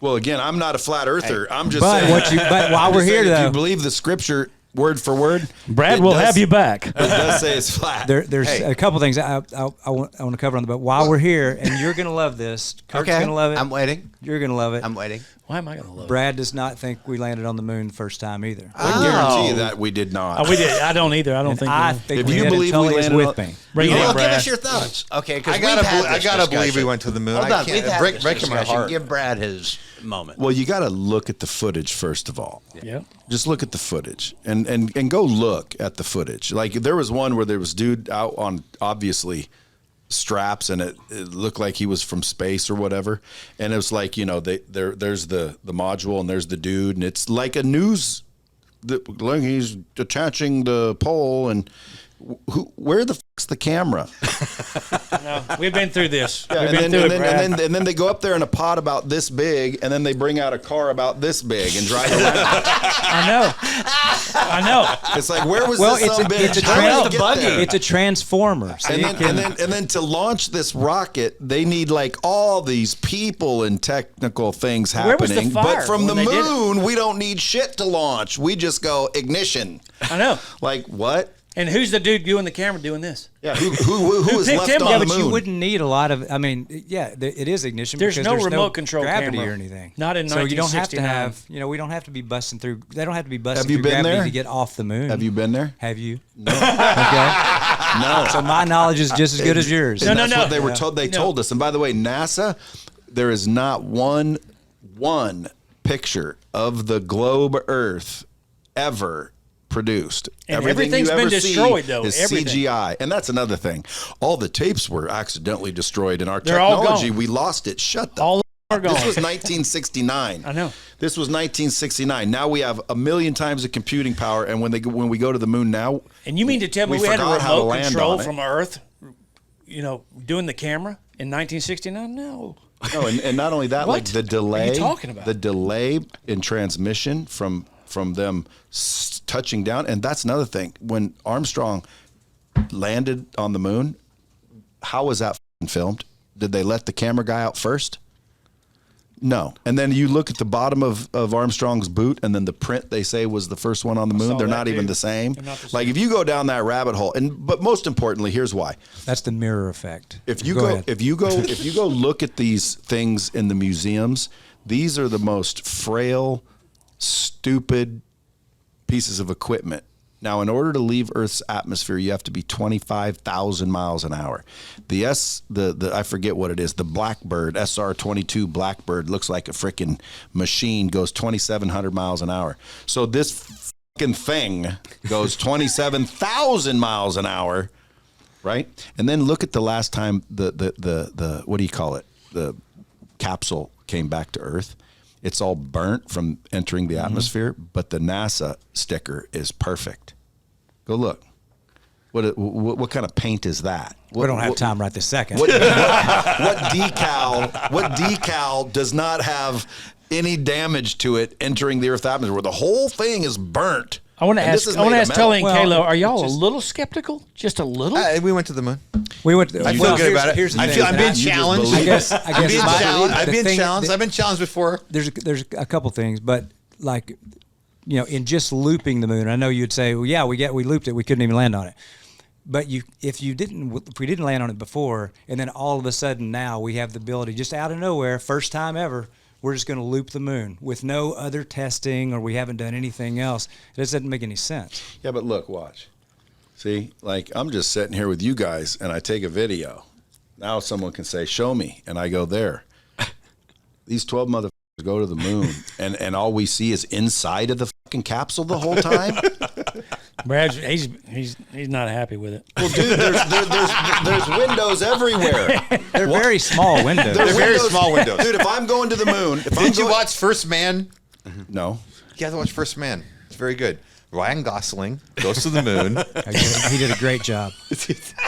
[SPEAKER 5] Well, again, I'm not a flat earther. I'm just
[SPEAKER 4] But
[SPEAKER 5] saying.
[SPEAKER 4] but while
[SPEAKER 5] I'm
[SPEAKER 4] we're
[SPEAKER 5] just
[SPEAKER 4] here
[SPEAKER 5] saying, if
[SPEAKER 4] though,
[SPEAKER 5] you believe the Scripture word for word,
[SPEAKER 2] Brad
[SPEAKER 5] it
[SPEAKER 2] will
[SPEAKER 5] does-
[SPEAKER 2] have you back.
[SPEAKER 5] It does say it's flat.
[SPEAKER 4] there's
[SPEAKER 1] Hey.
[SPEAKER 4] a couple things I want to cover on the boat while we're here, and you're gonna love this. Kurt's
[SPEAKER 3] Okay.
[SPEAKER 4] gonna love it.
[SPEAKER 3] I'm waiting.
[SPEAKER 4] You're gonna love it.
[SPEAKER 3] I'm waiting.
[SPEAKER 2] Why am I going to love
[SPEAKER 4] Brad does not think we landed on the moon the first time either.
[SPEAKER 5] I guarantee that we did not.
[SPEAKER 2] it? We did. I don't either. I don't
[SPEAKER 4] And
[SPEAKER 2] think.
[SPEAKER 4] I
[SPEAKER 2] we did.
[SPEAKER 4] think
[SPEAKER 5] If
[SPEAKER 4] we
[SPEAKER 5] you
[SPEAKER 4] did,
[SPEAKER 5] believe
[SPEAKER 4] and
[SPEAKER 5] we
[SPEAKER 4] Tully is
[SPEAKER 5] landed
[SPEAKER 4] with
[SPEAKER 5] on-
[SPEAKER 4] me.
[SPEAKER 2] Bring it
[SPEAKER 3] Well,
[SPEAKER 2] in,
[SPEAKER 3] give
[SPEAKER 2] Brad.
[SPEAKER 3] us your thoughts. Okay, because
[SPEAKER 1] I gotta believe we went to the moon.
[SPEAKER 3] Hold
[SPEAKER 1] I
[SPEAKER 3] on,
[SPEAKER 1] can't-
[SPEAKER 3] we've had this
[SPEAKER 1] breaking my
[SPEAKER 3] discussion.
[SPEAKER 1] heart.
[SPEAKER 3] Give Brad his moment.
[SPEAKER 5] Well, you got to look at the footage first of all.
[SPEAKER 2] Yeah.
[SPEAKER 5] Just look at the footage and go look at the footage. Like there was one where there was dude out on obviously straps and it looked like he was from space or whatever. And it was like, there's the module and there's the dude and it's like a news. Like he's attaching the pole and where the fuck's the camera?
[SPEAKER 2] No, we've been through this. We've
[SPEAKER 5] and,
[SPEAKER 2] been
[SPEAKER 5] then,
[SPEAKER 2] through
[SPEAKER 5] and,
[SPEAKER 2] it,
[SPEAKER 5] then,
[SPEAKER 2] Brad.
[SPEAKER 5] and then they go up there in a pod about this big, and then they bring out a car about this big and drive around.
[SPEAKER 2] I know.
[SPEAKER 5] It's like, where was
[SPEAKER 4] Well,
[SPEAKER 5] this son of a bitch? How did it get there?
[SPEAKER 4] It's a transformer. So
[SPEAKER 5] And
[SPEAKER 4] you
[SPEAKER 5] then,
[SPEAKER 4] can-
[SPEAKER 5] and then to launch this rocket, they need like all these people and technical things
[SPEAKER 2] Where was the
[SPEAKER 5] happening.
[SPEAKER 2] fire
[SPEAKER 5] But from the
[SPEAKER 2] when they did it?
[SPEAKER 5] moon, we don't need shit to launch. We just go ignition.
[SPEAKER 2] I know.
[SPEAKER 5] Like what?
[SPEAKER 2] And who's the dude doing the camera doing this?
[SPEAKER 5] Yeah, who is
[SPEAKER 2] picked
[SPEAKER 5] left
[SPEAKER 2] him?
[SPEAKER 5] on
[SPEAKER 2] Yeah,
[SPEAKER 5] the
[SPEAKER 4] but
[SPEAKER 5] moon?
[SPEAKER 4] you wouldn't need a lot of. I mean, yeah, it is ignition.
[SPEAKER 2] There's
[SPEAKER 4] because
[SPEAKER 2] no
[SPEAKER 4] there's
[SPEAKER 2] remote control
[SPEAKER 4] gravity
[SPEAKER 2] camera.
[SPEAKER 4] or anything.
[SPEAKER 2] Not in
[SPEAKER 4] So you don't have to
[SPEAKER 2] 1969.
[SPEAKER 4] have. We don't have to be busting through. They don't have to be busting
[SPEAKER 5] Have you
[SPEAKER 4] through
[SPEAKER 5] been
[SPEAKER 4] gravity
[SPEAKER 5] there?
[SPEAKER 4] to get off the moon.
[SPEAKER 5] Have you been there?
[SPEAKER 4] Have you? No. Okay.
[SPEAKER 5] No.
[SPEAKER 4] So my knowledge is just as good as yours.
[SPEAKER 5] And
[SPEAKER 2] No,
[SPEAKER 5] that's
[SPEAKER 2] no.
[SPEAKER 5] what they were told. They told us. And by the way, NASA, there is not one picture of the globe Earth ever produced.
[SPEAKER 2] And
[SPEAKER 5] Everything
[SPEAKER 2] everything's
[SPEAKER 5] you
[SPEAKER 2] been
[SPEAKER 5] ever see
[SPEAKER 2] destroyed, though.
[SPEAKER 5] is
[SPEAKER 2] Everything.
[SPEAKER 5] CGI. And that's another thing. All the tapes were accidentally destroyed. In our
[SPEAKER 2] They're all
[SPEAKER 5] technology,
[SPEAKER 2] gone.
[SPEAKER 5] we lost it. Shut the
[SPEAKER 2] All are gone.
[SPEAKER 5] This was 1969.
[SPEAKER 2] I know.
[SPEAKER 5] This was 1969. Now we have 1,000,000 times the computing power. And when we go to the moon now,
[SPEAKER 2] And you mean to tell me
[SPEAKER 5] we
[SPEAKER 2] we had a
[SPEAKER 5] forgot how to
[SPEAKER 2] remote
[SPEAKER 5] land
[SPEAKER 2] control
[SPEAKER 5] on it.
[SPEAKER 2] from Earth, doing the camera in 1969? No.
[SPEAKER 5] no, and not only that,
[SPEAKER 2] What
[SPEAKER 5] like the
[SPEAKER 2] are
[SPEAKER 5] delay.
[SPEAKER 2] you talking about?
[SPEAKER 5] The delay in transmission from them touching down, and that's another thing. When Armstrong landed on the moon, how was that filmed? Did they let the camera guy out first? No. And then you look at the bottom of Armstrong's boot, and then the print they say was the first one on the moon. They're not even the same. Like if you go down that rabbit hole, but most importantly, here's why.
[SPEAKER 4] That's the mirror effect.
[SPEAKER 5] If you go look at these things in the museums, these are the most frail, stupid pieces of equipment. Now, in order to leave Earth's atmosphere, you have to be 25,000 miles an hour. The I forget what it is, the Blackbird, SR-22 Blackbird, looks like a freaking machine, goes 2,700 miles an hour. So this fucking thing goes 27,000 miles an hour, right? And then look at the last time the what do you call it? The capsule came back to Earth. It's all burnt from entering the atmosphere, but the NASA sticker is perfect. Go look. What kind of paint is that?
[SPEAKER 4] We don't have time right this second.
[SPEAKER 5] What decal does not have any damage to it entering the Earth atmosphere, where the whole thing is burnt?
[SPEAKER 2] I want to ask Tully and Kayla, are y'all a little skeptical? Just a little?
[SPEAKER 1] We went to the moon.
[SPEAKER 4] We went.
[SPEAKER 1] I feel good about it. I feel I'm being challenged.
[SPEAKER 4] I'm
[SPEAKER 1] being challenged. I've been challenged before.
[SPEAKER 4] There's a couple things, but like, in just looping the moon, I know you'd say, well, yeah, we looped it. We couldn't even land on it. But if we didn't land on it before, and then all of a sudden now we have the ability, just out of nowhere, first time ever, we're just going to loop the moon with no other testing, or we haven't done anything else. It doesn't make any sense.
[SPEAKER 5] Yeah, but look, watch. See, like I'm just sitting here with you guys, and I take a video. Now someone can say, show me, and I go there. These 12 motherfuckers go to the moon, and all we see is inside of the fucking capsule the whole time.
[SPEAKER 2] Brad, he's not happy with it.
[SPEAKER 5] Well, dude, there's windows everywhere.
[SPEAKER 4] They're very small windows.
[SPEAKER 1] They're very small windows.
[SPEAKER 5] Dude, if I'm going to the moon,
[SPEAKER 1] did you watch First Man?
[SPEAKER 5] No.
[SPEAKER 1] You have to watch First Man. It's very good. Ryan Gosling goes to the moon.
[SPEAKER 4] He did a great job.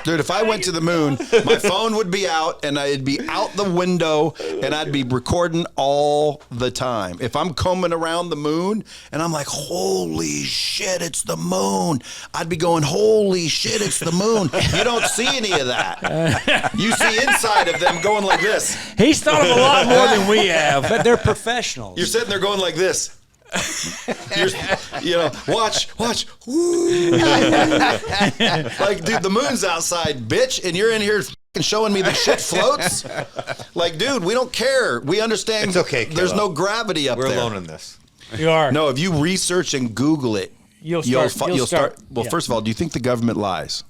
[SPEAKER 5] Dude, if I went to the moon, my phone would be out, and I'd be out the window, and I'd be recording all the time. If I'm combing around the moon, and I'm like, holy shit, it's the moon, I'd be going, holy shit, it's the moon. You don't see any of that. You see inside of them going like this.
[SPEAKER 2] He's thought of a lot more than we have.
[SPEAKER 4] But they're professionals.
[SPEAKER 5] You're sitting there going like this. Watch. Like, dude, the moon's outside, bitch, and you're in here fucking showing me the shit floats. Like, dude, we don't care. We understand.
[SPEAKER 1] It's okay,
[SPEAKER 5] there's no gravity up there.
[SPEAKER 1] We're alone in this.
[SPEAKER 2] You are.
[SPEAKER 5] No, if you research and Google it, you'll start. Well,
[SPEAKER 2] yeah.
[SPEAKER 5] First of all, do you think the government lies?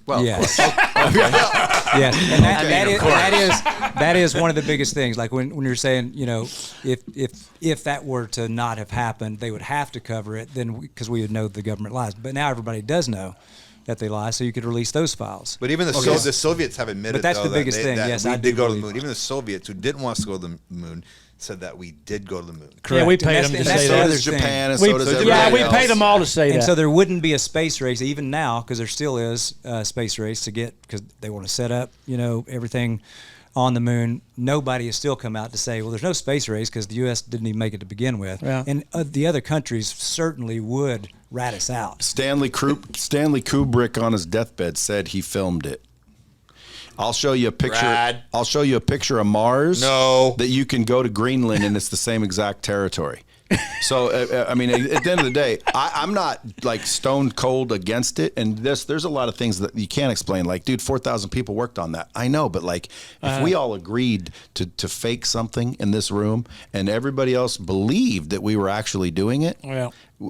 [SPEAKER 4] Well, yes. Yes, and that is one of the biggest things. Like when you're saying, if that were to not have happened, they would have to cover it, then because we would know the government lies. But now everybody does know that they lie, so you could release those files.
[SPEAKER 1] But even the Soviets have admitted,
[SPEAKER 4] but that's the biggest thing. Yes,
[SPEAKER 1] we did go to the moon. Even the Soviets, who didn't want us to go to the moon, said that we did go to the moon.
[SPEAKER 2] Correct. Yeah, we paid them to say that.
[SPEAKER 5] So does Japan, and so does everybody
[SPEAKER 2] else. Yeah, we
[SPEAKER 5] else.
[SPEAKER 2] paid them all to say that.
[SPEAKER 4] And so there wouldn't be a space race even now, because there still is a space race because they want to set up, everything on the moon. Nobody has still come out to say, well, there's no space race because the U.S. didn't even make it to begin with. Yeah. And the other countries certainly would rat us out.
[SPEAKER 5] Stanley Kubrick on his deathbed said he filmed it. I'll show you a picture.
[SPEAKER 1] Brad.
[SPEAKER 5] I'll show you a picture of Mars.
[SPEAKER 1] No.
[SPEAKER 5] That you can go to Greenland and it's the same exact territory. So, at the end of the day, I'm not like stone cold against it. And there's a lot of things that you can't explain. Like, dude, 4,000 people worked on that. I know, but like, if we all agreed to fake something in this room and everybody else believed that we were actually doing it,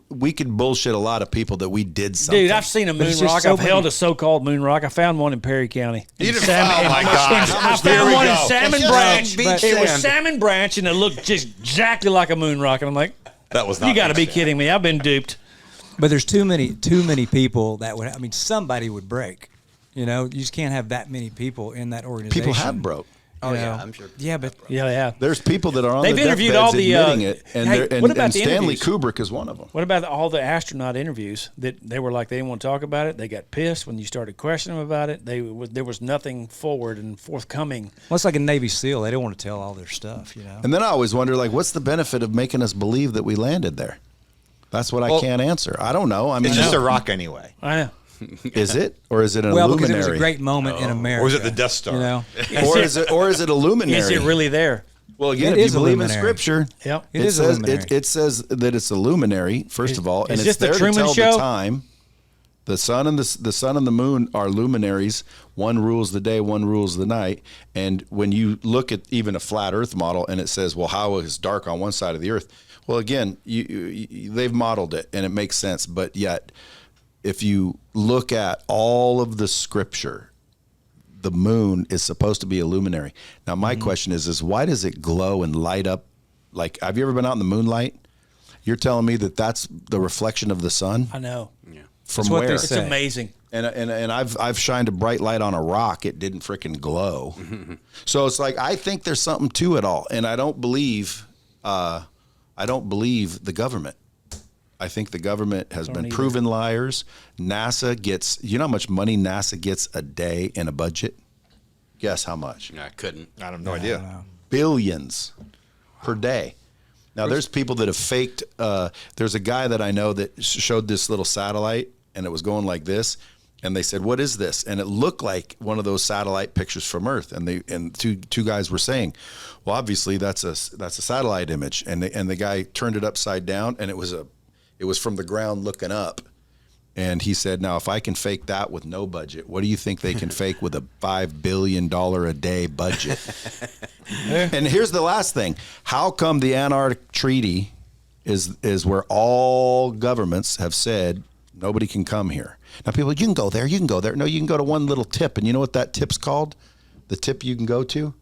[SPEAKER 5] we could bullshit a lot of people that we did something.
[SPEAKER 2] Dude, I've seen a moon rock. I've held a so-called moon rock. I found one in Perry County.
[SPEAKER 1] Oh my gosh!
[SPEAKER 2] I found one in Salmon Branch. It was Salmon Branch, and it looked just exactly like a moon rock. And I'm like,
[SPEAKER 1] that was not.
[SPEAKER 2] You got to be kidding me! I've been duped.
[SPEAKER 4] But there's too many people that would. I mean, somebody would break. You just can't have that many people in that organization.
[SPEAKER 5] People have broke.
[SPEAKER 3] Yeah, I'm sure.
[SPEAKER 4] Yeah, but
[SPEAKER 2] yeah.
[SPEAKER 5] There's people that are on
[SPEAKER 2] They've
[SPEAKER 5] the
[SPEAKER 2] interviewed
[SPEAKER 5] deathbeds
[SPEAKER 2] all the
[SPEAKER 5] admitting it, and Stanley Kubrick is one of them.
[SPEAKER 2] What about all the astronaut interviews that they were like they didn't want to talk about it? They got pissed when you started questioning them about it. There was nothing forward and forthcoming.
[SPEAKER 4] Well, it's like a Navy SEAL. They don't want to tell all their stuff,
[SPEAKER 5] And then I always wonder, like, what's the benefit of making us believe that we landed there? That's what I can't answer. I don't know. I mean,
[SPEAKER 1] it's just a rock anyway.
[SPEAKER 2] I know.
[SPEAKER 5] Is it, or is it a
[SPEAKER 4] luminary?
[SPEAKER 5] luminary?
[SPEAKER 4] Because it was a great moment in America.
[SPEAKER 1] Or is it the Death Star?
[SPEAKER 5] Or is it a luminary?
[SPEAKER 2] Is it really there?
[SPEAKER 5] Well, again,
[SPEAKER 4] It
[SPEAKER 5] if
[SPEAKER 4] is
[SPEAKER 5] you
[SPEAKER 4] a
[SPEAKER 5] believe in
[SPEAKER 4] luminary.
[SPEAKER 5] Scripture,
[SPEAKER 2] Yep.
[SPEAKER 4] It is a
[SPEAKER 5] says
[SPEAKER 4] luminary.
[SPEAKER 5] it says that it's a luminary, first of all, and
[SPEAKER 2] is
[SPEAKER 5] it's
[SPEAKER 2] this the
[SPEAKER 5] there to
[SPEAKER 2] Truman
[SPEAKER 5] tell
[SPEAKER 2] Show?
[SPEAKER 5] the time. The sun and the sun and the moon are luminaries. One rules the day, one rules the night. And when you look at even a flat Earth model, and it says, "Well, how is dark on one side of the Earth?" Well, again, they've modeled it, and it makes sense. But yet, if you look at all of the Scripture, the moon is supposed to be a luminary. Now, my question is why does it glow and light up? Like, have you ever been out in the moonlight? You're telling me that that's the reflection of the sun?
[SPEAKER 2] I know.
[SPEAKER 5] From
[SPEAKER 4] That's what
[SPEAKER 5] where?
[SPEAKER 4] they
[SPEAKER 2] It's
[SPEAKER 4] say.
[SPEAKER 2] amazing.
[SPEAKER 5] And I've shined a bright light on a rock. It didn't freaking glow. So it's like, I think there's something to it all. And I don't believe the government. I think the government has been
[SPEAKER 2] either.
[SPEAKER 5] proven liars. NASA gets, you know how much money NASA gets a day in a budget? Guess how much?
[SPEAKER 3] I couldn't.
[SPEAKER 1] I have no idea.
[SPEAKER 5] Billions per day. Now, there's people that have faked. There's a guy that I know that showed this little satellite, and it was going like this. And they said, "What is this?" And it looked like one of those satellite pictures from Earth. And two guys were saying, "Well, obviously that's a satellite image." And the guy turned it upside down, and it was from the ground looking up. And he said, "Now, if I can fake that with no budget, what do you think they can fake with a $5 billion a day budget?" And here's the last thing. How come the Antarctic Treaty is where all governments have said nobody can come here? Now, people, you can go there, you can go there. No, you can go to one little tip. And you know what that tip's called? The tip you can go to?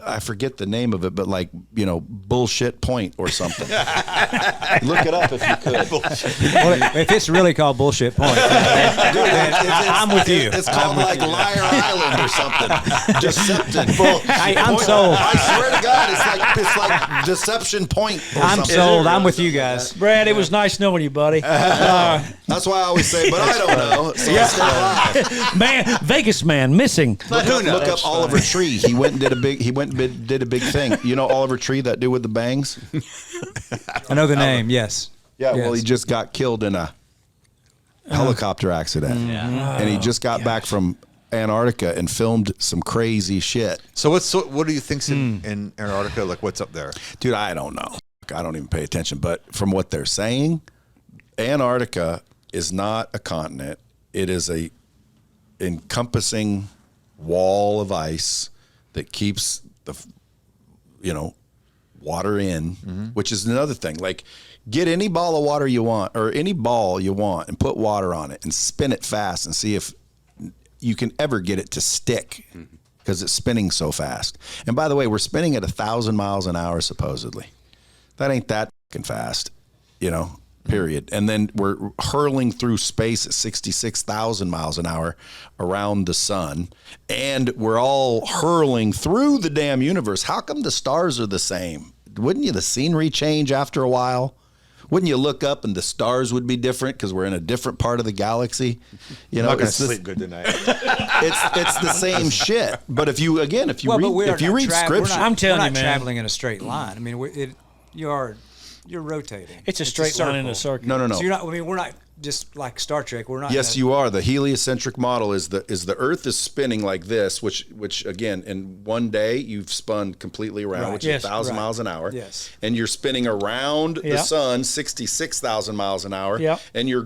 [SPEAKER 5] I forget the name of it, but like, Bullshit Point or something. Look it up if you could.
[SPEAKER 4] Well, if it's really called Bullshit Point, I'm with you.
[SPEAKER 5] It's called like Liar Island or something. Deception.
[SPEAKER 4] Hey, I'm sold.
[SPEAKER 5] I swear to God, it's like Deception Point or
[SPEAKER 4] I'm
[SPEAKER 5] something.
[SPEAKER 4] sold. I'm with you guys.
[SPEAKER 2] Brad, it was nice knowing you, buddy.
[SPEAKER 5] That's why I always say, but I don't know. So I stay alive.
[SPEAKER 2] Man, Vegas man missing.
[SPEAKER 5] Look up Oliver Tree. He went and did a big thing. You know Oliver Tree, that dude with the bangs?
[SPEAKER 4] I know the name. Yes.
[SPEAKER 5] Yeah,
[SPEAKER 4] Yes.
[SPEAKER 5] well, he just got killed in a helicopter accident. And he just got back from Antarctica and filmed some crazy shit.
[SPEAKER 1] So what do you think's in Antarctica? Like, what's up there?
[SPEAKER 5] Dude, I don't know. I don't even pay attention. But from what they're saying, Antarctica is not a continent. It is a encompassing wall of ice that keeps the water in, which is another thing. Like, get any ball of water you want, or any ball you want, and put water on it and spin it fast and see if you can ever get it to stick, because it's spinning so fast. And by the way, we're spinning at 1,000 miles an hour supposedly. That ain't that fucking fast, period. And then we're hurling through space at 66,000 miles an hour around the sun, and we're all hurling through the damn universe. How come the stars are the same? Wouldn't the scenery change after a while? Wouldn't you look up and the stars would be different because we're in a different part of the galaxy?
[SPEAKER 1] I'm not gonna sleep good tonight.
[SPEAKER 5] It's the same shit. But if you read Scripture,
[SPEAKER 2] I'm telling
[SPEAKER 4] we're
[SPEAKER 2] you,
[SPEAKER 4] not
[SPEAKER 2] man.
[SPEAKER 4] traveling in a straight line. I mean, you're rotating.
[SPEAKER 2] It's a straight line in a circle.
[SPEAKER 5] No.
[SPEAKER 4] So you're not. I mean, we're not just like Star Trek. We're not.
[SPEAKER 5] Yes, you are. The heliocentric model is the Earth is spinning like this, which again, in one day you've spun completely around,
[SPEAKER 4] Right.
[SPEAKER 5] which
[SPEAKER 2] Yes,
[SPEAKER 5] is 1,000
[SPEAKER 4] right.
[SPEAKER 5] miles an hour.
[SPEAKER 4] Yes.
[SPEAKER 5] And you're spinning around the
[SPEAKER 2] Yep.
[SPEAKER 5] sun 66,000 miles an hour.
[SPEAKER 2] Yep.
[SPEAKER 5] And you're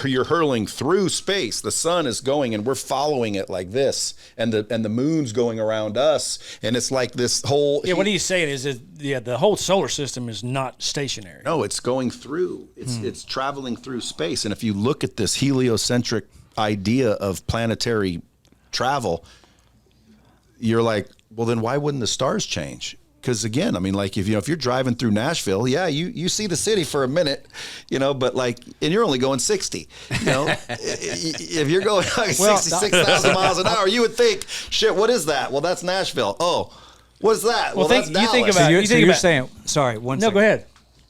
[SPEAKER 5] you're hurling through space. The sun is going, and we're following it like this, and the moon's going around us, and it's like this whole.
[SPEAKER 2] Yeah, what he's saying is that the whole solar system is not stationary.
[SPEAKER 5] No, it's going through. It's traveling through space. And if you look at this heliocentric idea of planetary travel, you're like, well, then why wouldn't the stars change? Because again, I mean, like if you're driving through Nashville, yeah, you see the city for a minute, but like, and you're only going 60. If you're going like 66,000 miles an hour, you would think, shit, what is that? Well, that's Nashville. Oh, what's that?
[SPEAKER 2] Well,
[SPEAKER 5] that's
[SPEAKER 2] you
[SPEAKER 5] Dallas.
[SPEAKER 2] think
[SPEAKER 4] So
[SPEAKER 2] about-
[SPEAKER 4] you're,
[SPEAKER 2] you
[SPEAKER 4] so
[SPEAKER 2] think
[SPEAKER 4] you're
[SPEAKER 2] about-
[SPEAKER 4] saying, sorry, one
[SPEAKER 2] No,
[SPEAKER 4] second.
[SPEAKER 2] go ahead.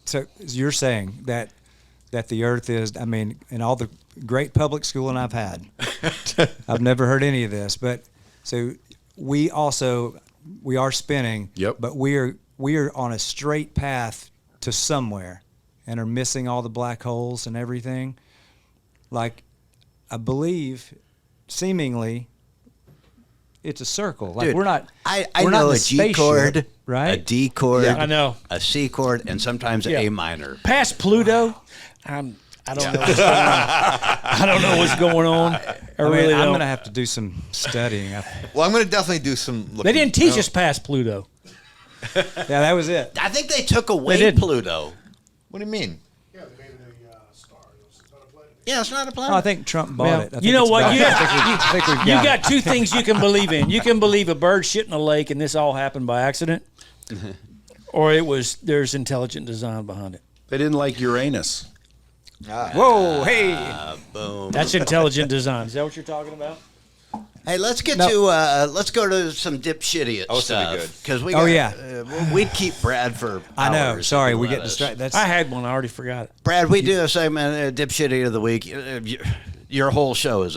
[SPEAKER 4] So you're saying that the Earth is, I mean, in all the great public schooling I've had, I've never heard any of this, but so we are spinning,
[SPEAKER 5] Yep.
[SPEAKER 4] but we are on a straight path to somewhere and are missing all the black holes and everything. Like, I believe, seemingly, it's a circle. Like
[SPEAKER 3] Dude,
[SPEAKER 4] we're not.
[SPEAKER 3] I
[SPEAKER 4] we're not
[SPEAKER 3] know
[SPEAKER 4] in
[SPEAKER 3] a
[SPEAKER 4] the
[SPEAKER 3] G
[SPEAKER 4] spaceship,
[SPEAKER 3] chord,
[SPEAKER 4] right?
[SPEAKER 3] a D chord,
[SPEAKER 2] I know.
[SPEAKER 3] a C chord, and sometimes
[SPEAKER 2] Yeah.
[SPEAKER 3] A minor.
[SPEAKER 2] Past Pluto, I don't know what's going on. I don't know what's going on. I really
[SPEAKER 4] I'm
[SPEAKER 2] don't.
[SPEAKER 4] going to have to do some studying.
[SPEAKER 1] Well, I'm going to definitely do some.
[SPEAKER 2] They didn't teach us past Pluto.
[SPEAKER 4] Yeah, that was it.
[SPEAKER 3] I think they took away
[SPEAKER 2] didn't.
[SPEAKER 3] Pluto.
[SPEAKER 1] What do you mean?
[SPEAKER 9] Yeah, they made it a star. It's not a planet.
[SPEAKER 3] Yeah, it's not a planet.
[SPEAKER 4] No, I think Trump bought
[SPEAKER 2] Well,
[SPEAKER 4] it. I
[SPEAKER 2] you
[SPEAKER 4] think
[SPEAKER 2] know
[SPEAKER 4] it's
[SPEAKER 2] what?
[SPEAKER 4] back.
[SPEAKER 2] You-
[SPEAKER 4] I think we've
[SPEAKER 2] You
[SPEAKER 4] got
[SPEAKER 2] got
[SPEAKER 4] it.
[SPEAKER 2] two things you can believe in. You can believe a bird shit in a lake and this all happened by accident, or there's intelligent design behind it.
[SPEAKER 5] They didn't like Uranus.
[SPEAKER 4] Whoa, hey.
[SPEAKER 3] Boom.
[SPEAKER 2] That's intelligent design. Is that what you're talking about?
[SPEAKER 3] Hey, let's get
[SPEAKER 4] No.
[SPEAKER 3] to let's go to some dipshitty
[SPEAKER 1] Oh, this will be
[SPEAKER 3] stuff
[SPEAKER 1] good.
[SPEAKER 3] because we.
[SPEAKER 4] Oh,
[SPEAKER 3] got,
[SPEAKER 4] yeah.
[SPEAKER 3] we'd keep Brad for.
[SPEAKER 4] I know.
[SPEAKER 3] hours
[SPEAKER 4] Sorry,
[SPEAKER 3] if he
[SPEAKER 4] we
[SPEAKER 3] let
[SPEAKER 4] get
[SPEAKER 3] us.
[SPEAKER 4] distracted. That's
[SPEAKER 2] I had one. I already forgot it.
[SPEAKER 3] Brad, we do a segment, Dipshitty of the Week. Your whole show is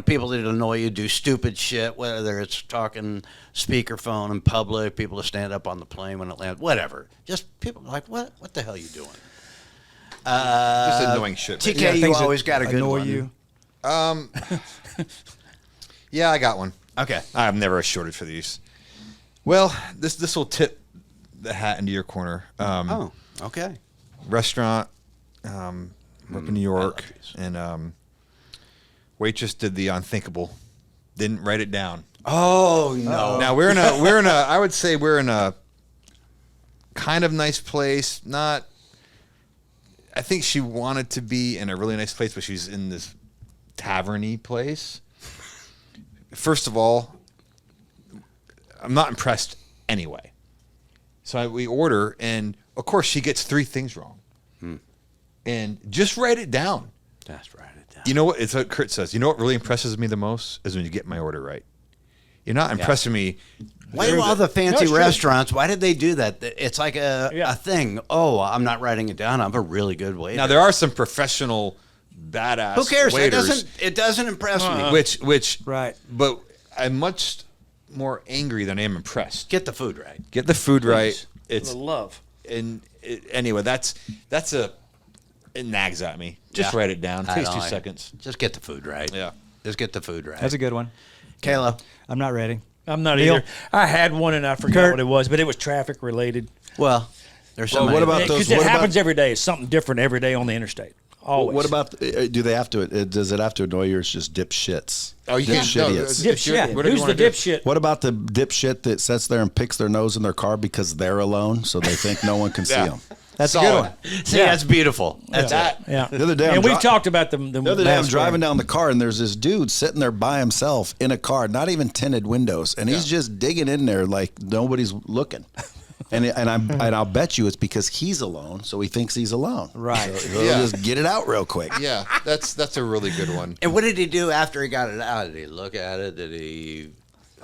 [SPEAKER 3] people that annoy you do stupid shit, whether it's talking speakerphone in public, people that stand up on the plane when it lands, whatever. Just people like, what the hell are you doing?
[SPEAKER 1] Just annoying shit.
[SPEAKER 3] TK,
[SPEAKER 1] right?
[SPEAKER 3] you
[SPEAKER 4] things that
[SPEAKER 3] always got a good
[SPEAKER 4] annoy
[SPEAKER 3] one.
[SPEAKER 4] you.
[SPEAKER 1] Yeah, I got one.
[SPEAKER 3] Okay.
[SPEAKER 1] I've never a shortage for these. Well, this will tip the hat into your corner.
[SPEAKER 3] Oh, okay.
[SPEAKER 1] Restaurant, work in New York,
[SPEAKER 3] love these.
[SPEAKER 1] and waitress did the unthinkable. Didn't write it down.
[SPEAKER 3] Oh no.
[SPEAKER 1] Now we're in a I would say we're in a kind of nice place. Not. I think she wanted to be in a really nice place, but she's in this tavern-y place. First of all, I'm not impressed anyway. So we order, and of course she gets 3 things wrong. And just write it down.
[SPEAKER 3] That's right.
[SPEAKER 1] You know what? It's what Kurt says. You know what really impresses me the most is when you get my order right. You're not impressing me.
[SPEAKER 3] Why do all the fancy
[SPEAKER 2] it's true.
[SPEAKER 3] restaurants? Why did they do that? It's like a
[SPEAKER 2] Yeah.
[SPEAKER 3] thing. Oh, I'm not writing it down. I'm a really good waiter.
[SPEAKER 1] Now there are some professional, badass.
[SPEAKER 3] Who cares?
[SPEAKER 1] Waiters,
[SPEAKER 3] It doesn't impress me.
[SPEAKER 1] which
[SPEAKER 4] Right.
[SPEAKER 1] But I'm much more angry than I am impressed.
[SPEAKER 3] Get the food right.
[SPEAKER 1] Get the food right.
[SPEAKER 2] For
[SPEAKER 1] It's
[SPEAKER 2] the love.
[SPEAKER 1] anyway. That's it nags at me. Just
[SPEAKER 3] Yeah.
[SPEAKER 1] write it down.
[SPEAKER 3] I
[SPEAKER 1] Takes
[SPEAKER 3] don't
[SPEAKER 1] 2
[SPEAKER 3] like it.
[SPEAKER 1] seconds.
[SPEAKER 3] Just get the food right.
[SPEAKER 1] Yeah.
[SPEAKER 3] Just get the food right.
[SPEAKER 4] That's a good one.
[SPEAKER 3] Kayla.
[SPEAKER 4] I'm not ready.
[SPEAKER 2] I'm not
[SPEAKER 4] Neil?
[SPEAKER 2] either. I had one and I forgot
[SPEAKER 4] Kurt?
[SPEAKER 2] what it was, but it was traffic related.
[SPEAKER 3] Well, there's
[SPEAKER 5] Well,
[SPEAKER 3] so
[SPEAKER 5] what
[SPEAKER 3] many.
[SPEAKER 5] about those?
[SPEAKER 2] Because it
[SPEAKER 5] What
[SPEAKER 2] happens
[SPEAKER 5] about,
[SPEAKER 2] every day. It's something different every day on the interstate. Always.
[SPEAKER 5] what about? Do they have to? Does it have to annoy you? Or it's just dipshits.
[SPEAKER 1] Oh, you can't.
[SPEAKER 5] Dipshitiots.
[SPEAKER 2] dipshit?
[SPEAKER 1] Whatever you
[SPEAKER 2] Who's the
[SPEAKER 1] wanna do.
[SPEAKER 2] dipshit?
[SPEAKER 5] What about the dipshit that sits there and picks their nose in their car because they're alone, so they think no one can see
[SPEAKER 1] Yeah.
[SPEAKER 5] them?
[SPEAKER 4] That's a good
[SPEAKER 1] Solid.
[SPEAKER 4] one.
[SPEAKER 3] See, that's beautiful. That's
[SPEAKER 1] That.
[SPEAKER 2] Yeah.
[SPEAKER 5] The other day,
[SPEAKER 2] and
[SPEAKER 5] I'm
[SPEAKER 2] we've
[SPEAKER 5] dri-
[SPEAKER 2] talked about the
[SPEAKER 5] The other day, I'm
[SPEAKER 2] last
[SPEAKER 5] driving
[SPEAKER 2] one.
[SPEAKER 5] down the car, and there's this dude sitting there by himself in a car, not even tinted windows, and he's just digging in there like nobody's looking. And I'll bet you it's because he's alone, so he thinks he's alone.
[SPEAKER 4] Right.
[SPEAKER 5] So he'll
[SPEAKER 1] Yeah.
[SPEAKER 5] just get it out real quick.
[SPEAKER 1] Yeah, that's a really good one.
[SPEAKER 3] And what did he do after he got it out? Did he look at it? Did he?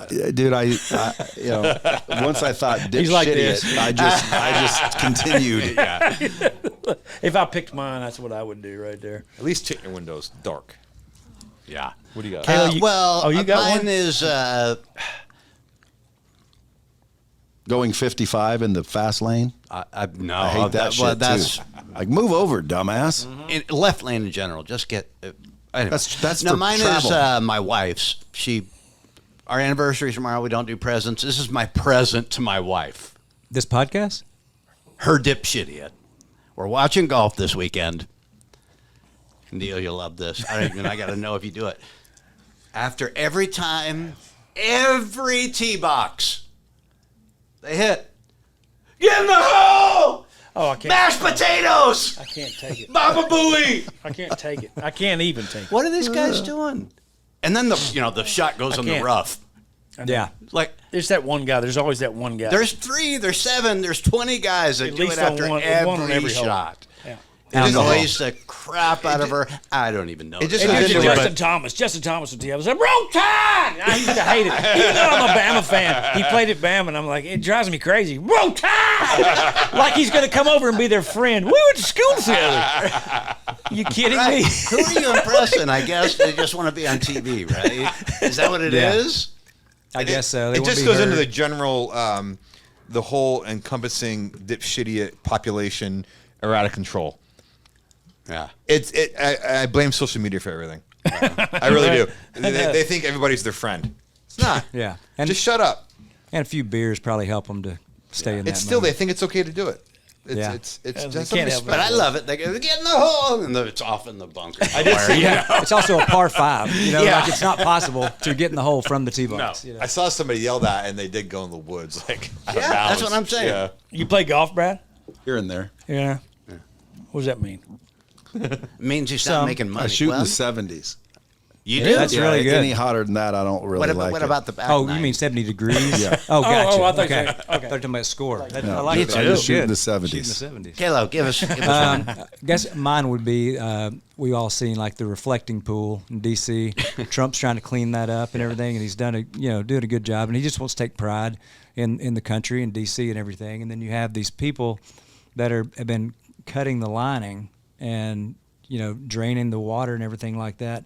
[SPEAKER 5] Dude, once I thought dipshit,
[SPEAKER 2] He's like this.
[SPEAKER 5] I just continued. Yeah.
[SPEAKER 2] If I picked mine, that's what I would do right there.
[SPEAKER 1] At least tint your windows dark.
[SPEAKER 3] Yeah.
[SPEAKER 1] What do you got?
[SPEAKER 2] Kayla, you-
[SPEAKER 3] Well,
[SPEAKER 2] you got
[SPEAKER 3] mine
[SPEAKER 2] one?
[SPEAKER 3] is
[SPEAKER 5] Going 55 in the fast lane.
[SPEAKER 3] no.
[SPEAKER 5] I hate that shit
[SPEAKER 3] that's
[SPEAKER 5] too. Like, move over, dumbass.
[SPEAKER 3] in left lane in general. Just get. Anyway.
[SPEAKER 5] That's
[SPEAKER 3] now
[SPEAKER 5] for
[SPEAKER 3] mine
[SPEAKER 5] travel.
[SPEAKER 3] is my wife's. Our anniversary is tomorrow. We don't do presents. This is my present to my wife.
[SPEAKER 4] This podcast?
[SPEAKER 3] Her dipshitty. We're watching golf this weekend. Neil, you'll love this. I got to know if you do it. After every time, every tee box they hit, get in the hole.
[SPEAKER 2] Oh, I can't.
[SPEAKER 3] Mashed potatoes.
[SPEAKER 2] I can't take it.
[SPEAKER 3] Baba Booey.
[SPEAKER 2] I can't take it. I can't even take it.
[SPEAKER 3] What are these guys doing? And then the shot goes on the
[SPEAKER 2] can't.
[SPEAKER 3] rough.
[SPEAKER 4] Yeah.
[SPEAKER 3] Like
[SPEAKER 2] There's that one guy. There's always that one guy.
[SPEAKER 3] there's 3, there's 7, there's 20 guys that
[SPEAKER 2] At
[SPEAKER 3] do
[SPEAKER 2] least
[SPEAKER 3] it
[SPEAKER 2] on
[SPEAKER 3] after
[SPEAKER 2] one on
[SPEAKER 3] every
[SPEAKER 2] every hole.
[SPEAKER 3] shot.
[SPEAKER 2] Yeah.
[SPEAKER 3] It
[SPEAKER 1] just-
[SPEAKER 3] annoys the crap out of her. I don't even know.
[SPEAKER 1] It just
[SPEAKER 2] It
[SPEAKER 3] that.
[SPEAKER 2] used to
[SPEAKER 1] But-
[SPEAKER 2] Justin Thomas. Justin Thomas would tell us, "Roll Tide!" I used to hate it. Even though I'm a Bama fan, he played at Bama, and I'm like, it drives me crazy. Roll Tide! Like he's going to come over and be their friend. We went to school together. You kidding
[SPEAKER 3] Right.
[SPEAKER 2] me?
[SPEAKER 3] Who are you impressing? I guess they just want to be on TV, right? Is that what it is?
[SPEAKER 4] I guess so. They
[SPEAKER 1] It
[SPEAKER 4] won't
[SPEAKER 1] just
[SPEAKER 4] be
[SPEAKER 1] goes into
[SPEAKER 4] heard.
[SPEAKER 1] the general, the whole encompassing dipshitty population are out of control.
[SPEAKER 3] Yeah.
[SPEAKER 1] I blame social media for everything. I really do. They think everybody's their friend. It's not.
[SPEAKER 4] Yeah. And
[SPEAKER 1] Just shut up.
[SPEAKER 4] And a few beers probably help them to stay in that
[SPEAKER 1] It's still,
[SPEAKER 4] mode.
[SPEAKER 1] they think it's okay to do it. It's,
[SPEAKER 4] Yeah.
[SPEAKER 1] it's
[SPEAKER 2] they
[SPEAKER 1] just
[SPEAKER 2] can't help it.
[SPEAKER 3] But I love it. They get in the hole, and it's off in the bunker.
[SPEAKER 1] I did see
[SPEAKER 4] Yeah, it's also a par 5. You know,
[SPEAKER 3] Yeah.
[SPEAKER 4] like it's not possible to get in the hole from the tee box.
[SPEAKER 3] No.
[SPEAKER 4] You know?
[SPEAKER 1] I saw somebody yell that, and they did go in the woods. Like, out of
[SPEAKER 3] Yeah, that's
[SPEAKER 1] bounds.
[SPEAKER 3] what I'm saying.
[SPEAKER 1] Yeah.
[SPEAKER 2] You play golf, Brad?
[SPEAKER 5] Here and there.
[SPEAKER 2] Yeah. What does that mean?
[SPEAKER 3] It means you stop making money.
[SPEAKER 5] I shoot in
[SPEAKER 3] Well,
[SPEAKER 5] the 70s.
[SPEAKER 3] you do.
[SPEAKER 4] That's really good.
[SPEAKER 5] Any hotter than that, I don't really like
[SPEAKER 3] What
[SPEAKER 5] it.
[SPEAKER 3] about the back?
[SPEAKER 4] Oh, you
[SPEAKER 3] nine?
[SPEAKER 4] mean 70 degrees?
[SPEAKER 5] Yeah.
[SPEAKER 4] Oh, gotcha.
[SPEAKER 2] I thought you
[SPEAKER 4] okay.
[SPEAKER 2] said- okay.
[SPEAKER 4] I thought you were talking about score. That,
[SPEAKER 5] No,
[SPEAKER 4] I like
[SPEAKER 3] me
[SPEAKER 4] that.
[SPEAKER 3] too.
[SPEAKER 5] I just shoot in
[SPEAKER 4] Good.
[SPEAKER 5] the
[SPEAKER 4] Shoot
[SPEAKER 5] 70s.
[SPEAKER 4] in the 70s.
[SPEAKER 3] Kalo, give us one.
[SPEAKER 4] I guess mine would be we all seen like the reflecting pool in D.C. Trump's trying to clean that up and everything, and he's doing a good job, and he just wants to take pride in the country and D.C. and everything. And then you have these people that have been cutting the lining and draining the water and everything like that.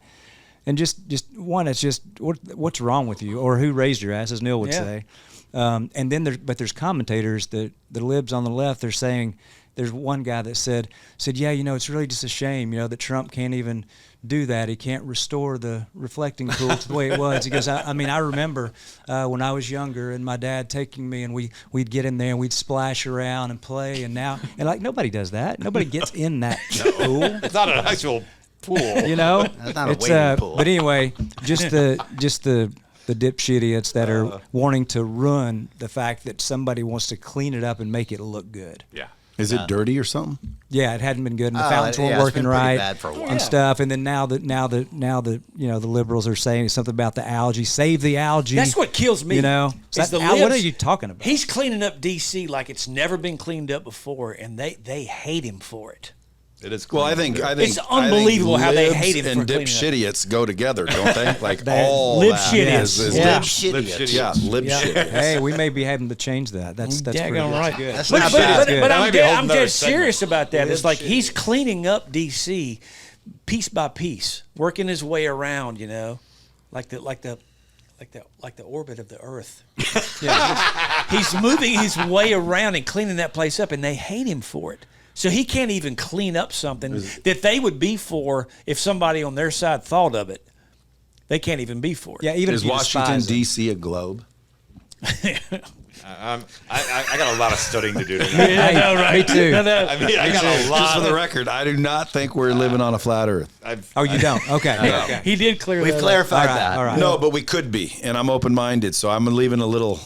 [SPEAKER 4] And just one, it's just what's wrong with you, or who raised your ass, as Neil would say. And then there's commentators that the libs on the left. They're saying, there's one guy that said, yeah, it's really just a shame, that Trump can't even do that. He can't restore the reflecting pool to the way it was. He goes, I remember when I was younger and my dad taking me, and we'd get in there and we'd splash around and play. And now, nobody does that. Nobody gets in that pool.
[SPEAKER 1] It's not an actual pool.
[SPEAKER 3] That's not a wading pool.
[SPEAKER 4] But anyway, just the dipshitty that are wanting to ruin the fact that somebody wants to clean it up and make it look good.
[SPEAKER 1] Yeah.
[SPEAKER 5] Is it dirty or something?
[SPEAKER 4] Yeah, it hadn't been good, and the
[SPEAKER 3] Oh,
[SPEAKER 4] fountains
[SPEAKER 3] yeah,
[SPEAKER 4] weren't
[SPEAKER 3] it's
[SPEAKER 4] working
[SPEAKER 3] been pretty
[SPEAKER 4] right
[SPEAKER 3] bad for a while.
[SPEAKER 4] and stuff. And then now the the liberals are saying something about the algae. Save the algae.
[SPEAKER 2] That's what kills me.
[SPEAKER 4] So
[SPEAKER 2] is the
[SPEAKER 4] what
[SPEAKER 2] libs-
[SPEAKER 4] are you talking about?
[SPEAKER 2] He's cleaning up D.C. like it's never been cleaned up before, and they hate him for it.
[SPEAKER 1] It is.
[SPEAKER 5] Well, I think
[SPEAKER 2] It's unbelievable how they hate him
[SPEAKER 5] and
[SPEAKER 2] for cleaning up.
[SPEAKER 5] dipshitiots go together, don't they? Like
[SPEAKER 4] They-
[SPEAKER 5] all
[SPEAKER 2] Lib
[SPEAKER 5] that
[SPEAKER 2] shitties.
[SPEAKER 5] is
[SPEAKER 2] Yeah.
[SPEAKER 3] Shitty.
[SPEAKER 5] yeah, lib
[SPEAKER 2] Yeah.
[SPEAKER 5] shitty.
[SPEAKER 4] Hey, we may be having to change that. That's pretty
[SPEAKER 2] Daggone right.
[SPEAKER 4] good.
[SPEAKER 3] That's
[SPEAKER 2] But,
[SPEAKER 3] not
[SPEAKER 2] but,
[SPEAKER 3] bad.
[SPEAKER 2] but,
[SPEAKER 4] good.
[SPEAKER 2] but
[SPEAKER 1] That
[SPEAKER 2] I'm
[SPEAKER 1] might be a whole
[SPEAKER 2] dead
[SPEAKER 1] nother
[SPEAKER 2] serious about that. It's like
[SPEAKER 1] shitty.
[SPEAKER 2] he's cleaning up D.C. piece by piece, working his way around. Like the orbit of the Earth. He's moving his way around and cleaning that place up, and they hate him for it. So he can't even clean up something that they would be for if somebody on their side thought of it. They can't even be for it.
[SPEAKER 4] Yeah, even
[SPEAKER 5] Is
[SPEAKER 4] if you
[SPEAKER 5] Washington
[SPEAKER 4] despise them.
[SPEAKER 5] D.C. a globe?
[SPEAKER 1] I got a lot of studying to do today.
[SPEAKER 2] Yeah, I know, right?
[SPEAKER 4] Me too.
[SPEAKER 2] I know.
[SPEAKER 1] I mean, I got a lot.
[SPEAKER 5] Just for the record, I do not think we're living on a flat Earth.
[SPEAKER 4] Oh, you don't? Okay.
[SPEAKER 2] He did clear
[SPEAKER 3] We've
[SPEAKER 2] that up.
[SPEAKER 3] clarified
[SPEAKER 4] All right,
[SPEAKER 3] that.
[SPEAKER 4] all right.
[SPEAKER 5] No, but we could be, and I'm open-minded, so I'm leaving a little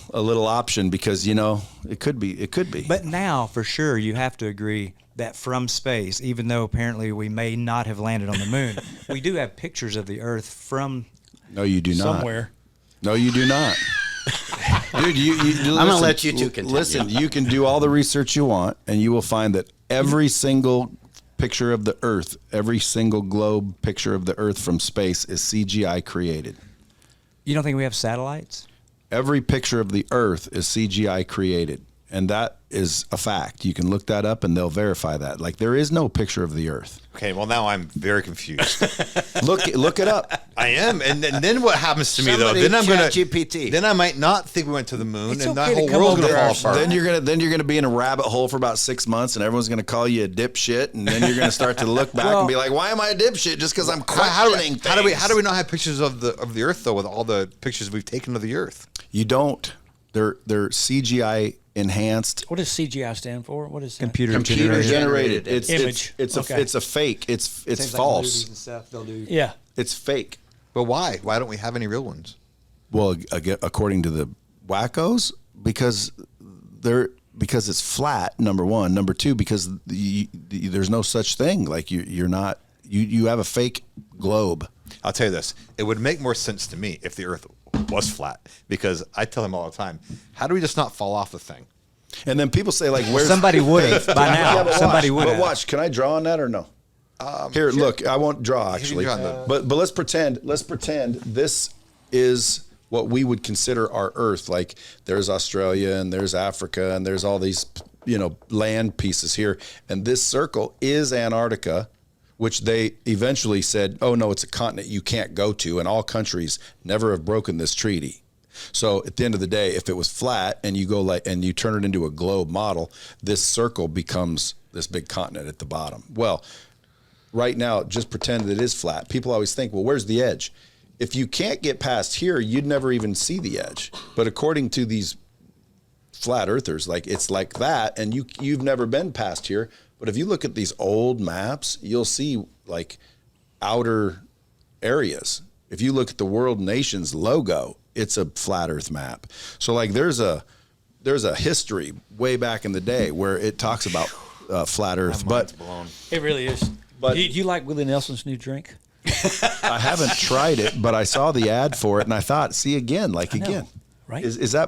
[SPEAKER 5] option because it could be.
[SPEAKER 4] But now, for sure, you have to agree that from space, even though apparently we may not have landed on the moon, we do have pictures of the Earth from
[SPEAKER 5] No, you do not.
[SPEAKER 2] Somewhere.
[SPEAKER 5] No, you do not. Dude,
[SPEAKER 3] I'm gonna let you two continue.
[SPEAKER 5] Listen, you can do all the research you want, and you will find that every single picture of the Earth, every single globe picture of the Earth from space is CGI created.
[SPEAKER 4] You don't think we have satellites?
[SPEAKER 5] Every picture of the Earth is CGI created, and that is a fact. You can look that up, and they'll verify that. Like, there is no picture of the Earth.
[SPEAKER 1] Okay, well now I'm very confused.
[SPEAKER 5] Look it up.
[SPEAKER 1] I am, and then what happens to me
[SPEAKER 3] Somebody
[SPEAKER 1] though? Then I'm gonna
[SPEAKER 3] ChatGPT.
[SPEAKER 1] Then I might not think we went to the moon,
[SPEAKER 2] It's
[SPEAKER 1] and
[SPEAKER 2] okay
[SPEAKER 1] that
[SPEAKER 2] to
[SPEAKER 1] whole
[SPEAKER 2] come
[SPEAKER 1] world's
[SPEAKER 2] over
[SPEAKER 1] gonna
[SPEAKER 2] to
[SPEAKER 1] fall
[SPEAKER 2] our
[SPEAKER 1] apart.
[SPEAKER 5] Then you're gonna be in a rabbit hole for about 6 months, and everyone's gonna call you a dipshit, and then you're gonna start to look back and be like, "Why am I a dipshit? Just because I'm questioning things."
[SPEAKER 1] How do we not have pictures of the Earth though, with all the pictures we've taken of the Earth?
[SPEAKER 5] You don't. They're CGI enhanced.
[SPEAKER 2] What does CGI stand for? What is that?
[SPEAKER 4] Computer
[SPEAKER 5] Computer
[SPEAKER 4] generated.
[SPEAKER 5] generated. It's
[SPEAKER 2] Image.
[SPEAKER 5] It's
[SPEAKER 2] Okay.
[SPEAKER 5] a fake. It's
[SPEAKER 4] Same thing
[SPEAKER 5] false.
[SPEAKER 4] movies and stuff, they'll do.
[SPEAKER 2] Yeah.
[SPEAKER 5] It's fake.
[SPEAKER 1] But why? Why don't we have any real ones?
[SPEAKER 5] Well, according to the wackos, because it's flat. Number one. Number two, because there's no such thing. Like you're not. You have a fake globe.
[SPEAKER 1] I'll tell you this: it would make more sense to me if the Earth was flat, because I tell him all the time, how do we just not fall off the thing?
[SPEAKER 5] And then people say like, "Where's
[SPEAKER 4] Somebody would have by now.
[SPEAKER 5] Yeah, but
[SPEAKER 4] Somebody
[SPEAKER 5] watch,
[SPEAKER 4] would
[SPEAKER 5] but
[SPEAKER 4] have.
[SPEAKER 5] watch. Can I draw on that or no? Here, look. I won't draw actually.
[SPEAKER 1] draw on the-
[SPEAKER 5] But let's pretend. Let's pretend this is what we would consider our Earth. Like there's Australia and there's Africa and there's all these land pieces here, and this circle is Antarctica, which they eventually said, "Oh no, it's a continent you can't go to," and all countries never have broken this treaty. So at the end of the day, if it was flat and you go and you turn it into a globe model, this circle becomes this big continent at the bottom. Well, right now, just pretend that it is flat. People always think, well, where's the edge? if you can't get past here, you'd never even see the edge. But according to these flat earthers, like it's like that, and you've never been past here. But if you look at these old maps, you'll see like outer areas. If you look at the World Nations logo, it's a flat Earth map. So like there's a history way back in the day where it talks about flat Earth. But
[SPEAKER 2] it really is.
[SPEAKER 5] But
[SPEAKER 2] do you like Willie Nelson's new drink?
[SPEAKER 5] I haven't tried it, but I saw the ad for it and I thought, see again, again.
[SPEAKER 2] Right?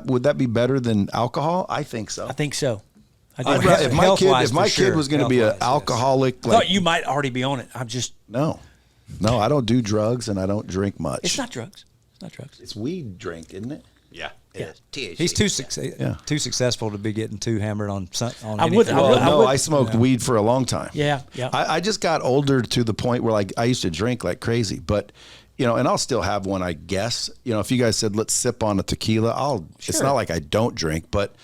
[SPEAKER 5] Would that be better than alcohol? I think so.
[SPEAKER 2] I think so. I do.
[SPEAKER 5] If my kid was going to be an alcoholic,
[SPEAKER 2] I thought you might already be on it. I'm just
[SPEAKER 5] no, I don't do drugs and I don't drink much.
[SPEAKER 2] It's not drugs. It's not drugs.
[SPEAKER 5] It's weed drink, isn't it?
[SPEAKER 7] Yeah.
[SPEAKER 3] Yeah. THC.
[SPEAKER 4] He's too successful to be getting too hammered on
[SPEAKER 2] I would-
[SPEAKER 4] anything.
[SPEAKER 2] I would-
[SPEAKER 5] No, I smoked weed for a long time.
[SPEAKER 2] Yeah.
[SPEAKER 5] I just got older to the point where like I used to drink like crazy, but and I'll still have one, I guess. If you guys said let's sip on a tequila, It's not like I don't drink, but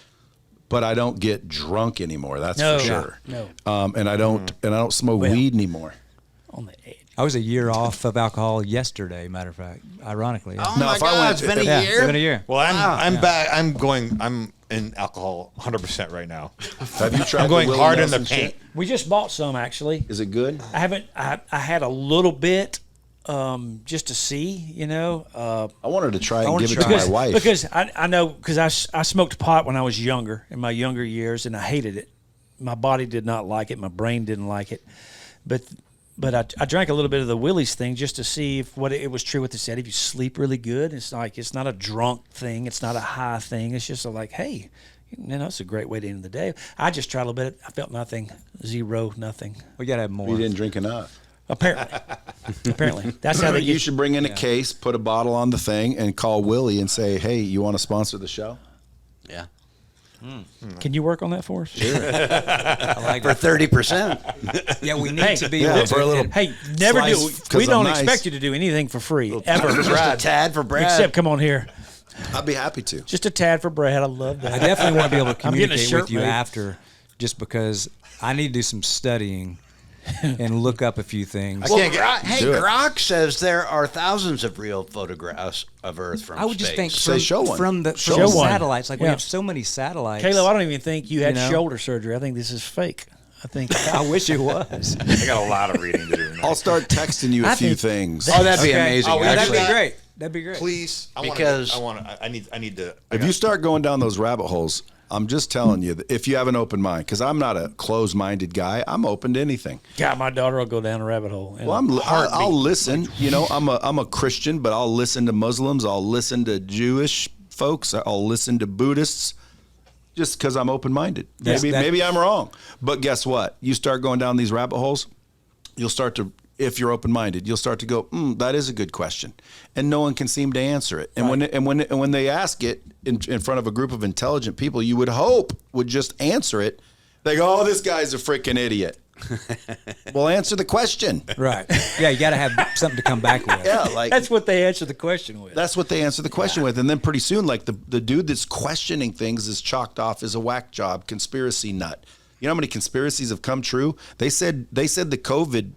[SPEAKER 5] I don't get drunk anymore. That's for sure.
[SPEAKER 2] No.
[SPEAKER 5] And I don't smoke weed anymore.
[SPEAKER 2] On the edge.
[SPEAKER 4] I was a year off of alcohol yesterday, matter of fact, ironically.
[SPEAKER 3] Oh
[SPEAKER 5] Now,
[SPEAKER 3] my
[SPEAKER 5] if I
[SPEAKER 3] God,
[SPEAKER 5] went-
[SPEAKER 3] it's been a
[SPEAKER 4] Yeah,
[SPEAKER 3] year.
[SPEAKER 4] it's been a year.
[SPEAKER 7] Well, I'm back. I'm in alcohol 100% right now.
[SPEAKER 5] Have you tried?
[SPEAKER 7] I'm going
[SPEAKER 5] the Willie
[SPEAKER 7] hard in the
[SPEAKER 5] Nelson
[SPEAKER 7] paint.
[SPEAKER 5] shit?
[SPEAKER 2] We just bought some actually.
[SPEAKER 5] Is it good?
[SPEAKER 2] I haven't. I had a little bit, just to see.
[SPEAKER 5] I wanted to try and
[SPEAKER 4] wanna
[SPEAKER 5] give it to
[SPEAKER 4] try
[SPEAKER 5] my
[SPEAKER 4] it.
[SPEAKER 5] wife.
[SPEAKER 2] Because I know because I smoked pot when I was younger, in my younger years, and I hated it. My body did not like it. My brain didn't like it. But I drank a little bit of the Willie's thing just to see if what it was true what they said. If you sleep really good, it's not a drunk thing. It's not a high thing. It's just like, hey, it's a great way to end the day. I just tried a little bit. I felt nothing. Zero, nothing.
[SPEAKER 4] We got to have more.
[SPEAKER 5] You didn't drink enough.
[SPEAKER 2] Apparently. That's how they
[SPEAKER 5] You
[SPEAKER 2] get
[SPEAKER 5] should bring in a case, put a bottle on the thing, and call Willie and say, "Hey, you want to sponsor the show?"
[SPEAKER 3] Yeah.
[SPEAKER 2] Can you work on that for us?
[SPEAKER 4] I like
[SPEAKER 3] For
[SPEAKER 4] it.
[SPEAKER 3] 30%.
[SPEAKER 4] Yeah, we need
[SPEAKER 2] Hey,
[SPEAKER 4] to be
[SPEAKER 5] yeah,
[SPEAKER 4] able
[SPEAKER 5] for a
[SPEAKER 4] to-
[SPEAKER 5] little-
[SPEAKER 2] Hey, never do.
[SPEAKER 5] Slice, 'cause
[SPEAKER 2] We don't
[SPEAKER 5] I'm nice.
[SPEAKER 2] expect you to do anything for free ever.
[SPEAKER 3] Just a tad for Brad.
[SPEAKER 2] Except come on here.
[SPEAKER 5] I'd be happy to.
[SPEAKER 2] Just a tad for Brad. I love that.
[SPEAKER 4] I definitely want to be able to
[SPEAKER 2] I'm getting a
[SPEAKER 4] communicate
[SPEAKER 2] shirt
[SPEAKER 4] with you
[SPEAKER 2] made.
[SPEAKER 4] after, just because I need to do some studying and look up a few things.
[SPEAKER 3] Well,
[SPEAKER 7] can't get-
[SPEAKER 3] hey,
[SPEAKER 5] do it.
[SPEAKER 3] Grok says there are thousands of real photographs of Earth from
[SPEAKER 4] I would just think
[SPEAKER 3] space.
[SPEAKER 5] Say show one.
[SPEAKER 4] from the
[SPEAKER 5] Show
[SPEAKER 4] from
[SPEAKER 2] one.
[SPEAKER 4] satellites. Like we
[SPEAKER 2] Yeah.
[SPEAKER 4] have so many satellites.
[SPEAKER 2] Kayla, I don't even think you had
[SPEAKER 4] You know?
[SPEAKER 2] shoulder surgery. I think this is fake. I think
[SPEAKER 4] I wish it was.
[SPEAKER 7] I got a lot of reading to do.
[SPEAKER 5] I'll start texting you a few things.
[SPEAKER 3] Oh, that'd be
[SPEAKER 4] Okay.
[SPEAKER 3] amazing.
[SPEAKER 7] Oh, yeah,
[SPEAKER 4] That'd
[SPEAKER 3] actually.
[SPEAKER 4] be great. That'd be great.
[SPEAKER 7] Please,
[SPEAKER 3] Because-
[SPEAKER 7] I need to.
[SPEAKER 5] If you start going down those rabbit holes, I'm just telling you that if you have an open mind, because I'm not a closed-minded guy, I'm open to anything.
[SPEAKER 2] God, my daughter will go down a rabbit hole. in
[SPEAKER 5] Well,
[SPEAKER 2] a heartbeat.
[SPEAKER 5] I'll listen. I'm a Christian, but I'll listen to Muslims. I'll listen to Jewish folks. I'll listen to Buddhists, just because I'm open-minded.
[SPEAKER 4] Yes,
[SPEAKER 5] Maybe I'm wrong, but guess what? You start going down these rabbit holes, you'll start to. If you're open-minded, you'll start to go, that is a good question, and no one can seem to answer it. And when they ask it in front of a group of intelligent people, you would hope would just answer it. They go, "Oh, this guy's a freaking idiot." Well, answer the question.
[SPEAKER 4] Right. Yeah, you got to have something to come back with.
[SPEAKER 5] Yeah, like
[SPEAKER 2] That's what they answer the question with.
[SPEAKER 5] that's what they answer the question with, and then pretty soon, like the dude that's questioning things is chalked off as a whack job, conspiracy nut. You know how many conspiracies have come true? They said the COVID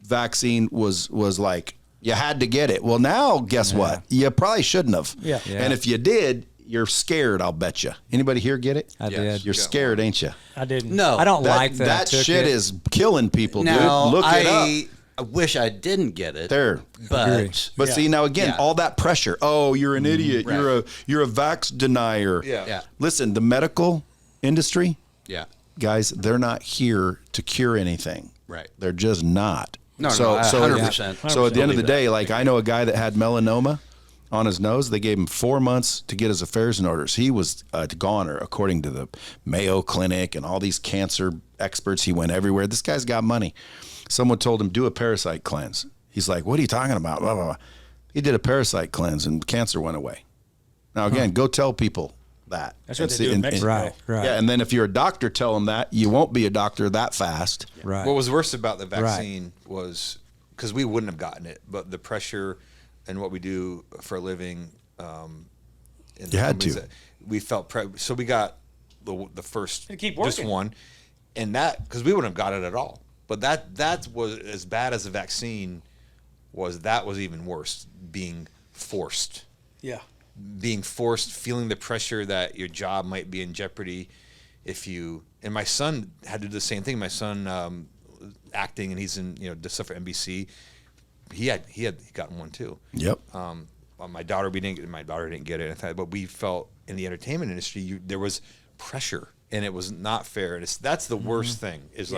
[SPEAKER 5] vaccine was like you had to get it. Well, now guess what? You probably shouldn't have.
[SPEAKER 2] Yeah.
[SPEAKER 5] And if you did, you're scared. I'll bet you. Anybody here get it?
[SPEAKER 4] I did.
[SPEAKER 5] You're scared, ain't you?
[SPEAKER 2] I didn't.
[SPEAKER 3] No.
[SPEAKER 4] I don't like that. I
[SPEAKER 5] That
[SPEAKER 4] took
[SPEAKER 5] shit
[SPEAKER 4] it.
[SPEAKER 5] is killing people,
[SPEAKER 3] Now,
[SPEAKER 5] dude. Look it up.
[SPEAKER 3] I wish I didn't get it.
[SPEAKER 5] There.
[SPEAKER 3] But
[SPEAKER 5] But see now again,
[SPEAKER 3] Yeah.
[SPEAKER 5] all that pressure. Oh, you're an idiot.
[SPEAKER 3] Right.
[SPEAKER 5] You're a vax denier.
[SPEAKER 3] Yeah.
[SPEAKER 5] Listen, the medical industry,
[SPEAKER 3] Yeah.
[SPEAKER 5] guys, they're not here to cure anything.
[SPEAKER 3] Right.
[SPEAKER 5] They're just not.
[SPEAKER 3] No,
[SPEAKER 5] so,
[SPEAKER 3] no,
[SPEAKER 5] so
[SPEAKER 3] 100%.
[SPEAKER 5] So at the end of the day, like I know a guy that had melanoma on his nose. They gave him 4 months to get his affairs in order. So he was a goner, according to the Mayo Clinic and all these cancer experts. He went everywhere. This guy's got money. Someone told him, do a parasite cleanse. He's like, what are you talking about? Blah, blah, blah. He did a parasite cleanse and cancer went away. Now, again, go tell people that.
[SPEAKER 2] That's what
[SPEAKER 5] And
[SPEAKER 2] they
[SPEAKER 5] see-
[SPEAKER 2] do in
[SPEAKER 5] and-
[SPEAKER 2] Mexico.
[SPEAKER 4] Right. Right.
[SPEAKER 5] Yeah, and then if you're a doctor, tell them that. You won't be a doctor that fast.
[SPEAKER 4] Right.
[SPEAKER 7] What was worse about the vaccine was because we wouldn't have gotten it, but the pressure and what we do for a living. In the
[SPEAKER 5] You had
[SPEAKER 7] companies
[SPEAKER 5] to.
[SPEAKER 7] that we felt so we got the first
[SPEAKER 2] And keep
[SPEAKER 7] just
[SPEAKER 2] working.
[SPEAKER 7] one, and that because we wouldn't have got it at all. But that was as bad as the vaccine
[SPEAKER 1] was even worse, being forced.
[SPEAKER 2] Yeah.
[SPEAKER 1] Being forced, feeling the pressure that your job might be in jeopardy and my son had to do the same thing. My son, acting, and he's in, does stuff for NBC. He had gotten one too.
[SPEAKER 5] Yep.
[SPEAKER 1] My daughter didn't get it, but we felt in the entertainment industry, there was pressure, and it was not fair. And that's the worst thing is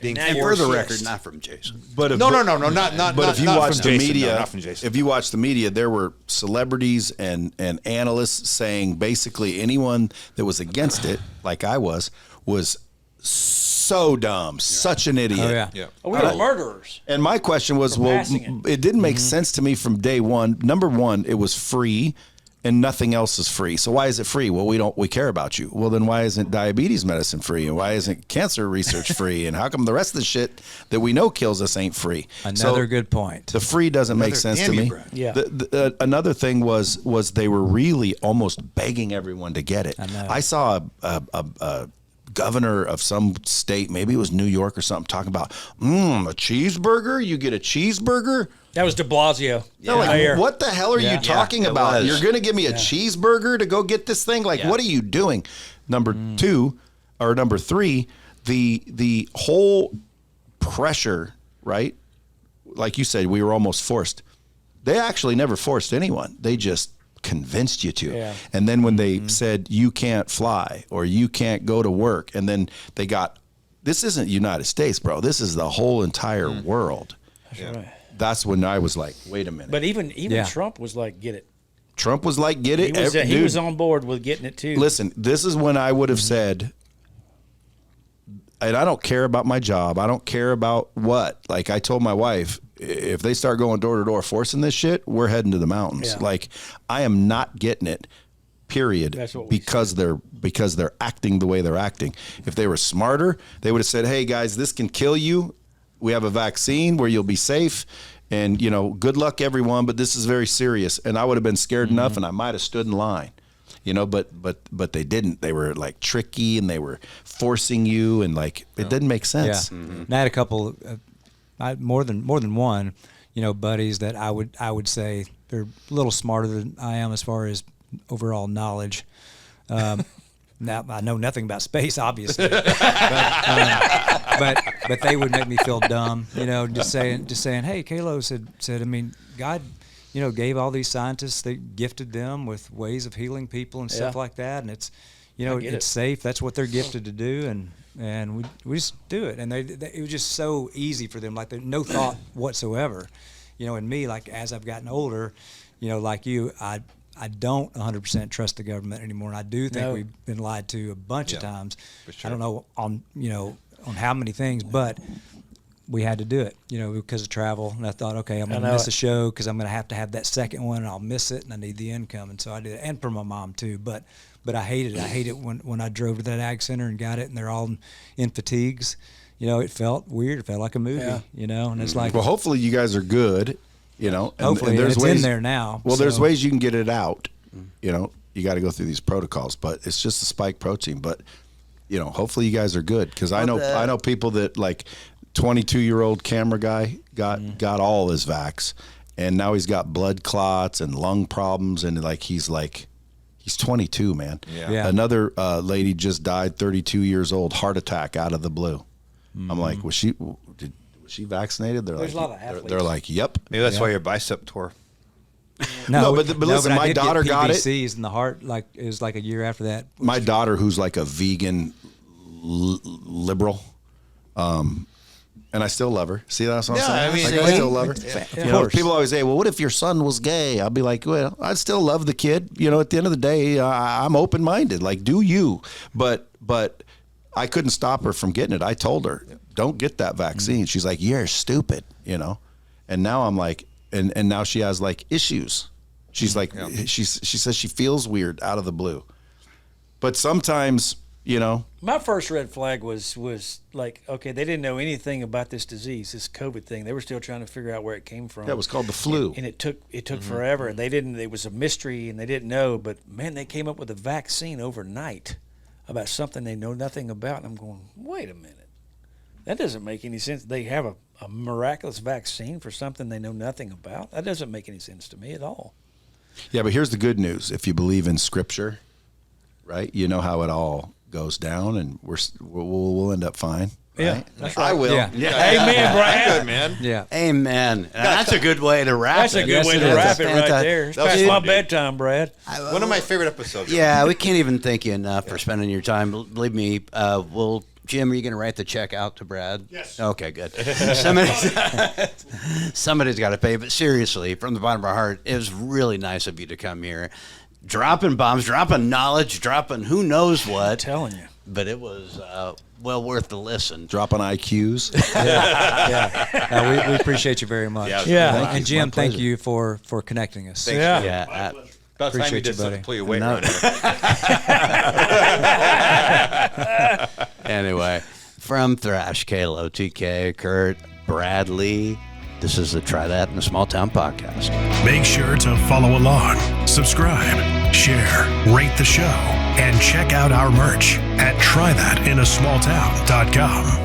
[SPEAKER 1] being
[SPEAKER 3] And for the record, not from Jason.
[SPEAKER 1] But if you watch
[SPEAKER 5] the media, if you watch the media, there were celebrities and analysts saying basically anyone that was against it, like I was so dumb, such an idiot.
[SPEAKER 4] Oh, yeah.
[SPEAKER 2] We were murderers.
[SPEAKER 5] And my question was, it didn't make sense to me from day one. Number one, it was free. And nothing else is free. So why is it free? Well, we care about you. Well, then why isn't diabetes medicine free? And why isn't cancer research free? And how come the rest of the shit that we know kills us ain't free?
[SPEAKER 4] Another good point.
[SPEAKER 5] The free doesn't make sense to me.
[SPEAKER 2] Yeah.
[SPEAKER 5] Another thing was they were really almost begging everyone to get it.
[SPEAKER 4] I know.
[SPEAKER 5] I saw a governor of some state, maybe it was New York or something, talking about a cheeseburger. You get a cheeseburger.
[SPEAKER 2] That was de Blasio.
[SPEAKER 5] They're like, what the hell are you talking about?
[SPEAKER 3] was.
[SPEAKER 5] You're going to give me a cheeseburger to go get this thing? Like, what are you doing? Number three, the whole pressure, right? Like you said, we were almost forced. They actually never forced anyone. They just convinced you to.
[SPEAKER 2] Yeah.
[SPEAKER 5] And then when they said you can't fly or you can't go to work, and then they got, this isn't United States, bro. This is the whole entire world.
[SPEAKER 2] That's right.
[SPEAKER 5] That's when I was like, wait a minute.
[SPEAKER 2] But even Trump was like, get it.
[SPEAKER 5] Trump was like, get it.
[SPEAKER 2] He was on board with getting it too.
[SPEAKER 5] Listen, this is when I would have said, and I don't care about my job. I don't care about what. Like I told my wife, if they start going door to door forcing this shit, we're heading to the mountains.
[SPEAKER 2] Yeah.
[SPEAKER 5] Like I am not getting it. Period.
[SPEAKER 2] That's what we
[SPEAKER 5] because they're acting the way they're acting. If they were smarter, they would have said, "Hey guys, this can kill you. We have a vaccine where you'll be safe, and good luck everyone. But this is very serious." And I would have been scared enough, and I might have stood in line. But they didn't. They were like tricky, and they were forcing you, and like it didn't make sense.
[SPEAKER 4] Yeah. And I had a couple, more than one, buddies that I would say they're a little smarter than I am as far as overall knowledge. Now I know nothing about space, obviously, but they would make me feel dumb. Just saying, hey, Kalo said, I mean, God, gave all these scientists, they gifted them with ways of healing people and stuff like that, and it's, it's safe. That's what they're gifted to do, and we just do it. And it was just so easy for them, like no thought whatsoever. And me, like as I've gotten older, like you, I don't 100% trust the government anymore, and I do think we've been lied to a bunch of times. Sure. I don't know on how many things, but we had to do it, because of travel. And I thought, okay, I'm going to miss a show because I'm going to have that second one, and I'll miss it, and I need the income, and so I did it, and for my mom too. But I hated it. I hate it when I drove to that ag center and got it, and they're all in fatigues. It felt weird. It felt like a movie. And it's like,
[SPEAKER 5] well, hopefully you guys are good. And
[SPEAKER 4] hopefully
[SPEAKER 5] there's
[SPEAKER 4] it's
[SPEAKER 5] ways,
[SPEAKER 4] in there now.
[SPEAKER 5] Well, there's ways you can get it out. You got to go through these protocols, but it's just a spike protein. But hopefully you guys are good, because I know people that, like 22-year-old camera guy got all his vax, and now he's got blood clots and lung problems, and he's 22, man.
[SPEAKER 4] Yeah.
[SPEAKER 5] Another lady just died, 32 years old, heart attack out of the blue. I'm like, was she vaccinated?
[SPEAKER 2] There's a lot of athletes.
[SPEAKER 5] They're like, yep.
[SPEAKER 1] Maybe that's why your bicep tore.
[SPEAKER 5] No, but listen, my daughter got it.
[SPEAKER 4] PVCs in the heart, it was like a year after that.
[SPEAKER 5] My daughter, who's like a vegan liberal, and I still love her. See, that's what I'm saying?
[SPEAKER 1] I mean,
[SPEAKER 5] I still love her. People always say, well, what if your son was gay? I'll be like, well, I still love the kid. At the end of the day, I'm open-minded. Like, do you? But I couldn't stop her from getting it. I told her, don't get that vaccine. She's like, you're stupid, And now I'm like, and now she has like issues. She's like, she says she feels weird out of the blue. But sometimes,
[SPEAKER 2] My first red flag was like, okay, they didn't know anything about this disease, this COVID thing. They were still trying to figure out where it came from.
[SPEAKER 5] That was called the flu.
[SPEAKER 2] And it took forever. And it was a mystery, and they didn't know. But man, they came up with a vaccine overnight about something they know nothing about. And I'm going, wait a minute. That doesn't make any sense. They have a miraculous vaccine for something they know nothing about. That doesn't make any sense to me at all.
[SPEAKER 5] Yeah, but here's the good news. If you believe in Scripture, right, you know how it all goes down, and we'll end up fine.
[SPEAKER 2] Yeah,
[SPEAKER 5] right?
[SPEAKER 2] that's right.
[SPEAKER 7] I will.
[SPEAKER 4] Yeah.
[SPEAKER 2] Amen, Brad.
[SPEAKER 7] Good, man.
[SPEAKER 4] Yeah.
[SPEAKER 3] Amen. That's a good way to wrap
[SPEAKER 2] That's
[SPEAKER 3] it.
[SPEAKER 2] a good way
[SPEAKER 3] Yes,
[SPEAKER 2] to
[SPEAKER 3] is.
[SPEAKER 2] wrap it right
[SPEAKER 3] Fanta-
[SPEAKER 2] there. It's
[SPEAKER 7] That was
[SPEAKER 2] past my
[SPEAKER 7] fun, dude.
[SPEAKER 2] bedtime, Brad.
[SPEAKER 7] One of my favorite episodes.
[SPEAKER 3] Yeah, we can't even thank you enough for spending your time. Believe me, Jim, are you going to write the check out to Brad?
[SPEAKER 9] Yes.
[SPEAKER 3] Okay, good. Somebody's got to pay. But seriously, from the bottom of our heart, it was really nice of you to come here. Dropping bombs, dropping knowledge, dropping who knows what.
[SPEAKER 2] I'm telling you.
[SPEAKER 3] But it was well worth the listen.
[SPEAKER 5] Dropping IQs.
[SPEAKER 4] We appreciate you very much.
[SPEAKER 7] Yeah.
[SPEAKER 2] Yeah.
[SPEAKER 3] Thank you.
[SPEAKER 4] And
[SPEAKER 3] It's
[SPEAKER 4] Jim,
[SPEAKER 3] my
[SPEAKER 4] thank
[SPEAKER 3] pleasure.
[SPEAKER 4] you for connecting us.
[SPEAKER 7] Thanks,
[SPEAKER 2] Yeah.
[SPEAKER 7] man.
[SPEAKER 3] Yeah.
[SPEAKER 7] About time you
[SPEAKER 4] Appreciate
[SPEAKER 7] did
[SPEAKER 4] you,
[SPEAKER 7] something
[SPEAKER 4] buddy.
[SPEAKER 7] to pull your weight
[SPEAKER 3] No.
[SPEAKER 7] around.
[SPEAKER 3] Anyway, from Thrash, Kalo, TK, Kurt, Brad Lea, this is the Try That in a Small Town podcast.
[SPEAKER 6] Make sure to follow along, subscribe, share, rate the show, and check out our merch at trythatinasmalltown.com.